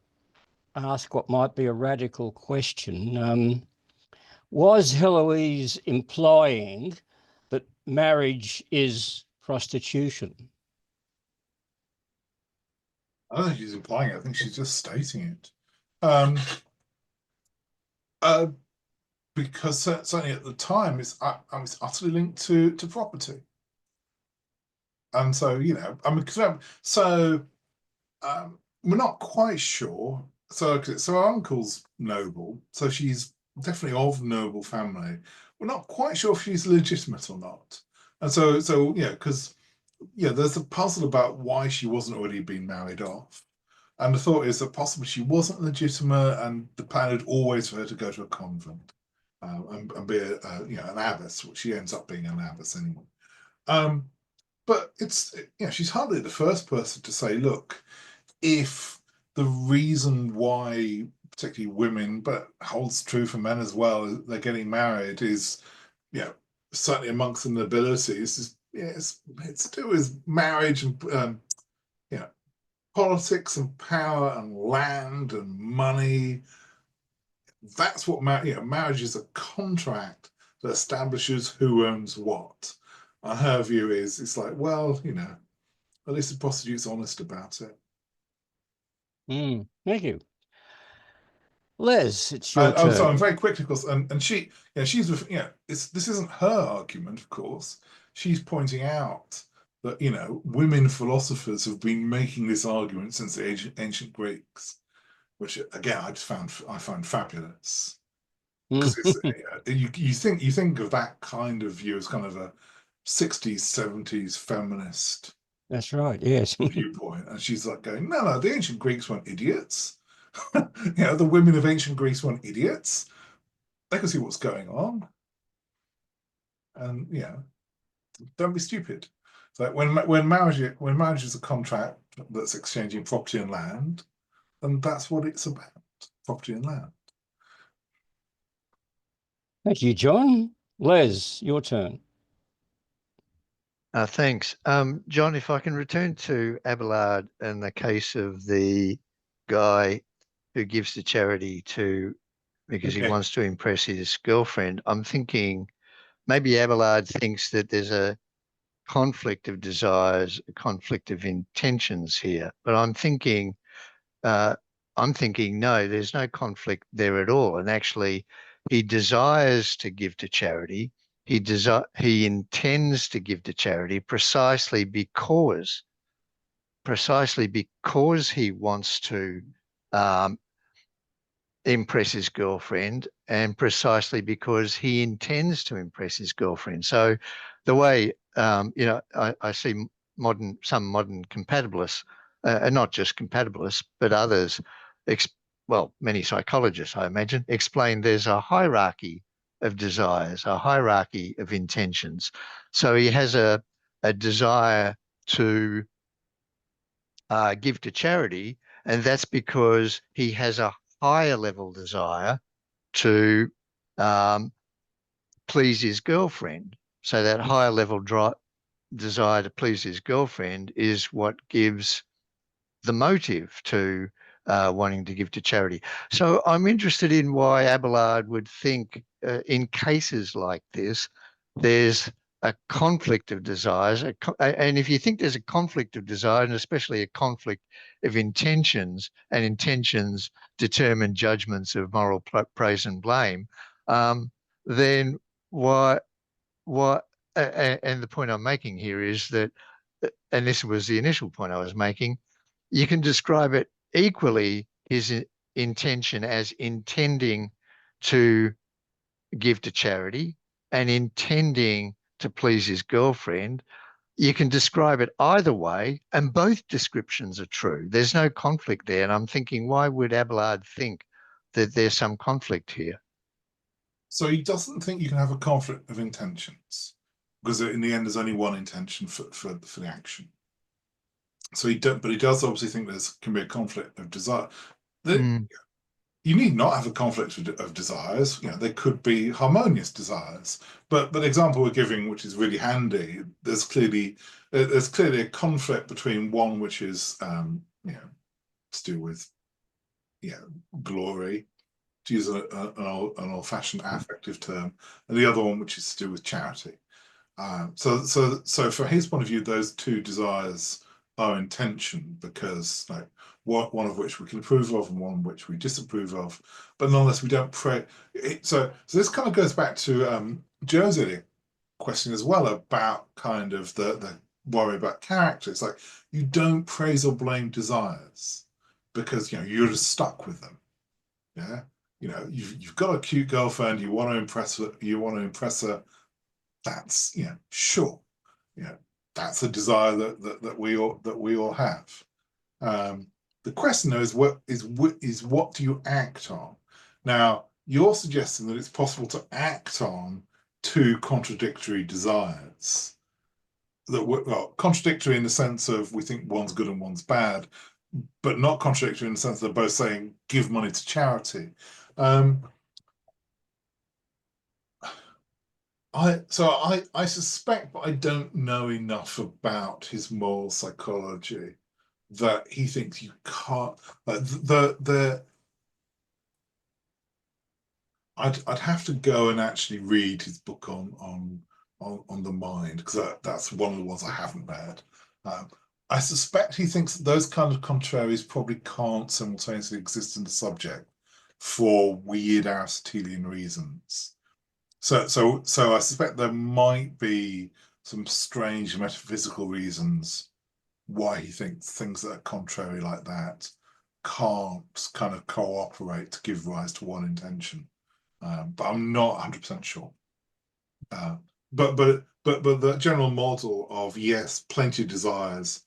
ask what might be a radical question? Was Heloise implying that marriage is prostitution? I don't think she's implying it. I think she's just stating it. Because certainly at the time, it's utterly linked to property. And so, you know, I mean, we're not quite sure. So our uncle's noble, so she's definitely of noble family. We're not quite sure if she's legitimate or not. And so yeah, because there's a puzzle about why she wasn't already being married off. And the thought is that possibly she wasn't legitimate, and the plan had always for her to go to a convent and be an abbess, which she ends up being an abbess anyway. But she's hardly the first person to say, look, if the reason why particularly women, but holds true for men as well, they're getting married is, certainly amongst the nobility, it's to do with marriage and politics and power and land and money. That's what marriage is, a contract that establishes who owns what. And her view is, it's like, well, at least the prostitute's honest about it. Thank you. Les, it's your turn. So I'm very quick, because and she's this isn't her argument, of course. She's pointing out that women philosophers have been making this argument since the ancient Greeks, which again I find fabulous, because you think of that kind of view as kind of a 60s 70s feminist. That's right. Yes. Viewpoint, and she's like going, no, the ancient Greeks weren't idiots. The women of ancient Greece weren't idiots. They could see what's going on, and don't be stupid. So when marriage is a contract that's exchanging property and land, then that's what it's about: property and land. Thank you, John. Les, your turn. Thanks. John, if I can return to Abelard and the case of the guy who gives the charity because he wants to impress his girlfriend, I'm thinking maybe Abelard thinks that there's a conflict of desires, a conflict of intentions here. But I'm thinking no, there's no conflict there at all. And actually, he desires to give to charity. He intends to give to charity precisely because he wants to impress his girlfriend, and precisely because he intends to impress his girlfriend. So the way I see some modern compatibilists, and not just compatibilists, but others, many psychologists, I imagine, explain there's a hierarchy of desires, a hierarchy of intentions. So he has a desire to give to charity, and that's because he has a higher level desire to please his girlfriend. So that higher level desire to please his girlfriend is what gives the motive to wanting to give to charity. So I'm interested in why Abelard would think in cases like this, there's a conflict of desires. And if you think there's a conflict of desire, and especially a conflict of intentions, and intentions determine judgments of moral praise and blame, then why, and the point I'm making here is that, and this was the initial point I was making, you can describe it equally, his intention, as intending to give to charity and intending to please his girlfriend. you can describe it either way, and both descriptions are true. There's no conflict there. And I'm thinking, why would Abelard think that there's some conflict here? So he doesn't think you can have a conflict of intentions, because in the end, there's only one intention for the action. So but he does obviously think can be a conflict of desire. You need not have a conflict of desires. You know, there could be harmonious desires. But the example we're giving, which is really handy, there's clearly a conflict between one which is you know, to do with glory, to use an old-fashioned affective term, and the other one which is to do with charity. So from his point of view, those two desires are in tension, because like one of which we can approve of and one of which we disapprove of, but nonetheless we don't pray. So this kind of goes back to Joe's earlier question as well, about kind of the worry about character. It's like, you don't praise or blame desires, because you're just stuck with them. Yeah, you've got a cute girlfriend, you want to impress her, that's sure, that's a desire that we all have. The question though is what do you act on? Now you're suggesting that it's possible to act on two contradictory desires, that contradictory in the sense of we think one's good and one's bad, but not contradictory in the sense they're both saying give money to charity. I suspect, but I don't know enough about his moral psychology, that he thinks you can't. I'd have to go and actually read his book on the mind, because that's one of the ones I haven't read. I suspect he thinks that those kind of contraries probably can't simultaneously exist in the subject for weird Aristotelian reasons. So I suspect there might be some strange metaphysical reasons why he thinks things that are contrary like that can't kind of cooperate to give rise to one intention. But I'm not 100% sure. But the general model of, yes, plenty of desires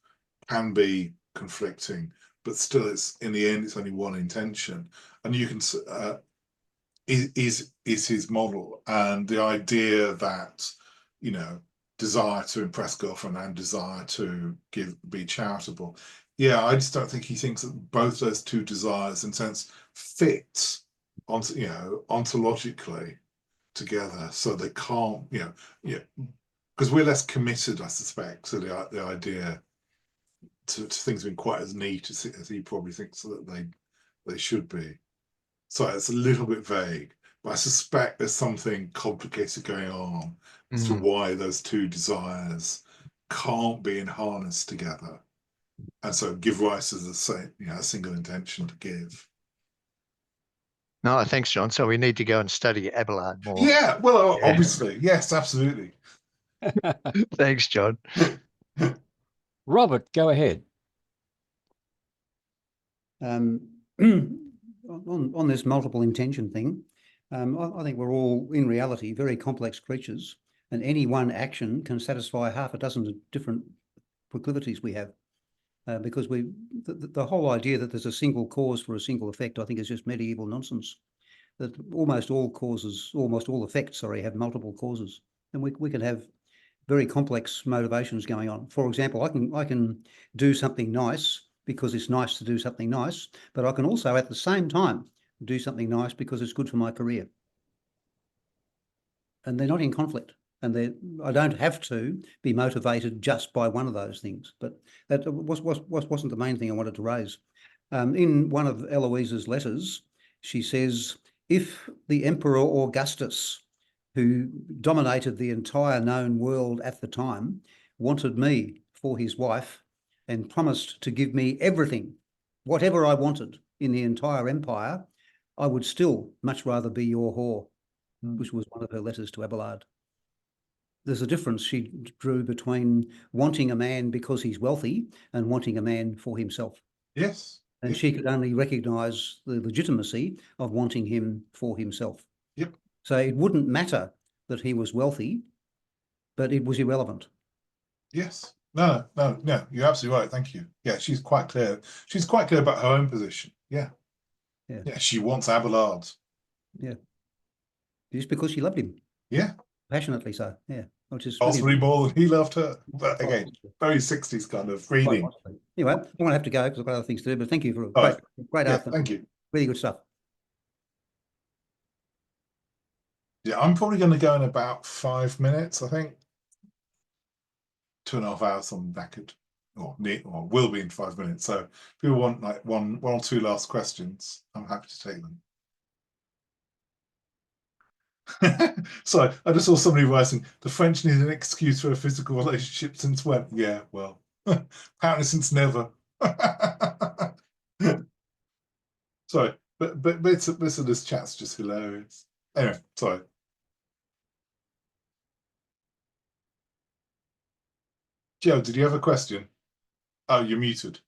can be conflicting, but still it's in the end it's only one intention, and you can is his model. And the idea that desire to impress girlfriend and desire to be charitable, I just don't think he thinks that both those two desires in a sense fit ontologically together, so they can't because we're less committed, I suspect, to the idea to things being quite as neat as he probably thinks that they should be. So it's a little bit vague, but I suspect there's something complicated going on as to why those two desires can't be in harness together, and so give rise to the same, a single intention to give. No, thanks, John. So we need to go and study Abelard more. Yeah, well, obviously, yes, absolutely. Thanks, John. Robert, go ahead. On this multiple intention thing, I think we're all, in reality, very complex creatures, and any one action can satisfy half a dozen different proclivities we have, because the whole idea that there's a single cause for a single effect, I think, is just medieval nonsense. That almost all effects, have multiple causes, and we can have very complex motivations going on. For example, I can do something nice because it's nice to do something nice, but I can also at the same time do something nice because it's good for my career. And they're not in conflict, and I don't have to be motivated just by one of those things. But that wasn't the main thing I wanted to raise. In one of Heloise's letters, she says, if the Emperor Augustus, who dominated the entire known world at the time, wanted me for his wife and promised to give me everything, whatever I wanted in the entire empire, I would still much rather be your whore, which was one of her letters to Abelard. There's a difference she drew between wanting a man because he's wealthy and wanting a man for himself. Yes. And she could only recognise the legitimacy of wanting him for himself. Yep. So it wouldn't matter that he was wealthy, but it was irrelevant. Yes. No, you're absolutely right. Thank you. Yeah, she's quite clear. She's quite clear about her own position. Yeah. Yeah, she wants Abelard. Yeah. Just because she loved him. Yeah. Passionately so. Yeah. Which is Possibly more than he loved her. But Quite again, possibly. very 60s kind of Quite reading. possibly. Anyway, I'm going to have to go because I've got other things to do, but thank you for a All right. great Yeah, afternoon. thank you. Really good stuff. Yeah, I'm probably going to go in about 5 minutes, I think. 2.5 hours on record, or will be in 5 minutes. So if people want like one or two last questions, I'm happy to take them. So I just saw somebody writing, the French need an excuse for a physical relationship since when? Yeah, well, apparently since never. Sorry, but bits of this chat's just hilarious. Anyway, sorry. Joe, did you have a question? Oh, you're muted.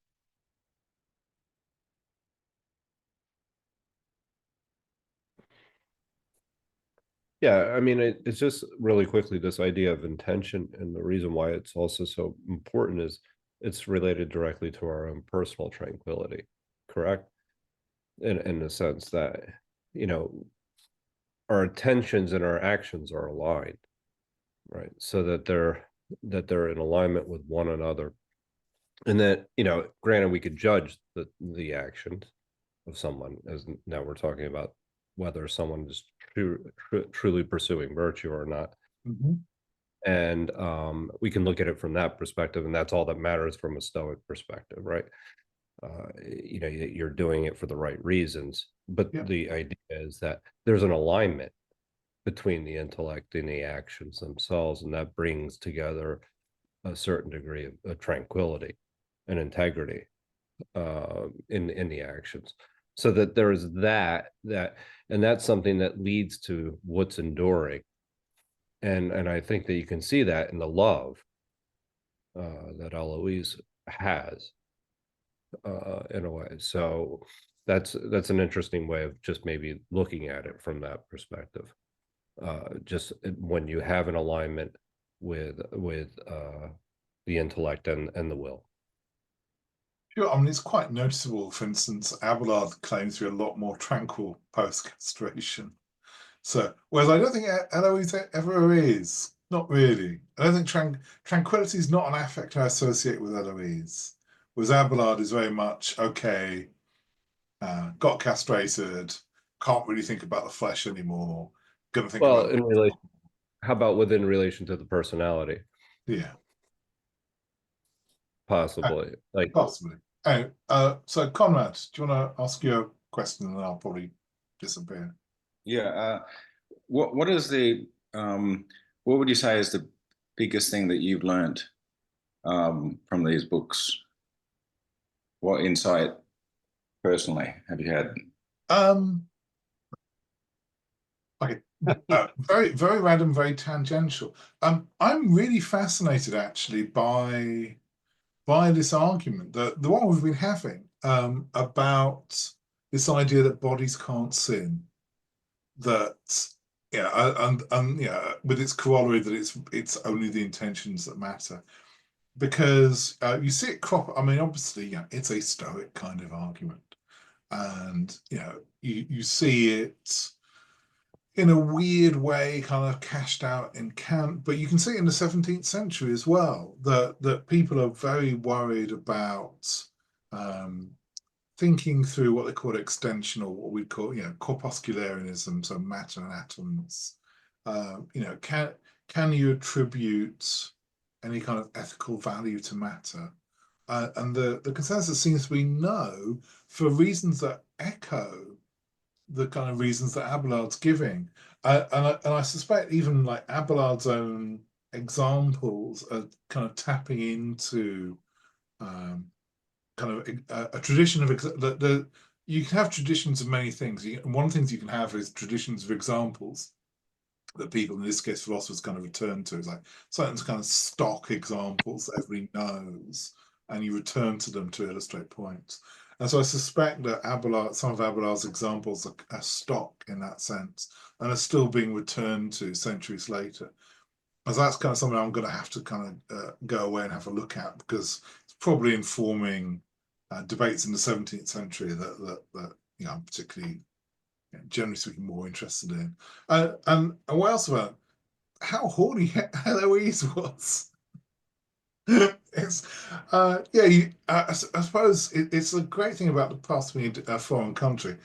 Yeah, I mean, it's just really quickly this idea of intention, and the reason why it's also so important is it's related directly to our own personal tranquility, correct? In the sense that, you know, our intentions and our actions are aligned, right? So that they're in alignment with one another. And that, you know, granted, we could judge the actions of someone, as now we're talking about whether someone is truly pursuing virtue or not. And we can look at it from that perspective, and that's all that matters from a Stoic perspective, right? You know, you're doing it for the right reasons, but the idea is that there's an alignment between the intellect and the actions themselves, and that brings together a certain degree of tranquility and integrity in the actions, so that there's that and that's something that leads to what's enduring, and I think that you can see that in the love that Heloise has in a way. So that's an interesting way of just maybe looking at it from that perspective. Just when you have an alignment with the intellect and the will. Sure, I mean, it's quite noticeable. For instance, Abelard claims to be a lot more tranquil post-castration. So, whereas I don't think Heloise ever is. Not really. I don't think tranquility is not an affect I associate with Heloise. Whereas Abelard is very much, okay, got castrated, can't really think about the flesh anymore, gonna think about in relation, how about within relation to the personality? Yeah. Possibly. Like possibly. So Conrad, do you want to ask your question, and then I'll probably disappear? Yeah. What is the what would you say is the biggest thing that you've learned from these books? What insight personally have you had? Okay. Very, very random, very tangential. I'm really fascinated actually by this argument, the one we've been having, about this idea that bodies can't sin, that and with its corollary that it's only the intentions that matter, because you see it crop. I mean, obviously, it's a Stoic kind of argument, and you see it in a weird way kind of cashed out in Kant, but you can see it in the 17th century as well, that people are very worried about thinking through what they call extensional, what we call corpuscularianism, so matter and atoms. Can you attribute any kind of ethical value to matter? And the consensus seems to be no, for reasons that echo the kind of reasons that Abelard's giving, and I suspect even like Abelard's own examples are kind of tapping into kind of a tradition of you can have traditions of many things. One of the things you can have is traditions of examples that people, in this case philosophers, kind of return to. It's like certain kind of stock examples that everybody knows, and you return to them to illustrate points. And so I suspect that some of Abelard's examples are stock in that sense, and are still being returned to centuries later. as that's kind of something I'm going to have to kind of go away and have a look at, because it's probably informing debates in the 17th century that you know, I'm particularly, you know, generally speaking, more interested in. And what else about how horny Heloise was? It's I suppose it's a great thing about the past being a foreign country,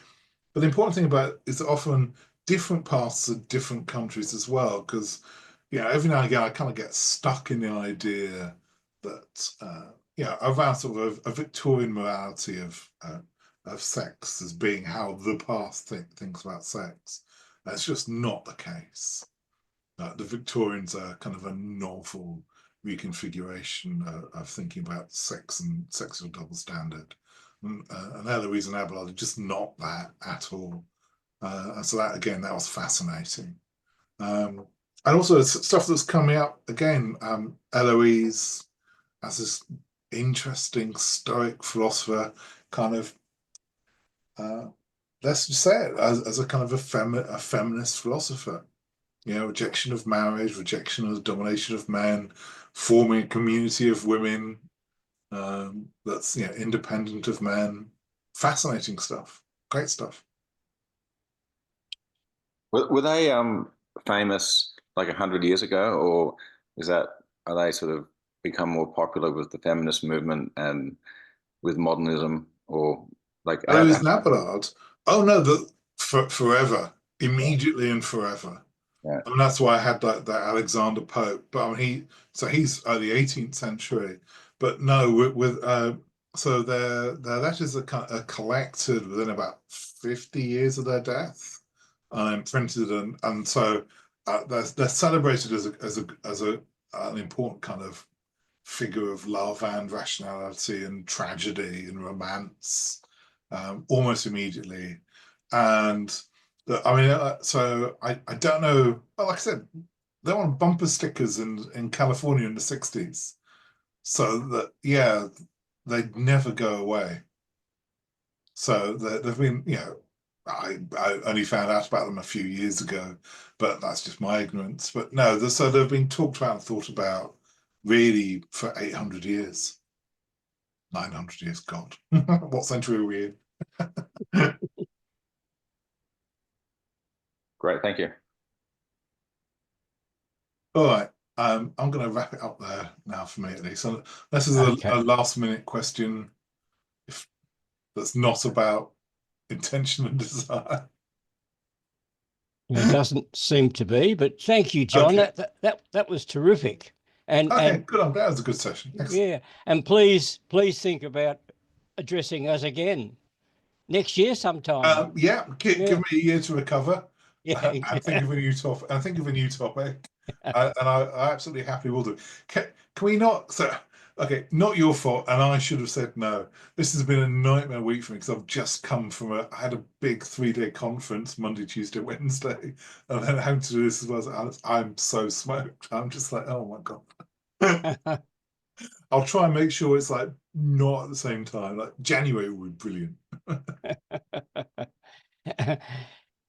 but the important thing about it is that often different paths are different countries as well, because you know, every now and again I kind of get stuck in the idea that you know, around sort of a Victorian morality of sex as being how the past thinks about sex. That's just not the case. The Victorians are kind of a novel reconfiguration of thinking about sex and sexual double standard. And Heloise and Abelard are just not that at all. And so that, again, that was fascinating. And also stuff that's coming up, again, Heloise as this interesting Stoic philosopher, kind of, let's just say it, as a kind of a feminist philosopher. You know, rejection of marriage, rejection of the domination of men, forming a community of women that's, you know, independent of men. Fascinating stuff. Great stuff. Were they famous like 100 years ago, or are they sort of become more popular with the feminist movement and with modernism, or like? Heloise and Abelard. Oh no, forever, immediately and forever. Yeah. I mean, that's why I had that Alexander Pope. But I mean, he's the 18th century. But no, so their letters are collected within about 50 years of their death, and printed, and so they're celebrated as an important kind of figure of love and rationality and tragedy and romance, almost immediately. And I mean, so I don't know. Well, like I said, they were on bumper stickers in California in the 60s. So that, yeah, they'd never go away. So they've been, you know, I only found out about them a few years ago, but that's just my ignorance. But no, so they've been talked about and thought about really for 800 years. 900 years, God. What century are we in? Great, thank you. All right, I'm going to wrap it up there now for me, at least. So this is a last-minute question, if that's not about intention and desire. It doesn't seem to be, but thank you, John. Okay. That was terrific. And good. I'm glad it was a good session. Excellent. Yeah, and please think about addressing us again next year sometime. Give me a year to recover. Yeah, and think of a new topic. And I absolutely happily will do. Can we not? So, okay, not your fault, and I should have said no. This has been a nightmare week for me because I've just come from I had a big 3-day conference Monday, Tuesday, Wednesday, and then having to do this as well. I'm so smoked. I'm just like, oh my God. I'll try and make sure it's like not at the same time. Like January would be brilliant.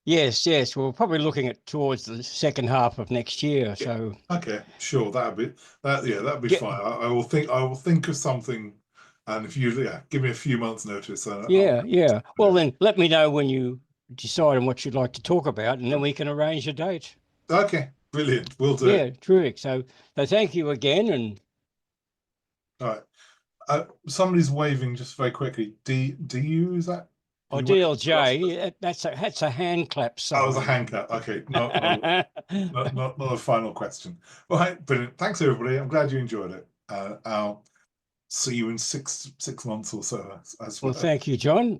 Yes. We're probably looking at towards the second half of next year. So okay, sure, that'd be fine. I will think of something, and if you give me a few months' notice. Yeah. Well, then let me know when you decide on what you'd like to talk about, and then we can arrange a date. Okay, brilliant. We'll do. Yeah, terrific. So thank you again. And all right, somebody's waving just very quickly. Do you use that? Oh, DLJ, that's a hand clap sign. That was a hand clap. Okay, not a final question. All right, brilliant. Thanks, everybody. I'm glad you enjoyed it. I'll see you in six months or so. Well, thank you, John.